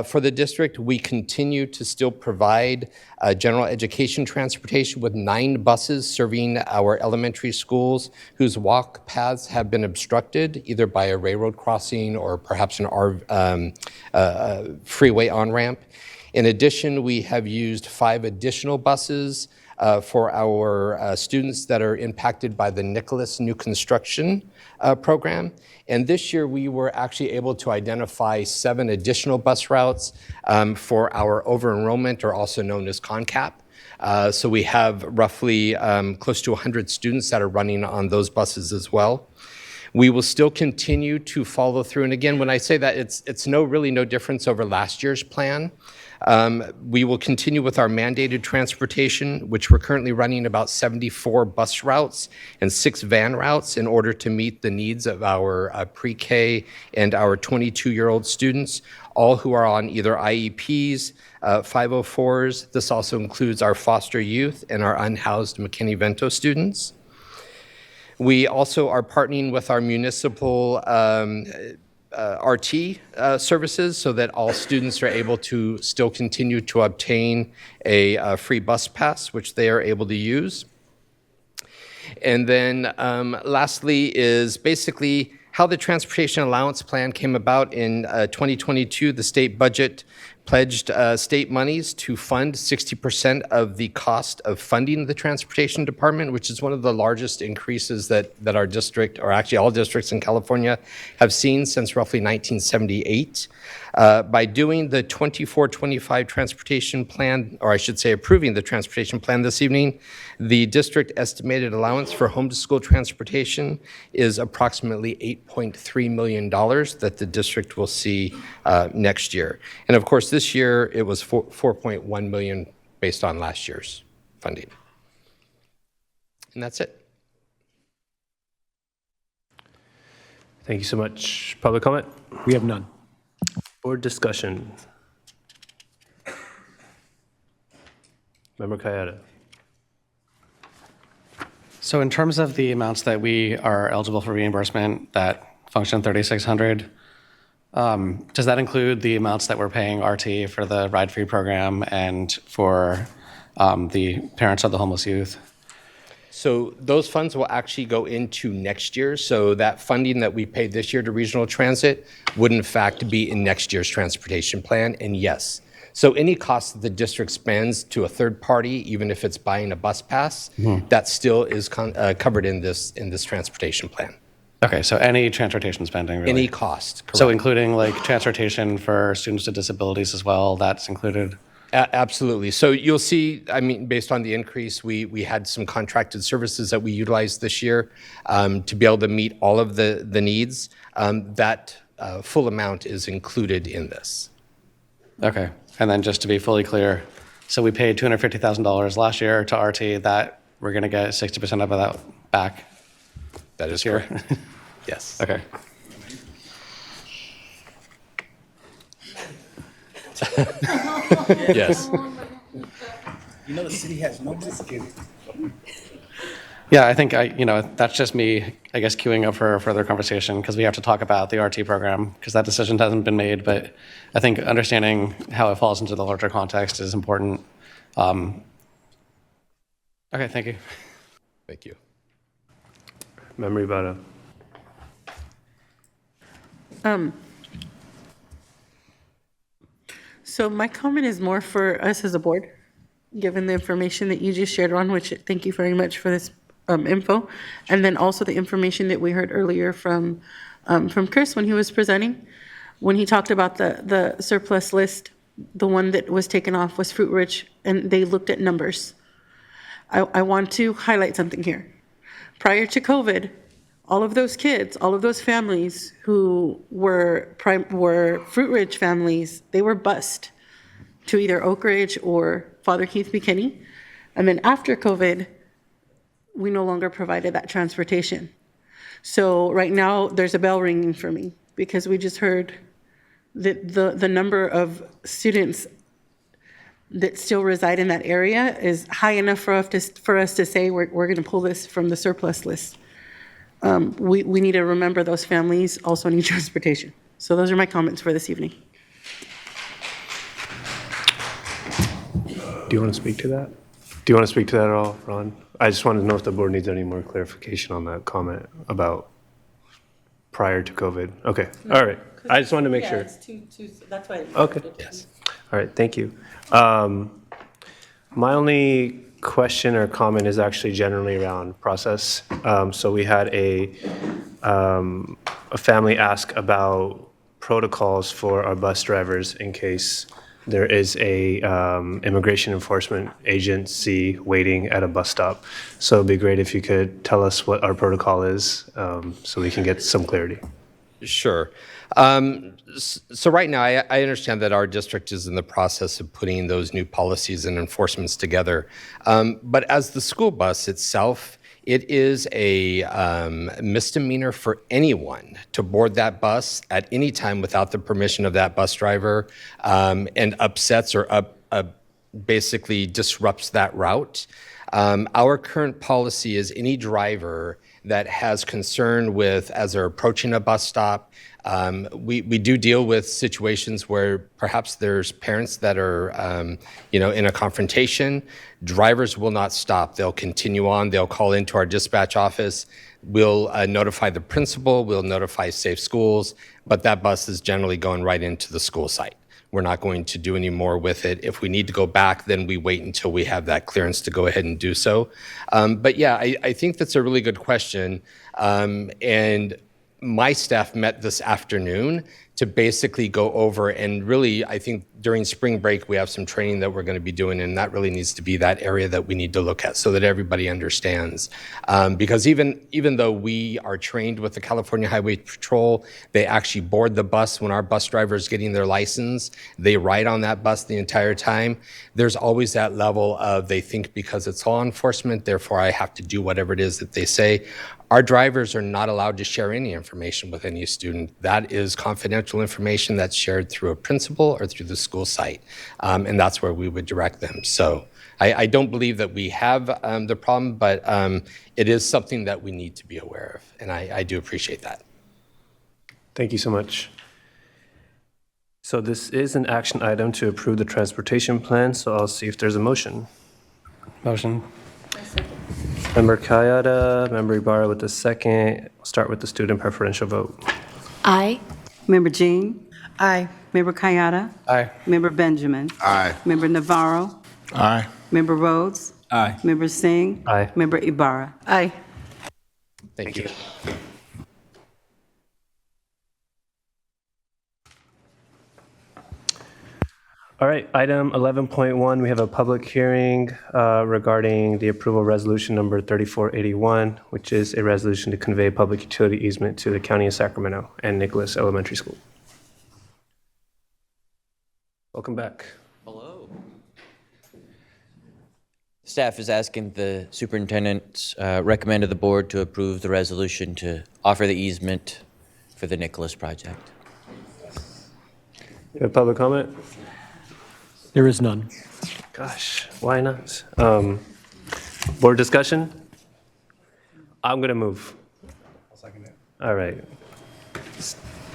for the district, we continue to still provide general education transportation with 9 buses serving our elementary schools whose walk paths have been obstructed either by a railroad crossing or perhaps an freeway on-ramp. In addition, we have used 5 additional buses for our students that are impacted by the Nicholas New Construction program. And this year, we were actually able to identify 7 additional bus routes for our over-enrollment, or also known as CONCAP. So we have roughly close to 100 students that are running on those buses as well. We will still continue to follow through. And again, when I say that, it's really no difference over last year's plan. We will continue with our mandated transportation, which we're currently running about 74 bus routes and 6 van routes in order to meet the needs of our pre-K and our 22-year-old students, all who are on either IEPs, 504s. This also includes our foster youth and our unhoused McKinney-Vento students. We also are partnering with our municipal RT services so that all students are able to still continue to obtain a free bus pass, which they are able to use. And then lastly is basically how the transportation allowance plan came about in 2022. The state budget pledged state monies to fund 60% of the cost of funding the transportation department, which is one of the largest increases that our district, or actually all districts in California, have seen since roughly 1978. By doing the 24-25 transportation plan, or I should say approving the transportation plan this evening, the district estimated allowance for home-to-school transportation is approximately $8.3 million that the district will see next year. And of course, this year it was 4.1 million based on last year's funding. And that's it. Thank you so much. Public comment? We have none. Board discussion. Member Kayada. So in terms of the amounts that we are eligible for reimbursement, that function 3600, does that include the amounts that we're paying RT for the ride-free program and for the parents of the homeless youth? So those funds will actually go into next year. So that funding that we paid this year to regional transit would in fact be in next year's transportation plan. And yes, so any cost that the district spends to a third party, even if it's buying a bus pass, that still is covered in this transportation plan. Okay, so any transportation spending, really? Any cost, correct. So including like transportation for students with disabilities as well, that's included? Absolutely. So you'll see, I mean, based on the increase, we had some contracted services that we utilized this year to be able to meet all of the needs. That full amount is included in this. Okay. And then just to be fully clear, so we paid $250,000 last year to RT, that we're going to get 60% of that back? That is correct. Yes. Okay. Yes. You know the city has no discount. Yeah, I think that's just me, I guess, queuing up for further conversation because we have to talk about the RT program because that decision hasn't been made. But I think understanding how it falls into the larger context is important. Okay, thank you. Thank you. Member Ibarra. So my comment is more for us as a board, given the information that you just shared, Ron, which thank you very much for this info. And then also the information that we heard earlier from Chris when he was presenting, when he talked about the surplus list, the one that was taken off was Fruit Ridge, and they looked at numbers. I want to highlight something here. Prior to COVID, all of those kids, all of those families who were Fruit Ridge families, they were bused to either Oak Ridge or Father Keith McKinney. And then after COVID, we no longer provided that transportation. So right now, there's a bell ringing for me because we just heard that the number of students that still reside in that area is high enough for us to say we're going to pull this from the surplus list. We need to remember those families also need transportation. So those are my comments for this evening. Do you want to speak to that? Do you want to speak to that at all, Ron? I just wanted to know if the board needs any more clarification on that comment about prior to COVID. Okay, all right. I just wanted to make sure. That's why. Okay. Yes. All right, thank you. My only question or comment is actually generally around process. So we had a family ask about protocols for our bus drivers in case there is a immigration enforcement agency waiting at a bus stop. So it'd be great if you could tell us what our protocol is so we can get some clarity. Sure. So right now, I understand that our district is in the process of putting those new policies and enforcements together. But as the school bus itself, it is a misdemeanor for anyone to board that bus at any time without the permission of that bus driver and upsets or basically disrupts that route. Our current policy is any driver that has concern with, as they're approaching a bus stop, we do deal with situations where perhaps there's parents that are, in a confrontation. Drivers will not stop. They'll continue on. They'll call into our dispatch office. We'll notify the principal. We'll notify Safe Schools. But that bus is generally going right into the school site. We're not going to do any more with it. If we need to go back, then we wait until we have that clearance to go ahead and do so. But yeah, I think that's a really good question. And my staff met this afternoon to basically go over and really, I think during spring break, we have some training that we're going to be doing, and that really needs to be that area that we need to look at so that everybody understands. Because even though we are trained with the California Highway Patrol, they actually board the bus when our bus driver is getting their license. They ride on that bus the entire time. There's always that level of they think because it's law enforcement, therefore I have to do whatever it is that they say. Our drivers are not allowed to share any information with any student. That is confidential information that's shared through a principal or through the school site, and that's where we would direct them. So I don't believe that we have the problem, but it is something that we need to be aware of, and I do appreciate that. Thank you so much. So this is an action item to approve the transportation plan, so I'll see if there's a motion. Motion. Member Kayada, Member Ibarra with the second. We'll start with the student preferential vote. Aye. Member Jean? Aye. Member Kayada? Aye. Member Benjamin? Aye. Member Navarro? Aye. Member Rhodes? Aye. Member Singh? Aye. Member Ibarra? Aye. Thank you. All right, item 11.1, we have a public hearing regarding the approval resolution number 3481, which is a resolution to convey public utility easement to the County of Sacramento and Nicholas Elementary School. Welcome back. Hello. Staff is asking the superintendent recommend to the board to approve the resolution to offer the easement for the Nicholas project. You have public comment? There is none. Gosh, why not? Board discussion? I'm going to move. I'll second it. All right.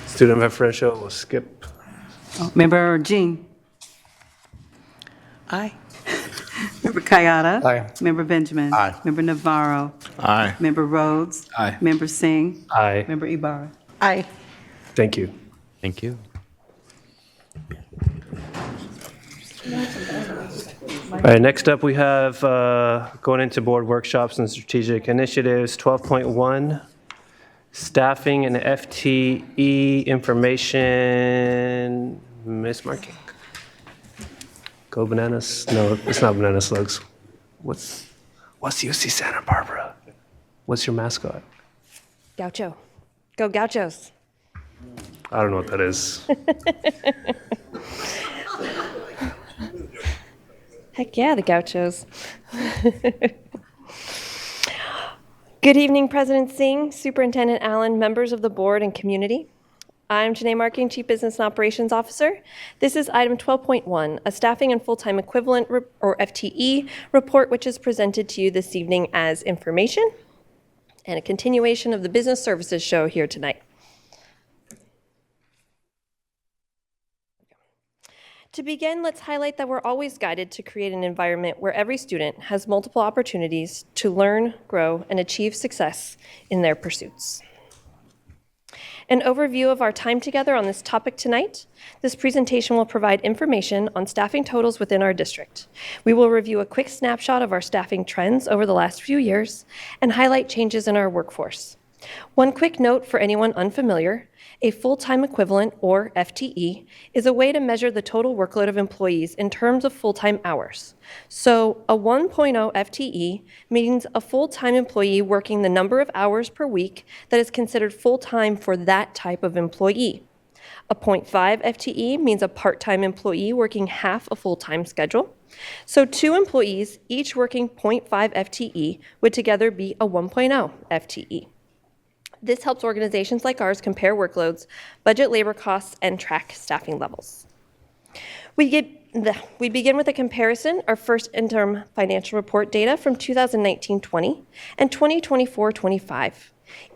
Student preferential, we'll skip. Member Jean? Aye. Member Kayada? Aye. Member Benjamin? Aye. Member Navarro? Aye. Member Rhodes? Aye. Member Singh? Aye. Member Ibarra? Aye. Thank you. Thank you. All right, next up we have going into board workshops and strategic initiatives, 12.1, staffing and FTE information mismarking. Go Bananas. No, it's not Banana Slugs. What's UC Santa Barbara? What's your mascot? Gaucho. Go Gauchos. I don't know what that is. Heck yeah, the Gauchos. Good evening, President Singh, Superintendent Allen, members of the board and community. I'm Janae Marking, Chief Business and Operations Officer. This is item 12.1, a staffing and full-time equivalent, or FTE, report which is presented to you this evening as information and a continuation of the business services show here tonight. To begin, let's highlight that we're always guided to create an environment where every student has multiple opportunities to learn, grow, and achieve success in their pursuits. An overview of our time together on this topic tonight. This presentation will provide information on staffing totals within our district. We will review a quick snapshot of our staffing trends over the last few years and highlight changes in our workforce. One quick note for anyone unfamiliar, a full-time equivalent, or FTE, is a way to measure the total workload of employees in terms of full-time hours. So a 1.0 FTE means a full-time employee working the number of hours per week that is considered full-time for that type of employee. A 0.5 FTE means a part-time employee working half a full-time schedule. So 2 employees, each working 0.5 FTE, would together be a 1.0 FTE. This helps organizations like ours compare workloads, budget labor costs, and track staffing levels. We begin with a comparison of first interim financial report data from 2019-20 and 2024-25.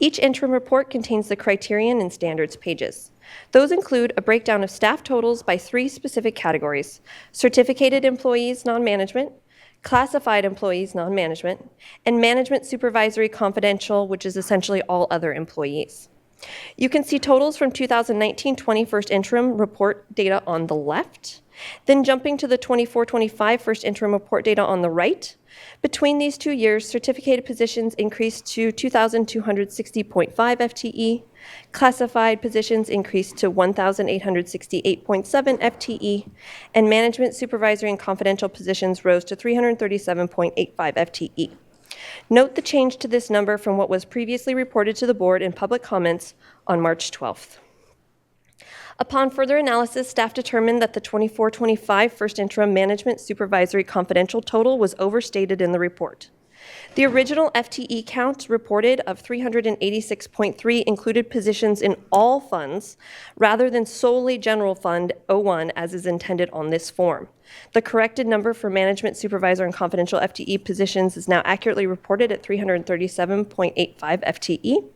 Each interim report contains the criterion and standards pages. Those include a breakdown of staff totals by 3 specific categories: certificated employees, non-management, classified employees, non-management, and management supervisory confidential, which is essentially all other employees. You can see totals from 2019-20 first interim report data on the left, then jumping to the 24-25 first interim report data on the right. Between these 2 years, certificated positions increased to 2,260.5 FTE, classified positions increased to 1,868.7 FTE, and management, supervisory, and confidential positions rose to 337.85 FTE. Note the change to this number from what was previously reported to the board in public comments on March 12th. Upon further analysis, staff determined that the 24-25 first interim management supervisory confidential total was overstated in the report. The original FTE count reported of 386.3 included positions in all funds rather than solely General Fund 01 as is intended on this form. The corrected number for management, supervisor, and confidential FTE positions is now accurately reported at 337.85 FTE.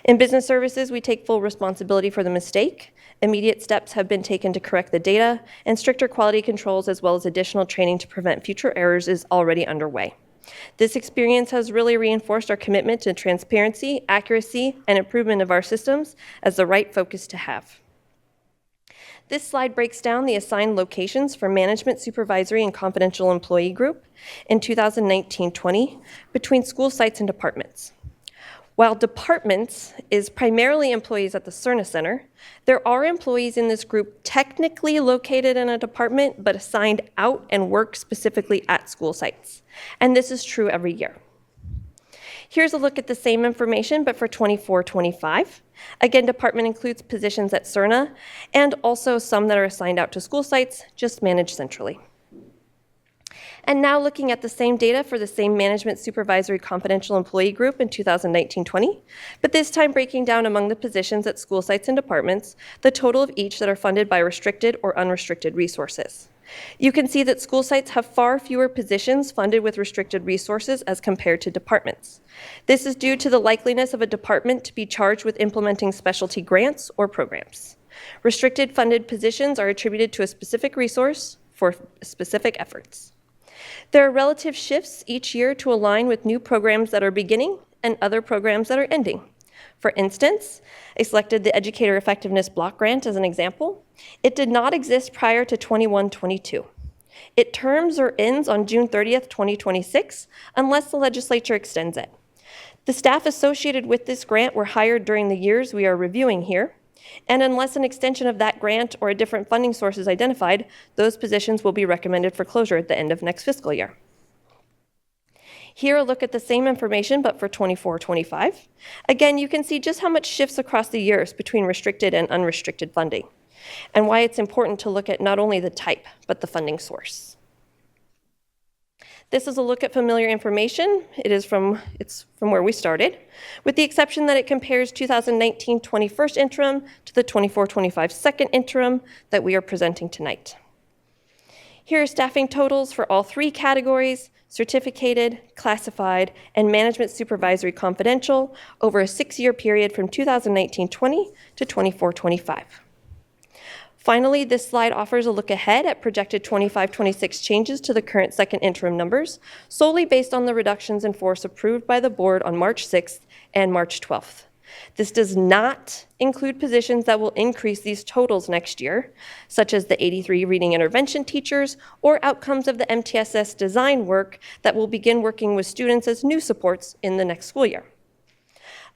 In business services, we take full responsibility for the mistake. Immediate steps have been taken to correct the data, and stricter quality controls as well as additional training to prevent future errors is already underway. This experience has really reinforced our commitment to transparency, accuracy, and improvement of our systems as the right focus to have. This slide breaks down the assigned locations for management, supervisory, and confidential employee group in 2019-20 between school sites and departments. While departments is primarily employees at the Cerna Center, there are employees in this group technically located in a department but assigned out and work specifically at school sites. And this is true every year. Here's a look at the same information, but for 24-25. Again, department includes positions at Cerna and also some that are assigned out to school sites, just managed centrally. And now looking at the same data for the same management, supervisory, confidential employee group in 2019-20, but this time breaking down among the positions at school sites and departments, the total of each that are funded by restricted or unrestricted resources. You can see that school sites have far fewer positions funded with restricted resources as compared to departments. This is due to the likeliness of a department to be charged with implementing specialty grants or programs. Restricted funded positions are attributed to a specific resource for specific efforts. There are relative shifts each year to align with new programs that are beginning and other programs that are ending. For instance, I selected the Educator Effectiveness Block Grant as an example. It did not exist prior to 21-22. It terms or ends on June 30th, 2026, unless the legislature extends it. The staff associated with this grant were hired during the years we are reviewing here, and unless an extension of that grant or a different funding source is identified, those positions will be recommended for closure at the end of next fiscal year. Here, a look at the same information, but for 24-25. Again, you can see just how much shifts across the years between restricted and unrestricted funding, and why it's important to look at not only the type, but the funding source. This is a look at familiar information. It's from where we started, with the exception that it compares 2019-20 first interim to the 24-25 second interim that we are presenting tonight. Here are staffing totals for all three categories: certificated, classified, and management supervisory confidential over a 6-year period from 2019-20 to 24-25. Finally, this slide offers a look ahead at projected 25-26 changes to the current second interim numbers, solely based on the reductions in force approved by the board on March 6th and March 12th. This does not include positions that will increase these totals next year, such as the 83 reading intervention teachers or outcomes of the MTSS design work that will begin working with students as new supports in the next school year.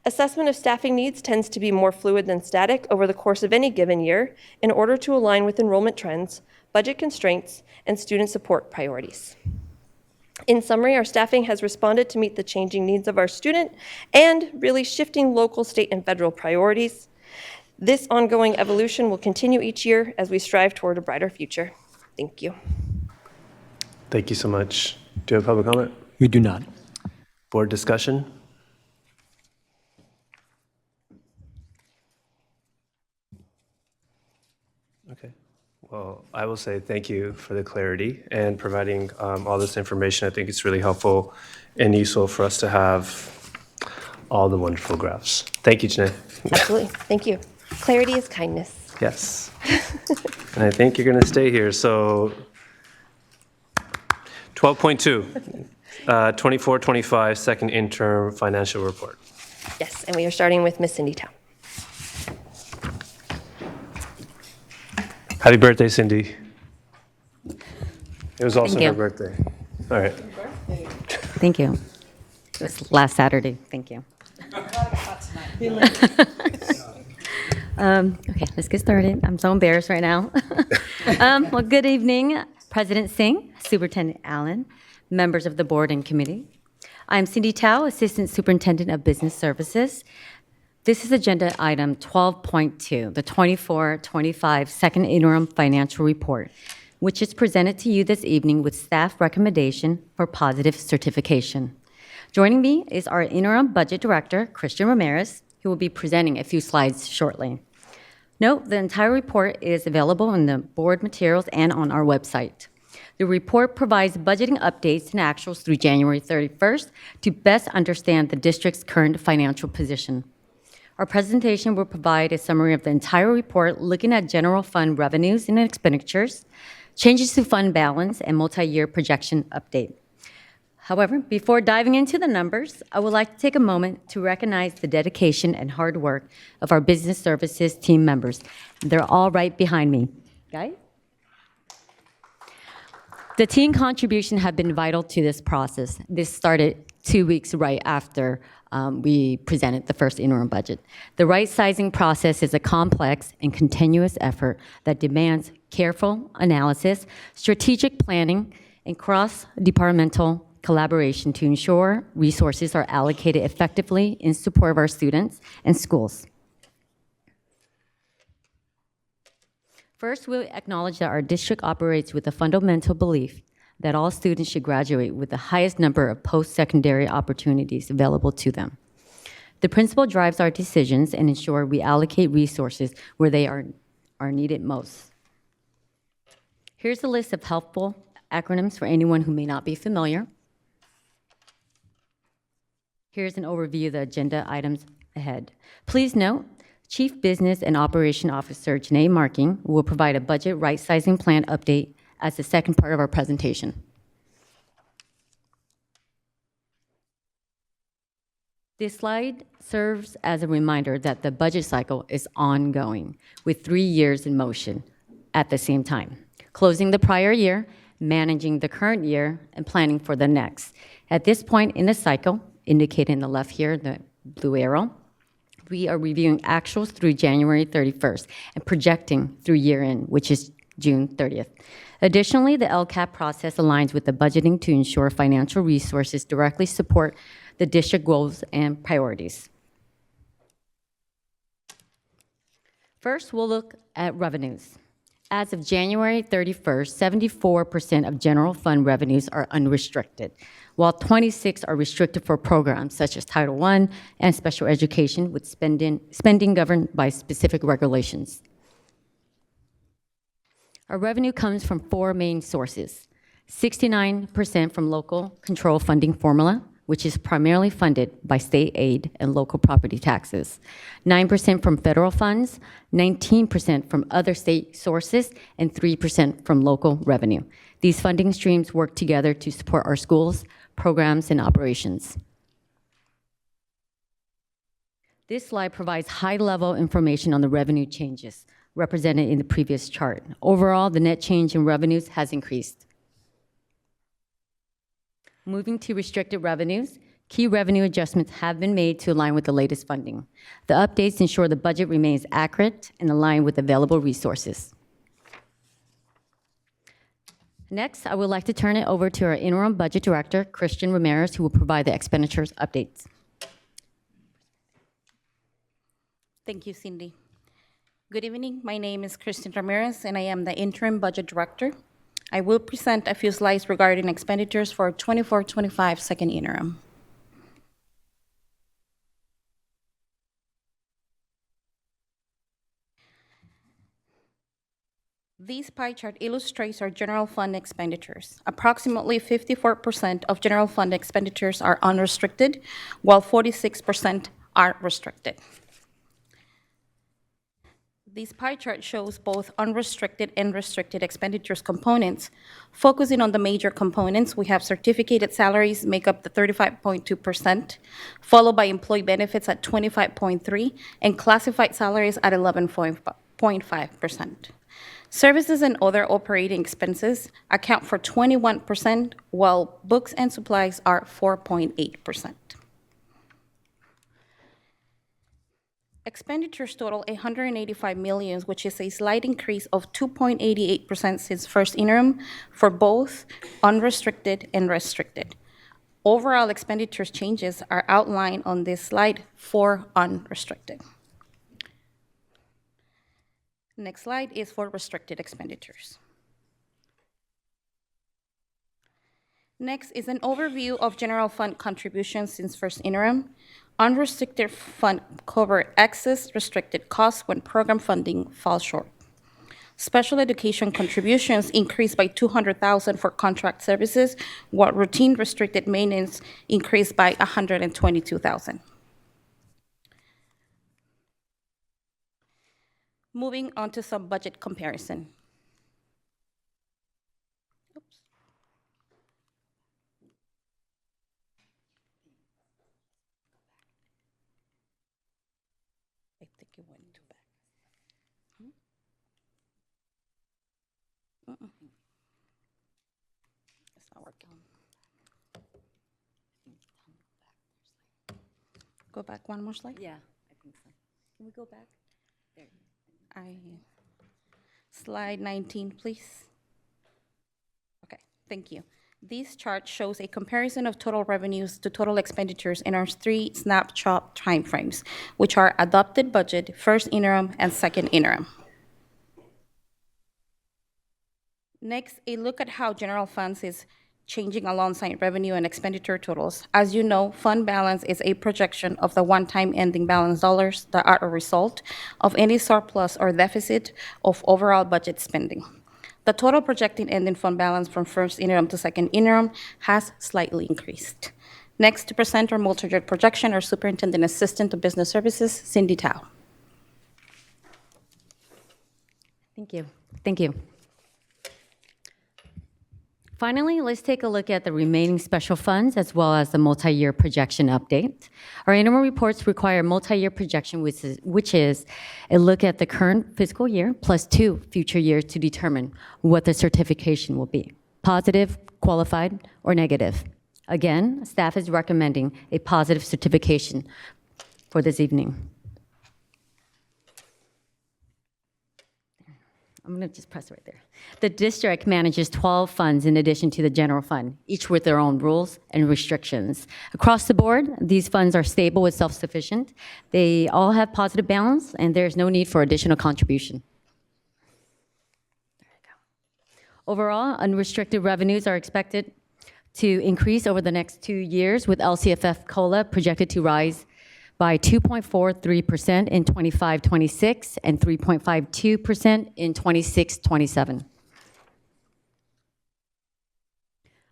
Assessment of staffing needs tends to be more fluid than static over the course of any given year in order to align with enrollment trends, budget constraints, and student support priorities. In summary, our staffing has responded to meet the changing needs of our student and really shifting local, state, and federal priorities. This ongoing evolution will continue each year as we strive toward a brighter future. Thank you. Thank you so much. Do you have public comment? We do not. Board discussion? Okay. Well, I will say thank you for the clarity and providing all this information. I think it's really helpful and useful for us to have all the wonderful graphs. Thank you, Janae. Absolutely. Thank you. Clarity is kindness. Yes. And I think you're going to stay here. So 12.2, 24-25 second interim financial report. Yes, and we are starting with Miss Cindy Tao. Happy birthday, Cindy. It was also Thank you. her birthday. All right. Thank you. It was last Saturday. Thank you. Okay, let's get started. I'm so embarrassed right now. Well, good evening, President Singh, Superintendent Allen, members of the board and committee. I'm Cindy Tao, Assistant Superintendent of Business Services. This is agenda item 12.2, the 24-25 second interim financial report, which is presented to you this evening with staff recommendation for positive certification. Joining me is our interim budget director, Christian Ramirez, who will be presenting a few slides shortly. Note, the entire report is available in the board materials and on our website. The report provides budgeting updates and actuals through January 31st to best understand the district's current financial position. Our presentation will provide a summary of the entire report, looking at general fund revenues and expenditures, changes to fund balance, and multi-year projection update. However, before diving into the numbers, I would like to take a moment to recognize the dedication and hard work of our business services team members. They're all right behind me. Guys? The team contribution have been vital to this process. This started 2 weeks right after we presented the first interim budget. The right-sizing process is a complex and continuous effort that demands careful analysis, strategic planning, and cross-departmental collaboration to ensure resources are allocated effectively in support of our students and schools. First, we'll acknowledge that our district operates with a fundamental belief that all students should graduate with the highest number of post-secondary opportunities available to them. The principle drives our decisions and ensure we allocate resources where they are needed most. Here's a list of helpful acronyms for anyone who may not be familiar. Here's an overview of the agenda items ahead. Please note, Chief Business and Operation Officer Janae Marking will provide a budget right-sizing plan update as the second part of our presentation. This slide serves as a reminder that the budget cycle is ongoing, with 3 years in motion at the same time, closing the prior year, managing the current year, and planning for the next. At this point in the cycle, indicated in the left here, the blue arrow, we are reviewing actuals through January 31st and projecting through year-end, which is June 30th. Additionally, the LCAP process aligns with the budgeting to ensure financial resources directly support the district goals and priorities. First, we'll look at revenues. As of January 31st, 74% of general fund revenues are unrestricted, while 26 are restricted for programs such as Title I and special education, with spending governed by specific regulations. Our revenue comes from four main sources: 69% from local control funding formula, which is primarily funded by state aid and local property taxes, 9% from federal funds, 19% from other state sources, and 3% from local revenue. These funding streams work together to support our schools, programs, and operations. This slide provides high-level information on the revenue changes represented in the previous chart. Overall, the net change in revenues has increased. Moving to restricted revenues, key revenue adjustments have been made to align with the latest funding. The updates ensure the budget remains accurate and aligned with available resources. Next, I would like to turn it over to our interim budget director, Christian Ramirez, who will provide the expenditures updates. Thank you, Cindy. Good evening. My name is Christian Ramirez, and I am the interim budget director. I will present a few slides regarding expenditures for 24-25 second interim. This pie chart illustrates our general fund expenditures. Approximately 54% of general fund expenditures are unrestricted, while 46% are restricted. This pie chart shows both unrestricted and restricted expenditures components. Focusing on the major components, we have certificated salaries make up the 35.2%, followed by employee benefits at 25.3%, and classified salaries at 11.5%. Services and other operating expenses account for 21%, while books and supplies are 4.8%. Expenditures total $185 million, which is a slight increase of 2.88% since first interim for both unrestricted and restricted. Overall expenditures changes are outlined on this slide for unrestricted. Next slide is for restricted expenditures. Next is an overview of general fund contributions since first interim. Unrestricted fund cover excess restricted costs when program funding falls short. Special education contributions increased by $200,000 for contract services, while routine restricted maintenance increased by $122,000. Moving on to some budget comparison. I think it went too back. It's not working. Go back one more slide? Yeah, I think so. Can we go back? There. Slide 19, please. Okay, thank you. This chart shows a comparison of total revenues to total expenditures in our three snapshot timeframes, which are adopted budget, first interim, and second interim. Next, a look at how general funds is changing alongside revenue and expenditure totals. As you know, fund balance is a projection of the one-time ending balance dollars that are a result of any surplus or deficit of overall budget spending. The total projected ending fund balance from first interim to second interim has slightly increased. Next to present our multi-year projection, our Superintendent Assistant of Business Services, Cindy Tao. Thank you. Thank you. Finally, let's take a look at the remaining special funds as well as the multi-year projection update. Our interim reports require multi-year projection, which is a look at the current fiscal year plus 2 future years to determine what the certification will be, positive, qualified, or negative. Again, staff is recommending a positive certification for this evening. I'm going to just press right there. The district manages 12 funds in addition to the general fund, each with their own rules and restrictions. Across the board, these funds are stable and self-sufficient. They all have positive balance, and there's no need for additional contribution. Overall, unrestricted revenues are expected to increase over the next 2 years, with LCFF COLA projected to rise by 2.43% in 25-26 and 3.52% in 26-27.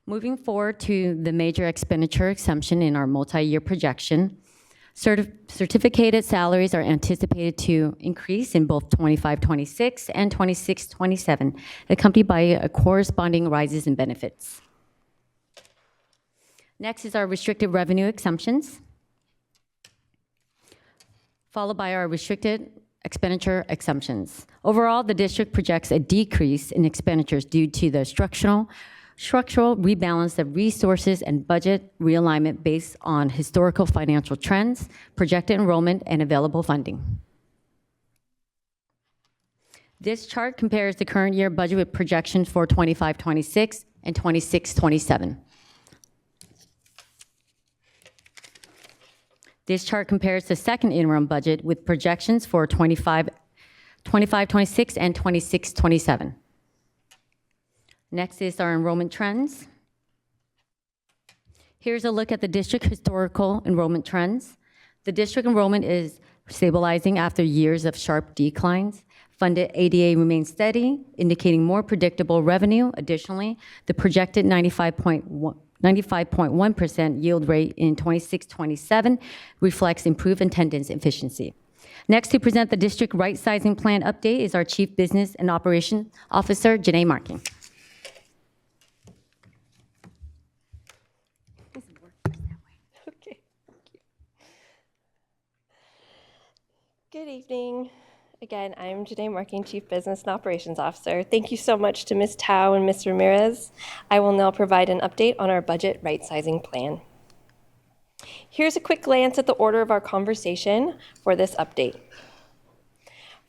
Moving forward to the major expenditure exemption in our multi-year projection, certificated salaries are anticipated to increase in both 25-26 and 26-27, accompanied by a corresponding rises in benefits. Next is our restricted revenue exemptions, followed by our restricted expenditure exemptions. Overall, the district projects a decrease in expenditures due to the structural rebalance of resources and budget realignment based on historical financial trends, projected enrollment, and available funding. This chart compares the current year budget with projections for 25-26 and 26-27. This chart compares the second interim budget with projections for 25-26 and 26-27. Next is our enrollment trends. Here's a look at the district historical enrollment trends. The district enrollment is stabilizing after years of sharp declines. Funded ADA remains steady, indicating more predictable revenue. Additionally, the projected 95.1% yield rate in 26-27 reflects improved attendance efficiency. Next, to present the district right-sizing plan update is our Chief Business and Operations Officer, Janae Marking. Okay. Good evening. Again, I'm Janae Marking, Chief Business and Operations Officer. Thank you so much to Ms. Tao and Ms. Ramirez. I will now provide an update on our budget right-sizing plan. Here's a quick glance at the order of our conversation for this update.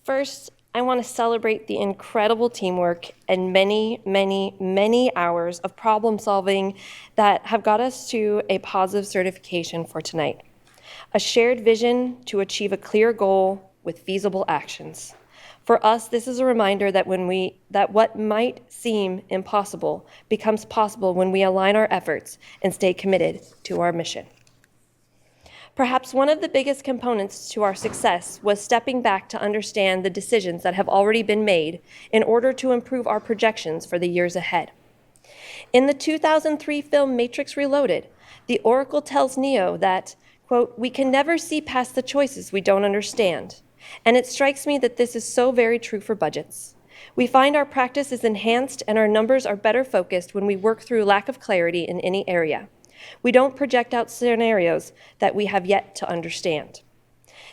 First, I want to celebrate the incredible teamwork and many hours of problem solving that have got us to a positive certification for tonight. A shared vision to achieve a clear goal with feasible actions. For us, this is a reminder that what might seem impossible becomes possible when we align our efforts and stay committed to our mission. Perhaps one of the biggest components to our success was stepping back to understand the decisions that have already been made in order to improve our projections for the years ahead. In the 2003 film Matrix Reloaded, the Oracle tells Neo that, quote, "We can never see past the choices we don't understand." And it strikes me that this is so very true for budgets. We find our practice is enhanced and our numbers are better focused when we work through lack of clarity in any area. We don't project out scenarios that we have yet to understand.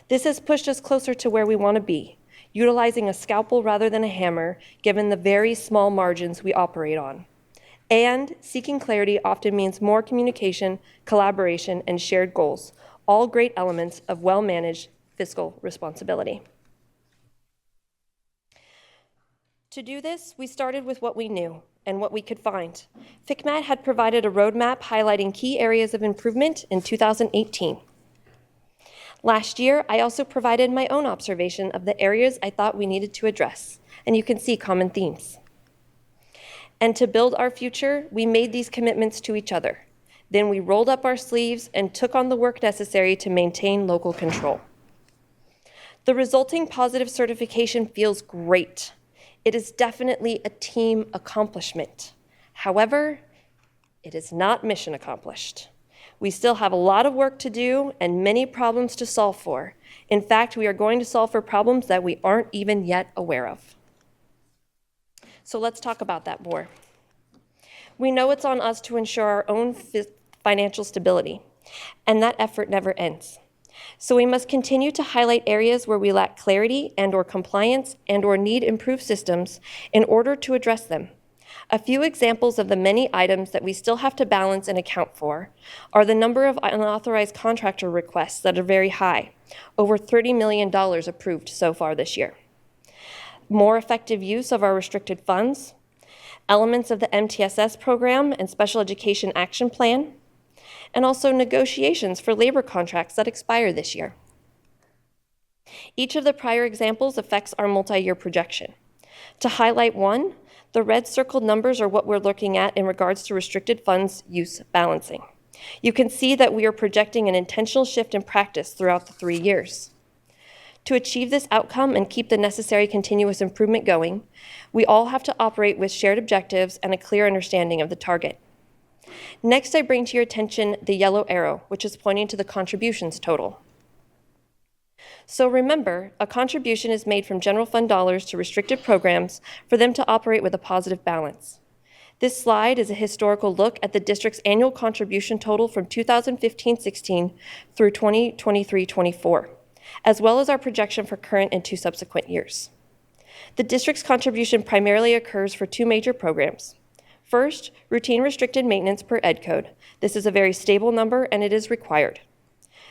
This has pushed us closer to where we want to be, utilizing a scalpel rather than a hammer, given the very small margins we operate on. And seeking clarity often means more communication, collaboration, and shared goals, all great elements of well-managed fiscal responsibility. To do this, we started with what we knew and what we could find. FCMAT had provided a roadmap highlighting key areas of improvement in 2018. Last year, I also provided my own observation of the areas I thought we needed to address, and you can see common themes. And to build our future, we made these commitments to each other. Then we rolled up our sleeves and took on the work necessary to maintain local control. The resulting positive certification feels great. It is definitely a team accomplishment. However, it is not mission accomplished. We still have a lot of work to do and many problems to solve for. In fact, we are going to solve for problems that we aren't even yet aware of. So let's talk about that more. We know it's on us to ensure our own financial stability, and that effort never ends. So we must continue to highlight areas where we lack clarity and/or compliance and/or need improved systems in order to address them. A few examples of the many items that we still have to balance and account for are the number of unauthorized contractor requests that are very high, over $30 million approved so far this year. More effective use of our restricted funds, elements of the MTSS program and Special Education Action Plan, and also negotiations for labor contracts that expire this year. Each of the prior examples affects our multi-year projection. To highlight one, The red circled numbers are what we're looking at in regards to restricted funds use balancing. You can see that we are projecting an intentional shift in practice throughout the 3 years. To achieve this outcome and keep the necessary continuous improvement going, we all have to operate with shared objectives and a clear understanding of the target. Next, I bring to your attention the yellow arrow, which is pointing to the contributions total. So remember, a contribution is made from general fund dollars to restricted programs for them to operate with a positive balance. This slide is a historical look at the district's annual contribution total from 2015-16 through 2023-24, as well as our projection for current and 2 subsequent years. The district's contribution primarily occurs for 2 major programs. First, routine restricted maintenance per ed code. This is a very stable number and it is required.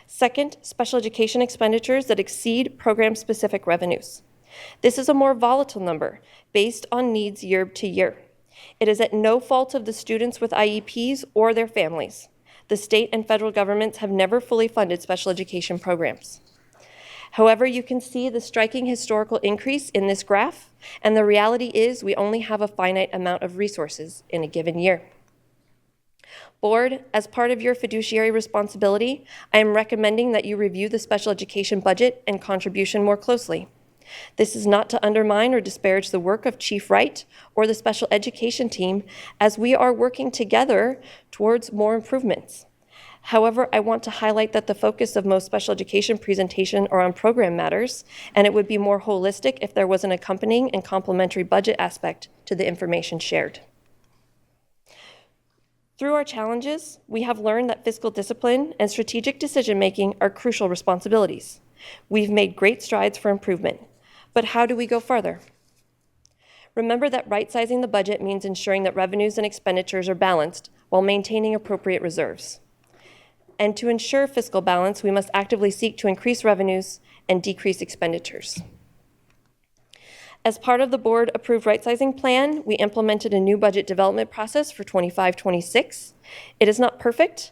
Second, special education expenditures that exceed program-specific revenues. This is a more volatile number based on needs year to year. It is at no fault of the students with IEPs or their families. The state and federal governments have never fully funded special education programs. However, you can see the striking historical increase in this graph, and the reality is we only have a finite amount of resources in a given year. Board, as part of your fiduciary responsibility, I am recommending that you review the special education budget and contribution more closely. This is not to undermine or disparage the work of Chief Wright or the special education team, as we are working together towards more improvements. However, I want to highlight that the focus of most special education presentations are on program matters, and it would be more holistic if there was an accompanying and complementary budget aspect to the information shared. Through our challenges, we have learned that fiscal discipline and strategic decision-making are crucial responsibilities. We've made great strides for improvement, but how do we go further? Remember that right-sizing the budget means ensuring that revenues and expenditures are balanced while maintaining appropriate reserves. And to ensure fiscal balance, we must actively seek to increase revenues and decrease expenditures. As part of the board-approved right-sizing plan, we implemented a new budget development process for 25-26. It is not perfect,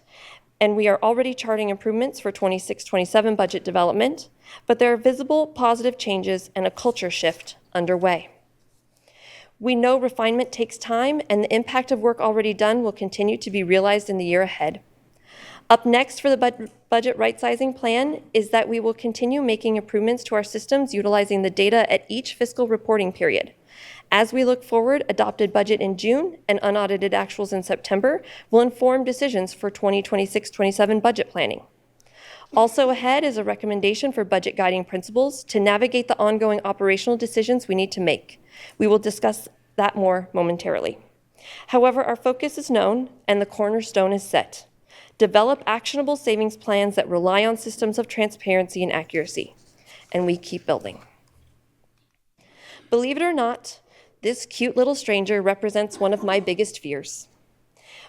and we are already charting improvements for 26-27 budget development, but there are visible positive changes and a culture shift underway. We know refinement takes time, and the impact of work already done will continue to be realized in the year ahead. Up next for the budget right-sizing plan is that we will continue making improvements to our systems utilizing the data at each fiscal reporting period. As we look forward, adopted budget in June and unaudited actuals in September will inform decisions for 2026-27 budget planning. Also ahead is a recommendation for budget guiding principles to navigate the ongoing operational decisions we need to make. We will discuss that more momentarily. However, our focus is known and the cornerstone is set. Develop actionable savings plans that rely on systems of transparency and accuracy, and we keep building. Believe it or not, this cute little stranger represents one of my biggest fears.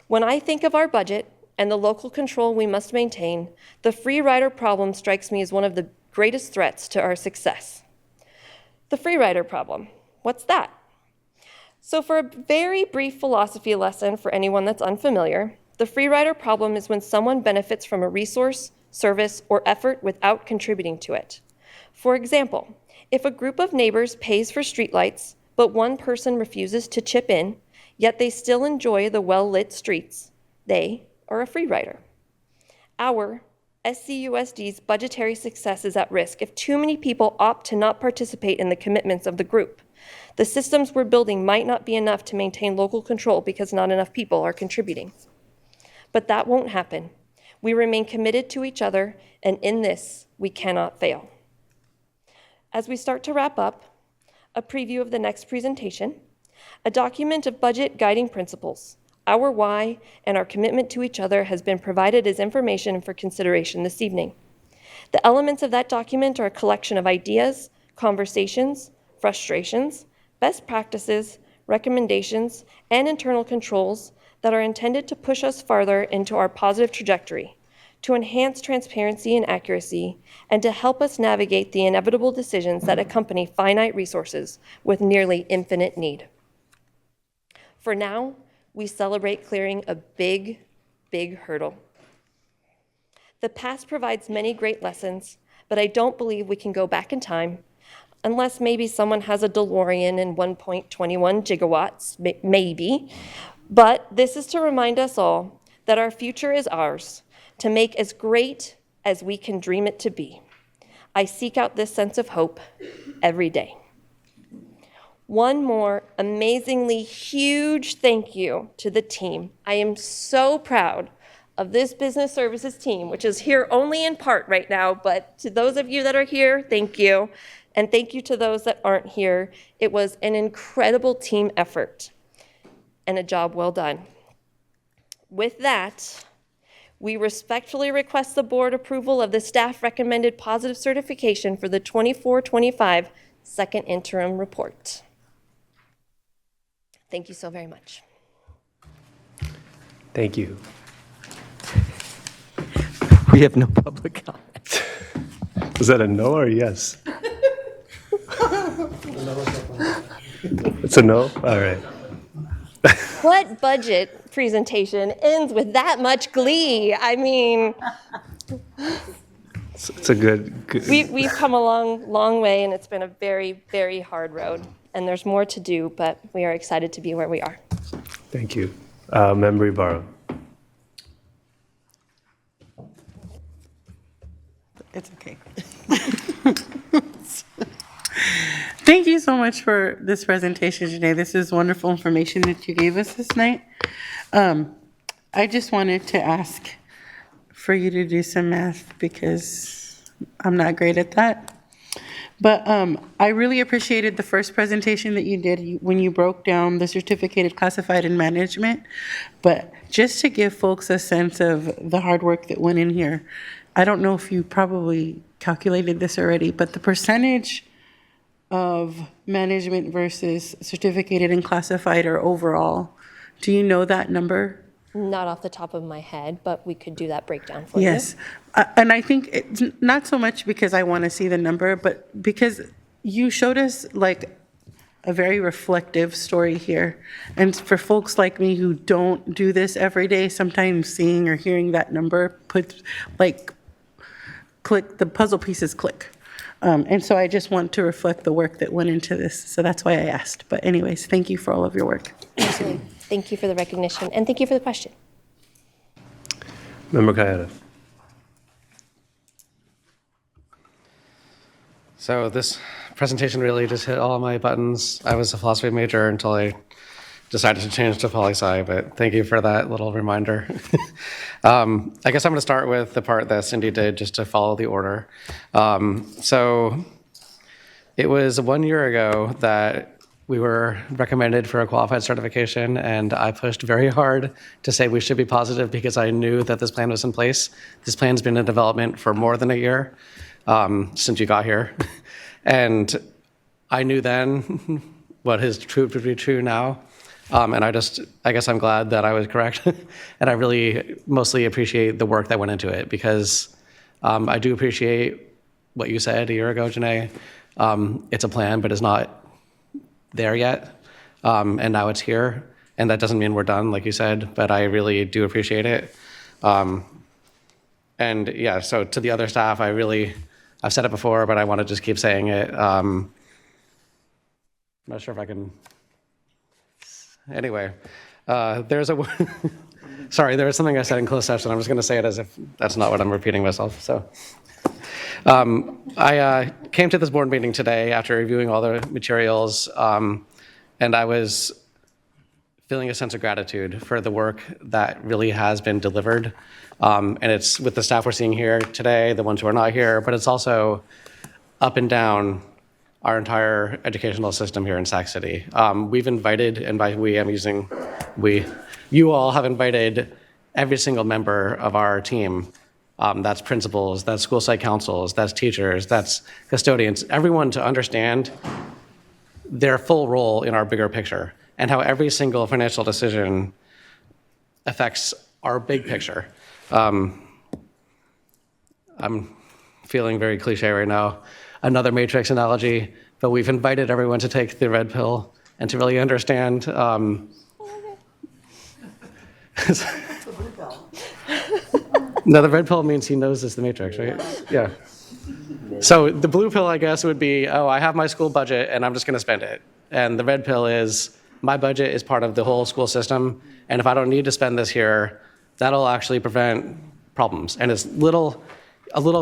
When I think of our budget and the local control we must maintain, the free rider problem strikes me as one of the greatest threats to our success. The free rider problem, what's that? So for a very brief philosophy lesson for anyone that's unfamiliar, the free rider problem is when someone benefits from a resource, service, or effort without contributing to it. For example, if a group of neighbors pays for streetlights, but one person refuses to chip in, yet they still enjoy the well-lit streets, they are a free rider. Our SCUSD's budgetary success is at risk if too many people opt to not participate in the commitments of the group. The systems we're building might not be enough to maintain local control because not enough people are contributing. But that won't happen. We remain committed to each other, and in this, we cannot fail. As we start to wrap up, a preview of the next presentation, a document of budget guiding principles, our why, and our commitment to each other has been provided as information for consideration this evening. The elements of that document are a collection of ideas, conversations, frustrations, best practices, recommendations, and internal controls that are intended to push us farther into our positive trajectory, to enhance transparency and accuracy, and to help us navigate the inevitable decisions that accompany finite resources with nearly infinite need. For now, we celebrate clearing a big, big hurdle. The past provides many great lessons, but I don't believe we can go back in time unless maybe someone has a DeLorean and 1.21 gigawatts, maybe. But this is to remind us all that our future is ours, to make as great as we can dream it to be. I seek out this sense of hope every day. One more amazingly huge thank you to the team. I am so proud of this business services team, which is here only in part right now, but to those of you that are here, thank you. And thank you to those that aren't here. It was an incredible team effort and a job well done. With that, we respectfully request the board approval of the staff recommended positive certification for the 24-25 second interim report. Thank you so very much. Thank you. We have no public comment. Was that a no or a yes? It's a no? All right. What budget presentation ends with that much glee? I mean, It's a good. we've come a long way, and it's been a very, very hard road. And there's more to do, but we are excited to be where we are. Thank you. Member Ibarra. It's okay. Thank you so much for this presentation today. This is wonderful information that you gave us this night. I just wanted to ask for you to do some math because I'm not great at that. But I really appreciated the first presentation that you did when you broke down the certificated classified and management. But just to give folks a sense of the hard work that went in here, I don't know if you probably calculated this already, but the percentage of management versus certificated and classified or overall, do you know that number? Not off the top of my head, but we could do that breakdown for you. Yes. And I think it's not so much because I want to see the number, but because you showed us like a very reflective story here. And for folks like me who don't do this every day, sometimes seeing or hearing that number puts like click, the puzzle pieces click. And so I just want to reflect the work that went into this. So that's why I asked. But anyways, thank you for all of your work. Absolutely. Thank you for the recognition, and thank you for the question. Member Kayada. So this presentation really just hit all my buttons. I was a philosophy major until I decided to change to poli-sci, but thank you for that little reminder. I guess I'm going to start with the part that Cindy did just to follow the order. So it was 1 year ago that we were recommended for a qualified certification, and I pushed very hard to say we should be positive because I knew that this plan was in place. This plan's been in development for more than a year since you got here. And I knew then what is true to be true now. And I guess I'm glad that I was correct. And I really mostly appreciate the work that went into it because I do appreciate what you said a year ago, Janae. It's a plan, but it's not there yet. And now it's here. And that doesn't mean we're done, like you said, but I really do appreciate it. And yeah, so to the other staff, I've said it before, but I want to just keep saying it. I'm not sure if I can. Anyway, there was something I said in closed session. I'm just going to say it as if that's not what I'm repeating myself. So I came to this board meeting today after reviewing all the materials, and I was feeling a sense of gratitude for the work that really has been delivered. And it's with the staff we're seeing here today, the ones who are not here, but it's also up and down our entire educational system here in Sac City. We've invited, and by we, I'm using we, you all have invited every single member of our team. That's principals, that's school site councils, that's teachers, that's custodians, everyone to understand their full role in our bigger picture and how every single financial decision affects our big picture. I'm feeling very cliche right now. Another Matrix analogy, but we've invited everyone to take the red pill and to really understand. No, the red pill means he knows it's the Matrix, right? Yeah. So the blue pill, I guess, would be, oh, I have my school budget and I'm just going to spend it. And the red pill is my budget is part of the whole school system. And if I don't need to spend this here, that'll actually prevent problems. And it's a little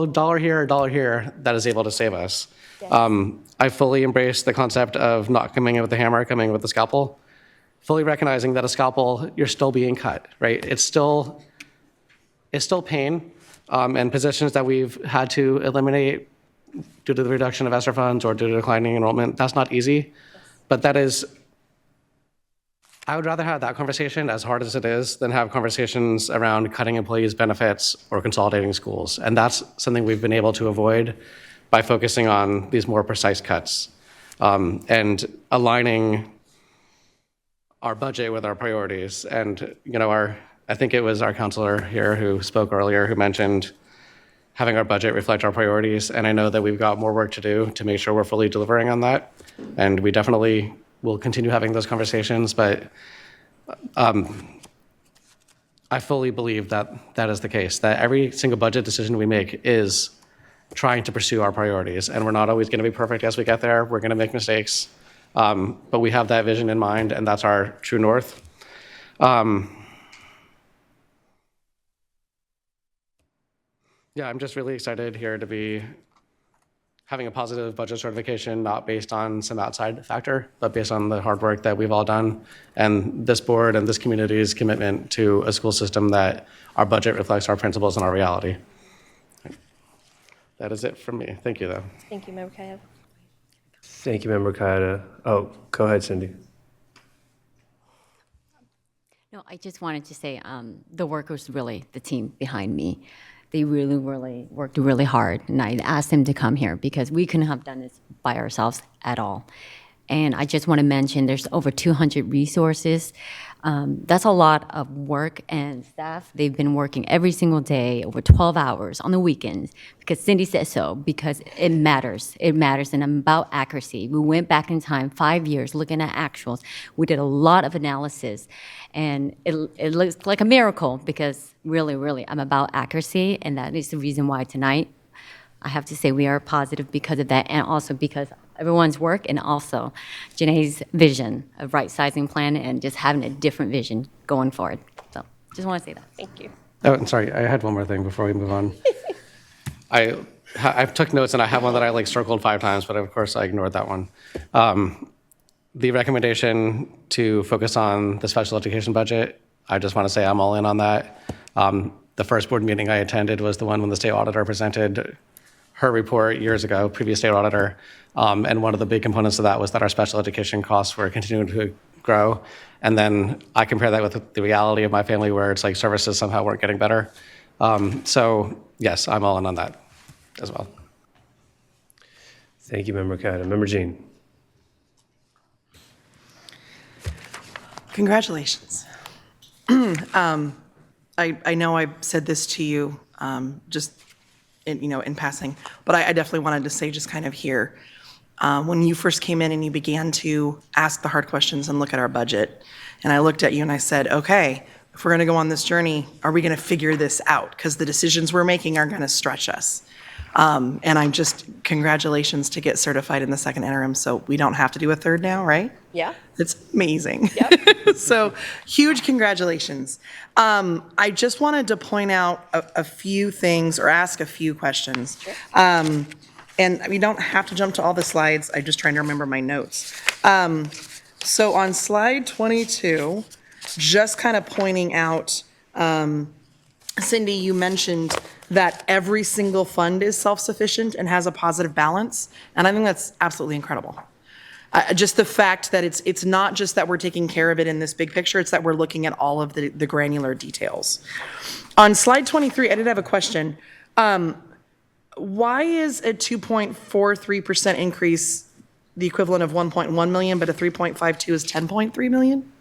dollar here, a dollar here that is able to save us. I fully embrace the concept of not coming in with the hammer, coming in with the scalpel, fully recognizing that a scalpel, you're still being cut, right? It's still pain. And positions that we've had to eliminate due to the reduction of ESSER funds or due to declining enrollment, that's not easy. But that is, I would rather have that conversation, as hard as it is, than have conversations around cutting employees' benefits or consolidating schools. And that's something we've been able to avoid by focusing on these more precise cuts and aligning our budget with our priorities. And, I think it was our counselor here who spoke earlier who mentioned having our budget reflect our priorities. And I know that we've got more work to do to make sure we're fully delivering on that. And we definitely will continue having those conversations. But I fully believe that that is the case, that every single budget decision we make is trying to pursue our priorities. And we're not always going to be perfect as we get there. We're going to make mistakes. But we have that vision in mind, and that's our true north. Yeah, I'm just really excited here to be having a positive budget certification, not based on some outside factor, but based on the hard work that we've all done and this board and this community's commitment to a school system that our budget reflects our principles and our reality. That is it from me. Thank you, though. Thank you, Member Kayada. Thank you, Member Kayada. Oh, go ahead, Cindy. No, I just wanted to say the workers, really, the team behind me, they really, really worked really hard. And I asked them to come here because we couldn't have done this by ourselves at all. And I just want to mention there's over 200 resources. That's a lot of work and staff. They've been working every single day, over 12 hours on the weekends, because Cindy said so, because it matters. It matters, and I'm about accuracy. We went back in time 5 years looking at actuals. We did a lot of analysis, and it looks like a miracle because really, really, I'm about accuracy, and that is the reason why tonight I have to say we are positive because of that, and also because everyone's work, and also Janae's vision of right-sizing plan and just having a different vision going forward. So just want to say that. Thank you. Oh, and sorry, I had one more thing before we move on. I took notes, and I have one that I circled 5 times, but of course I ignored that one. The recommendation to focus on the special education budget, I just want to say I'm all in on that. The first board meeting I attended was the one when the state auditor presented her report years ago, previous state auditor, and one of the big components of that was that our special education costs were continuing to grow. And then I compare that with the reality of my family where it's like services somehow weren't getting better. So yes, I'm all in on that as well. Thank you, Member Kayada. Member Jean. Congratulations. I know I said this to you just in passing, but I definitely wanted to say just kind of here, when you first came in and you began to ask the hard questions and look at our budget, and I looked at you and I said, okay, if we're going to go on this journey, are we going to figure this out? Because the decisions we're making are going to stretch us. And I'm just, congratulations to get certified in the second interim, so we don't have to do a third now, right? Yeah. It's amazing. Yep. So huge congratulations. I just wanted to point out a few things or ask a few questions. Sure. And we don't have to jump to all the slides. I'm just trying to remember my notes. So on slide 22, just kind of pointing out, Cindy, you mentioned that every single fund is self-sufficient and has a positive balance, and I think that's absolutely incredible. Just the fact that it's not just that we're taking care of it in this big picture, it's that we're looking at all of the granular details. On slide 23, I did have a question. Why is a 2.43% increase the equivalent of 1.1 million, but a 3.52 is 10.3 million?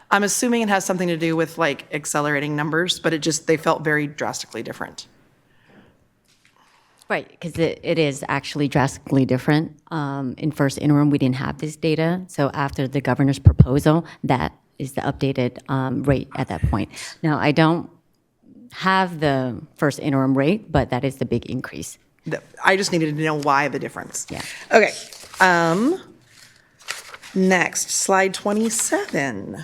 I'm assuming it has something to do with accelerating numbers, but they felt very drastically different. Right, because it is actually drastically different. In first interim, we didn't have this data. So after the governor's proposal, that is the updated rate at that point. Now, I don't have the first interim rate, but that is the big increase I just needed to know why the difference. Yeah. Okay. Next, slide 27.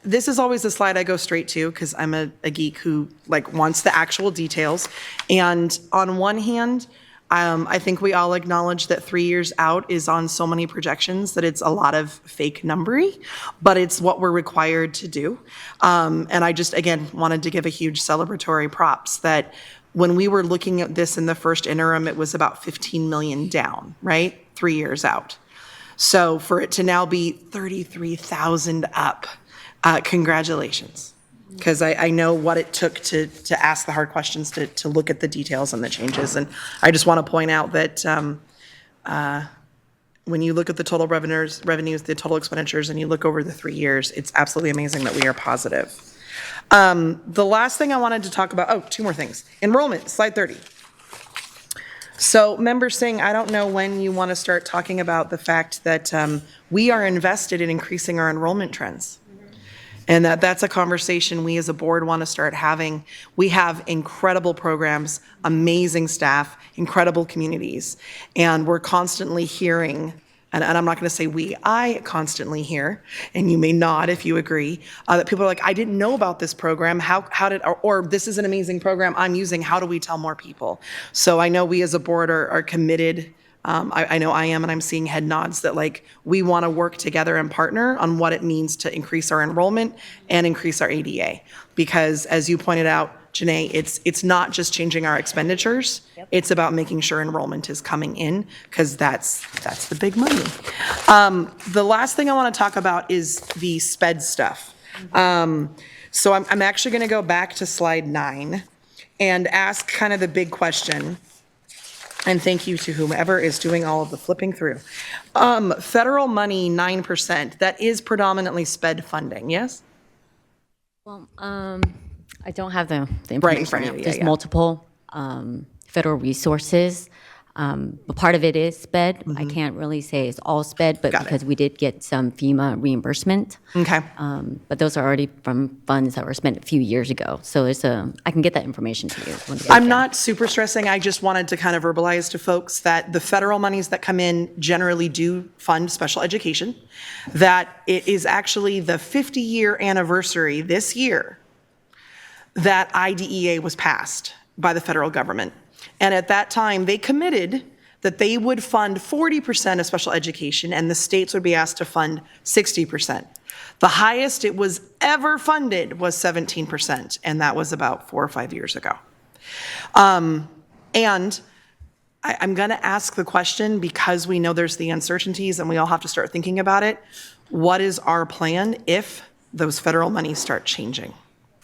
This is always the slide I go straight to because I'm a geek who like wants the actual details. And on one hand, I think we all acknowledge that 3 years out is on so many projections that it's a lot of fake numbery, but it's what we're required to do. And I just, again, wanted to give a huge celebratory props that when we were looking at this in the first interim, it was about 15 million down, right? 3 years out. So for it to now be 33,000 up, congratulations. Because I know what it took to ask the hard questions, to look at the details and the changes. And I just want to point out that when you look at the total revenues, the total expenditures, and you look over the 3 years, it's absolutely amazing that we are positive. The last thing I wanted to talk about, 2 more things. Enrollment, slide 30. So Member Singh, I don't know when you want to start talking about the fact that we are invested in increasing our enrollment trends. And that's a conversation we as a board want to start having. We have incredible programs, amazing staff, incredible communities. And we're constantly hearing, and I'm not going to say we, I constantly hear, and you may nod if you agree, that people are like, I didn't know about this program. How did, or this is an amazing program I'm using. How do we tell more people? So I know we as a board are committed. I know I am, and I'm seeing head nods that like we want to work together and partner on what it means to increase our enrollment and increase our ADA. Because as you pointed out, Janae, it's not just changing our expenditures. Yep. It's about making sure enrollment is coming in, because that's the big money. The last thing I want to talk about is the SPED stuff. So I'm actually going to go back to slide 9 and ask kind of the big question. And thank you to whomever is doing all of the flipping through. Federal money, 9%, that is predominantly SPED funding, yes? Well, I don't have the information. Right in front of you, There's yeah. multiple federal resources. But part of it is SPED. I can't really say it's all SPED, but because we did get some FEMA reimbursement. Okay. But those are already from funds that were spent a few years ago. So I can get that information to you. I'm not super stressing. I just wanted to kind of verbalize to folks that the federal monies that come in generally do fund special education, that it is actually the 50-year anniversary this year that IDEA was passed by the federal government. And at that time, they committed that they would fund 40% of special education and the states would be asked to fund 60%. The highest it was ever funded was 17%, and that was about 4 or 5 years ago. And I'm going to ask the question, because we know there's the uncertainties and we all have to start thinking about it. What is our plan if those federal monies start changing?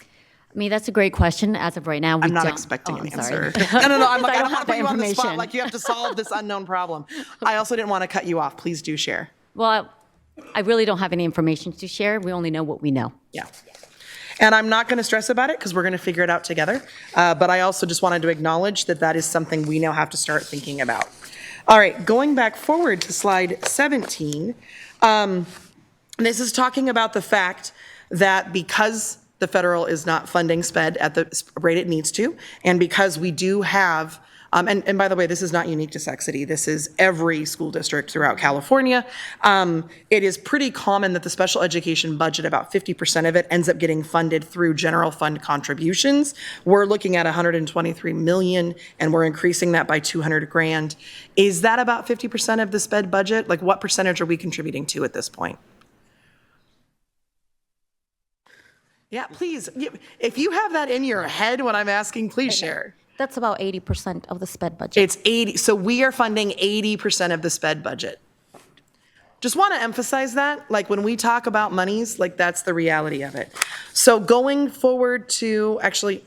I mean, that's a great question. As of right now, I'm not expecting an answer. No. I'm like, I don't want to put you on the spot. Like, you have to solve this unknown problem. I also didn't want to cut you off. Please do share. Well, I really don't have any information to share. We only know what we know. Yeah. And I'm not going to stress about it because we're going to figure it out together. But I also just wanted to acknowledge that that is something we now have to start thinking about. All right, going back forward to slide 17. This is talking about the fact that because the federal is not funding SPED at the rate it needs to, and because we do have, and by the way, this is not unique to Sac City, this is every school district throughout California, it is pretty common that the special education budget, about 50% of it ends up getting funded through general fund contributions. We're looking at 123 million, and we're increasing that by 200 grand. Is that about 50% of the SPED budget? Like, what percentage are we contributing to at this point? Yeah, please, if you have that in your head when I'm asking, please share. That's about 80% of the SPED budget. It's 80, so we are funding 80% of the SPED budget. Just want to emphasize that, like when we talk about monies, like that's the reality of it. So going forward to, actually,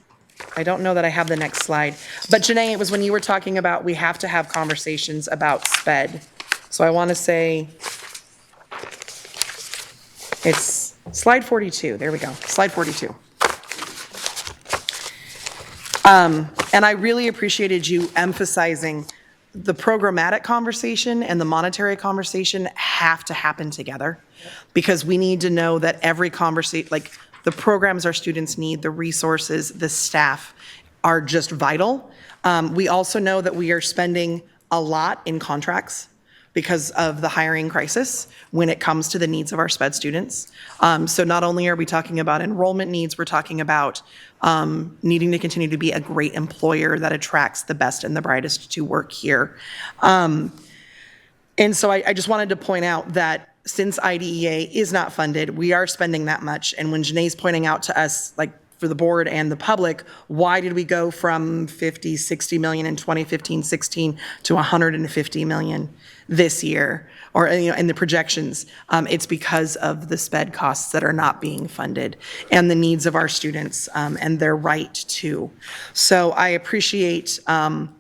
I don't know that I have the next slide, but Janae, it was when you were talking about we have to have conversations about SPED. So I want to say, it's slide 42, there we go, slide 42. And I really appreciated you emphasizing the programmatic conversation and the monetary conversation have to happen together, because we need to know that every conversation, like the programs our students need, the resources, the staff are just vital. We also know that we are spending a lot in contracts because of the hiring crisis when it comes to the needs of our SPED students. So not only are we talking about enrollment needs, we're talking about needing to continue to be a great employer that attracts the best and the brightest to work here. And so I just wanted to point out that since IDEA is not funded, we are spending that much. And when Janae's pointing out to us, like for the board and the public, why did we go from 50, 60 million in 2015-16 to 150 million this year, or in the projections? It's because of the SPED costs that are not being funded and the needs of our students and their right to. So I appreciate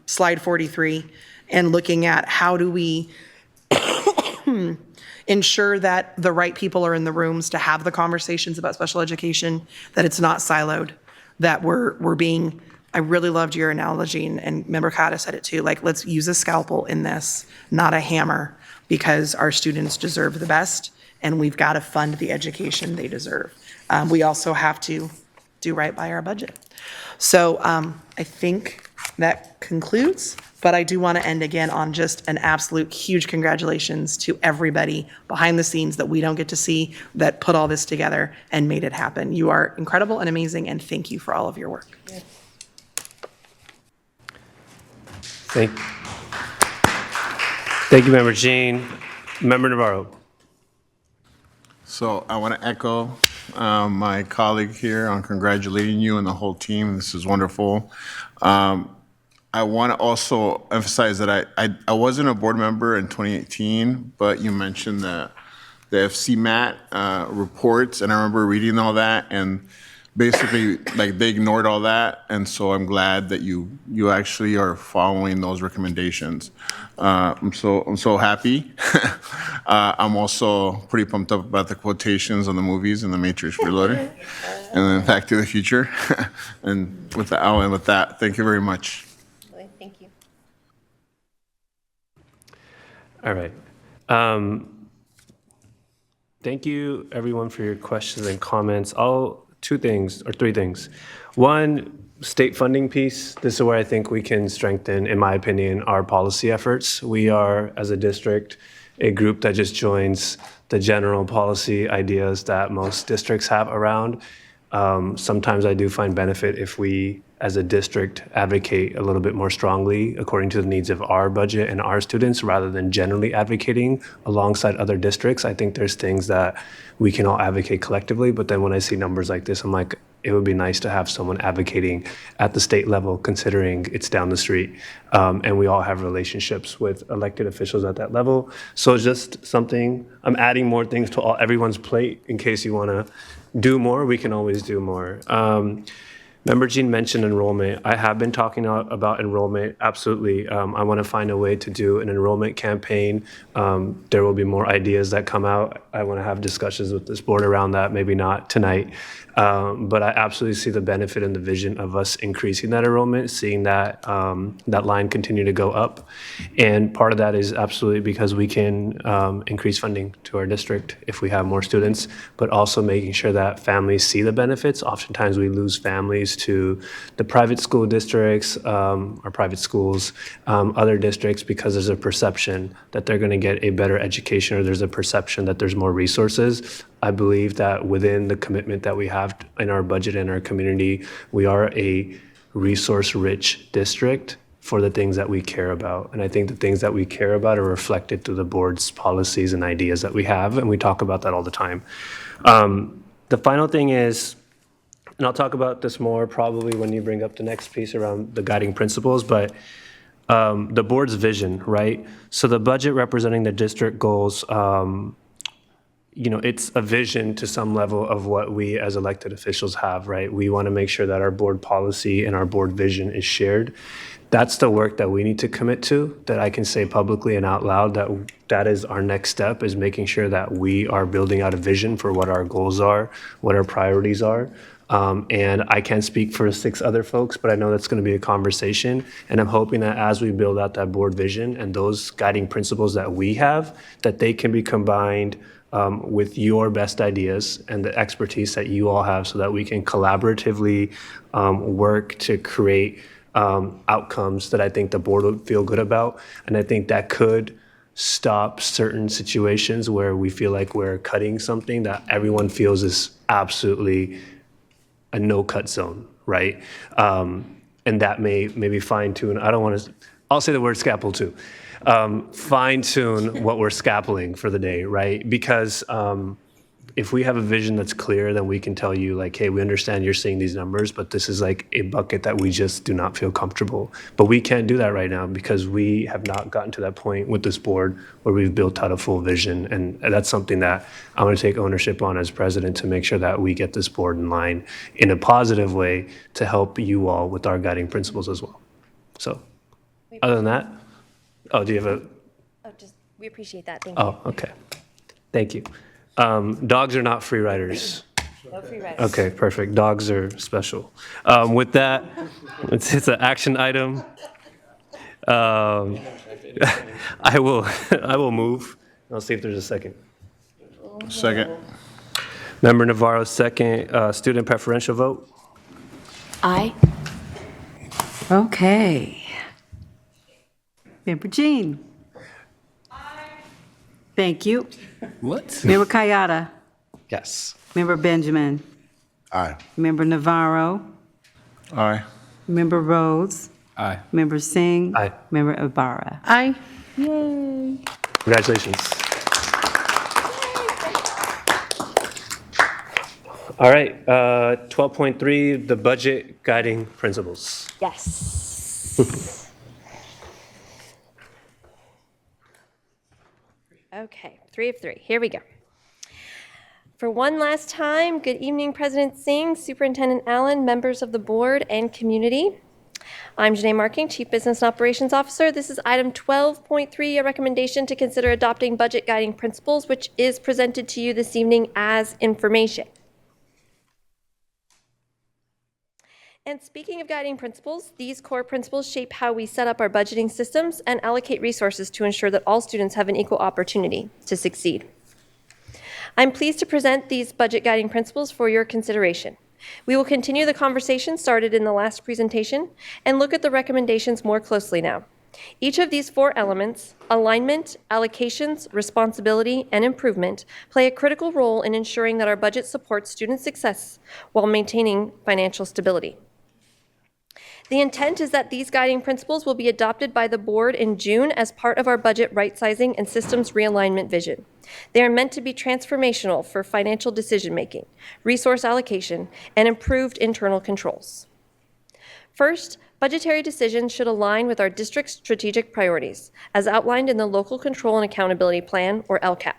slide 43 and looking at how do we ensure that the right people are in the rooms to have the conversations about special education, that it's not siloed, that we're being, I really loved your analogy, and Member Kata said it too, like, let's use a scalpel in this, not a hammer, because our students deserve the best, and we've got to fund the education they deserve. We also have to do right by our budget. So I think that concludes. But I do want to end again on just an absolute huge congratulations to everybody behind the scenes that we don't get to see that put all this together and made it happen. You are incredible and amazing, and thank you for all of your work. Thank you, Member Jean. Member Navarro. So I want to echo my colleague here on congratulating you and the whole team. This is wonderful. I want to also emphasize that I wasn't a board member in 2018, but you mentioned the FCMAT reports, and I remember reading all that, and basically, like, they ignored all that, and so I'm glad that you actually are following those recommendations. I'm so happy. I'm also pretty pumped up about the quotations on the movies and The Matrix Reloaded, and then Back to the Future. And with that, I'll end with that. Thank you very much. Thank you. All right. Thank you, everyone, for your questions and comments. Three things. One, state funding piece. This is where I think we can strengthen, in my opinion, our policy efforts. We are, as a district, a group that just joins the general policy ideas that most districts have around. Sometimes I do find benefit if we, as a district, advocate a little bit more strongly according to the needs of our budget and our students, rather than generally advocating alongside other districts. I think there's things that we can all advocate collectively, but then when I see numbers like this, I'm like, it would be nice to have someone advocating at the state level, considering it's down the street. And we all have relationships with elected officials at that level. So it's just something, I'm adding more things to everyone's plate in case you want to do more. We can always do more. Member Jean mentioned enrollment. I have been talking about enrollment, absolutely. I want to find a way to do an enrollment campaign. There will be more ideas that come out. I want to have discussions with this board around that, maybe not tonight. But I absolutely see the benefit and the vision of us increasing that enrollment, seeing that that line continue to go up. And part of that is absolutely because we can increase funding to our district if we have more students, but also making sure that families see the benefits. Oftentimes we lose families to the private school districts, or private schools, other districts, because there's a perception that they're going to get a better education, or there's a perception that there's more resources. I believe that within the commitment that we have in our budget and our community, we are a resource-rich district for the things that we care about. And I think the things that we care about are reflected through the board's policies and ideas that we have, and we talk about that all the time. The final thing is, and I'll talk about this more probably when you bring up the next piece around the guiding principles, but the board's vision, right? So the budget representing the district goals, it's a vision to some level of what we as elected officials have, right? We want to make sure that our board policy and our board vision is shared. That's the work that we need to commit to, that I can say publicly and out loud, that is our next step, is making sure that we are building out a vision for what our goals are, what our priorities are. And I can't speak for 6 other folks, but I know that's going to be a conversation. And I'm hoping that as we build out that board vision and those guiding principles that we have, that they can be combined with your best ideas and the expertise that you all have so that we can collaboratively work to create outcomes that I think the board would feel good about. And I think that could stop certain situations where we feel like we're cutting something that everyone feels is absolutely a no-cut zone, right? And that may maybe fine-tune, I don't want to, I'll say the word scalpel too. Fine-tune what we're scalpeling for the day, right? Because if we have a vision that's clear, then we can tell you like, hey, we understand you're seeing these numbers, but this is like a bucket that we just do not feel comfortable. But we can't do that right now because we have not gotten to that point with this board where we've built out a full vision. And that's something that I'm going to take ownership on as president to make sure that we get this board in line in a positive way to help you all with our guiding principles as well. So other than that, oh, do you have a? Oh, we appreciate that. Thank you. Oh, okay. Thank you. Dogs are not free riders. No free riders. Okay, perfect. Dogs are special. With that, it's an action item. I will move. I'll see if there's a second. Second. Member Navarro, second. Student preferential vote? Aye. Okay. Member Jean? Thank you. What? Member Kayada? Yes. Member Benjamin? Aye. Member Navarro? Aye. Member Rhodes? Aye. Member Singh? Aye. Member Ibarra? Aye. Yay. Congratulations. All right, 12.3, the budget guiding principles. Yes. Okay, 3 of 3. Here we go. For one last time, good evening, President Singh, Superintendent Allen, members of the board, and community. I'm Janae Marking, Chief Business and Operations Officer. This is item 12.3, a recommendation to consider adopting budget guiding principles, which is presented to you this evening as information. And speaking of guiding principles, these core principles shape how we set up our budgeting systems and allocate resources to ensure that all students have an equal opportunity to succeed. I'm pleased to present these budget guiding principles for your consideration. We will continue the conversation started in the last presentation and look at the recommendations more closely now. Each of these 4 elements, alignment, allocations, responsibility, and improvement, play a critical role in ensuring that our budget supports student success while maintaining financial stability. The intent is that these guiding principles will be adopted by the board in June as part of our budget right-sizing and systems realignment vision. They are meant to be transformational for financial decision-making, resource allocation, and improved internal controls. First, budgetary decisions should align with our district's strategic priorities, as outlined in the Local Control and Accountability Plan, or LCAP.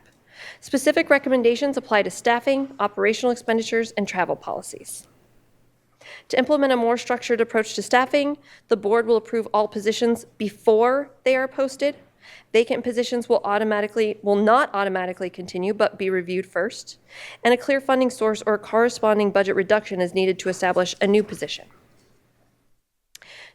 Specific recommendations apply to staffing, operational expenditures, and travel policies. To implement a more structured approach to staffing, the board will approve all positions before they are posted. Vacant positions will not automatically continue, but be reviewed first. And a clear funding source or corresponding budget reduction is needed to establish a new position.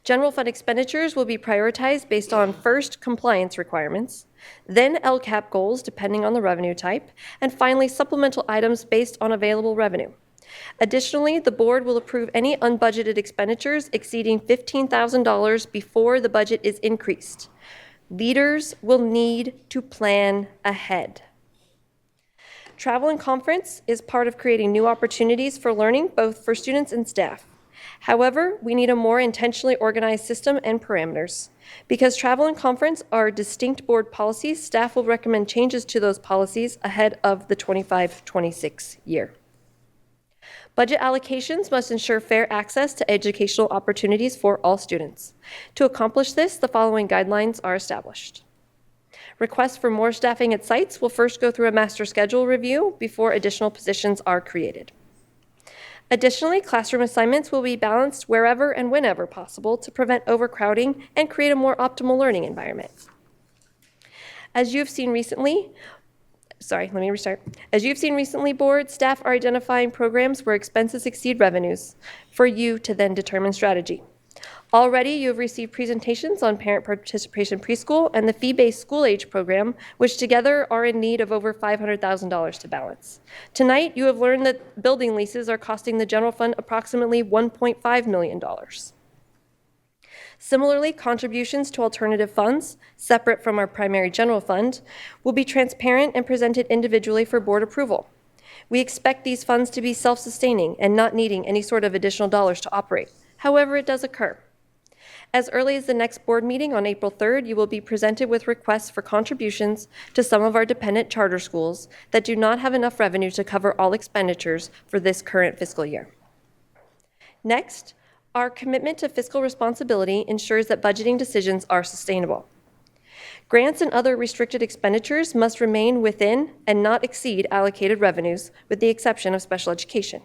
General fund expenditures will be prioritized based on first compliance requirements, then LCAP goals depending on the revenue type, and finally supplemental items based on available revenue. Additionally, the board will approve any unbudgeted expenditures exceeding $15,000 before the budget is increased. Leaders will need to plan ahead. Travel and conference is part of creating new opportunities for learning, both for students and staff. However, we need a more intentionally organized system and parameters. Because travel and conference are distinct board policies, staff will recommend changes to those policies ahead of the 25-26 year. Budget allocations must ensure fair access to educational opportunities for all students. To accomplish this, the following guidelines are established. Requests for more staffing at sites will first go through a master schedule review before additional positions are created. Additionally, classroom assignments will be balanced wherever and whenever possible to prevent overcrowding and create a more optimal learning environment. As you have seen recently, Sorry, let me restart. As you've seen recently, board staff are identifying programs where expenses exceed revenues for you to then determine strategy. Already, you have received presentations on parent participation preschool and the fee-based school age program, which together are in need of over $500,000 to balance. Tonight, you have learned that building leases are costing the general fund approximately $1.5 million. Similarly, contributions to alternative funds, separate from our primary general fund, will be transparent and presented individually for board approval. We expect these funds to be self-sustaining and not needing any sort of additional dollars to operate. However, it does occur. As early as the next board meeting on April 3rd, you will be presented with requests for contributions to some of our dependent charter schools that do not have enough revenue to cover all expenditures for this current fiscal year. Next, our commitment to fiscal responsibility ensures that budgeting decisions are sustainable. Grants and other restricted expenditures must remain within and not exceed allocated revenues, with the exception of special education.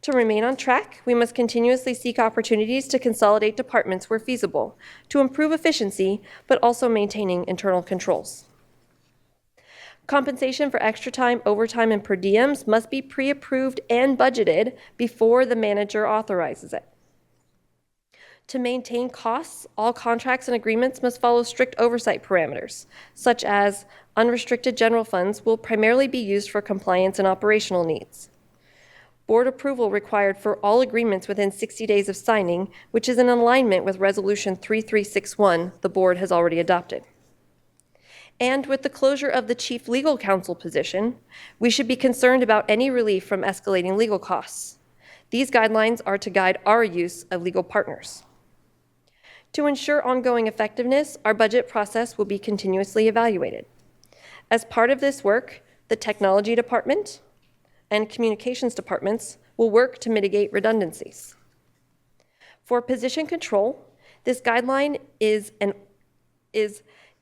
To remain on track, we must continuously seek opportunities to consolidate departments where feasible, to improve efficiency, but also maintaining internal controls. Compensation for extra time, overtime, and per diems must be pre-approved and budgeted before the manager authorizes it. To maintain costs, all contracts and agreements must follow strict oversight parameters, such as unrestricted general funds will primarily be used for compliance and operational needs. Board approval required for all agreements within 60 days of signing, which is in alignment with Resolution 3361 the board has already adopted. And with the closure of the chief legal counsel position, we should be concerned about any relief from escalating legal costs. These guidelines are to guide our use of legal partners. To ensure ongoing effectiveness, our budget process will be continuously evaluated. As part of this work, the technology department and communications departments will work to mitigate redundancies. For position control, this guideline is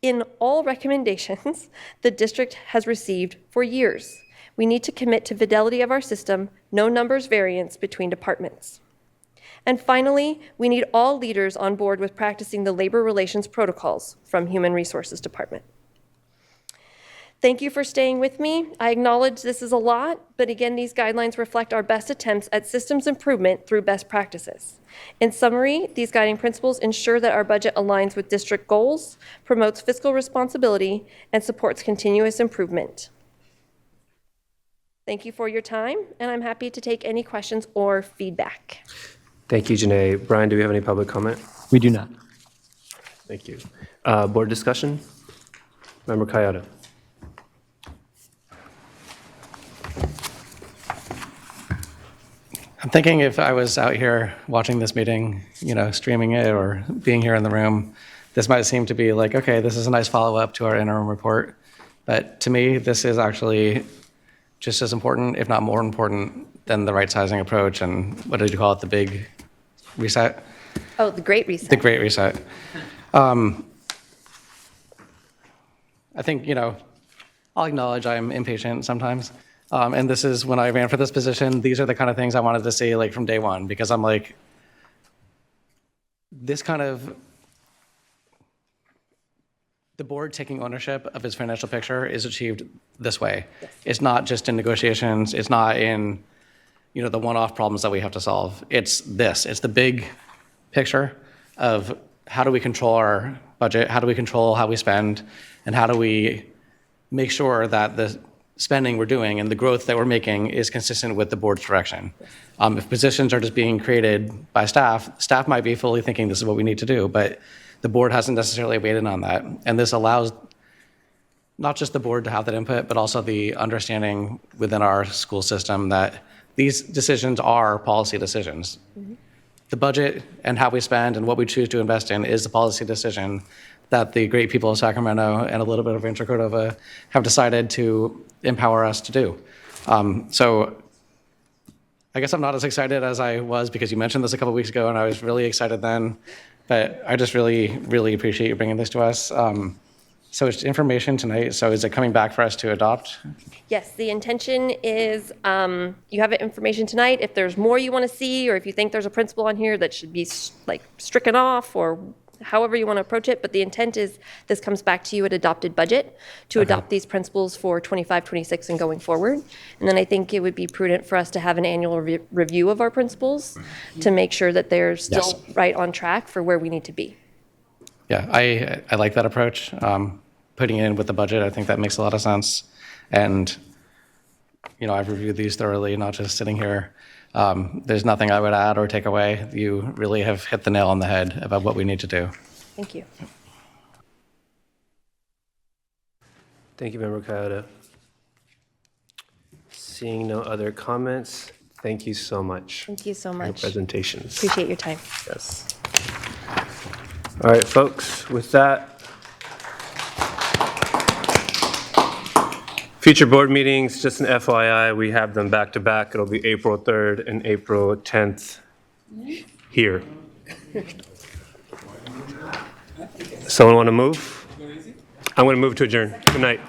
in all recommendations the district has received for years. We need to commit to fidelity of our system, no numbers variance between departments. And finally, we need all leaders on board with practicing the labor relations protocols from Human Resources Department. Thank you for staying with me. I acknowledge this is a lot, but again, these guidelines reflect our best attempts at systems improvement through best practices. In summary, these guiding principles ensure that our budget aligns with district goals, promotes fiscal responsibility, and supports continuous improvement. Thank you for your time, and I'm happy to take any questions or feedback. Thank you, Janae. Brian, do we have any public comment? We do not. Thank you. Board discussion? Member Kayada. I'm thinking if I was out here watching this meeting, streaming it or being here in the room, this might seem to be like, okay, this is a nice follow-up to our interim report. But to me, this is actually just as important, if not more important, than the right sizing approach and what did you call it, the big reset? Oh, the Great Reset. The Great Reset. I think, I'll acknowledge I'm impatient sometimes. And this is when I ran for this position, these are the kind of things I wanted to see like from day one, because I'm like, this kind of, the board taking ownership of its financial picture is achieved this way. Yes. It's not just in negotiations. It's not in, the one-off problems that we have to solve. It's this. It's the big picture of how do we control our budget, how do we control how we spend, and how do we make sure that the spending we're doing and the growth that we're making is consistent with the board's direction. If positions are just being created by staff might be fully thinking this is what we need to do, but the board hasn't necessarily weighed on that. And this allows not just the board to have that input, but also the understanding within our school system that these decisions are policy decisions. Mm-hmm. The budget and how we spend and what we choose to invest in is a policy decision that the great people of Sacramento and a little bit of Rancho Cordova have decided to empower us to do. So I guess I'm not as excited as I was because you mentioned this a couple weeks ago and I was really excited then, but I just really, really appreciate you bringing this to us. So it's information tonight, so is it coming back for us to adopt? Yes, the intention is you have information tonight. If there's more you want to see or if you think there's a principle on here that should be stricken off or however you want to approach it, but the intent is this comes back to you at adopted budget to adopt these principles for 25, 26 and going forward. And then I think it would be prudent for us to have an annual review of our principles to make sure that they're still right on track for where we need to be. Yeah, I like that approach. Putting it in with the budget, I think that makes a lot of sense. And, you know, I've reviewed these thoroughly, not just sitting here. There's nothing I would add or take away. You really have hit the nail on the head about what we need to do. Thank you. Thank you, Member Kayada. Seeing no other comments, thank you so much. Thank you so for your much. presentations. Appreciate your time. Yes. All right, folks, with that, future board meetings, just an FYI, we have them back to back. It'll be April 3rd and April 10th here. Someone want to move? I'm going to move to adjourn. Good night.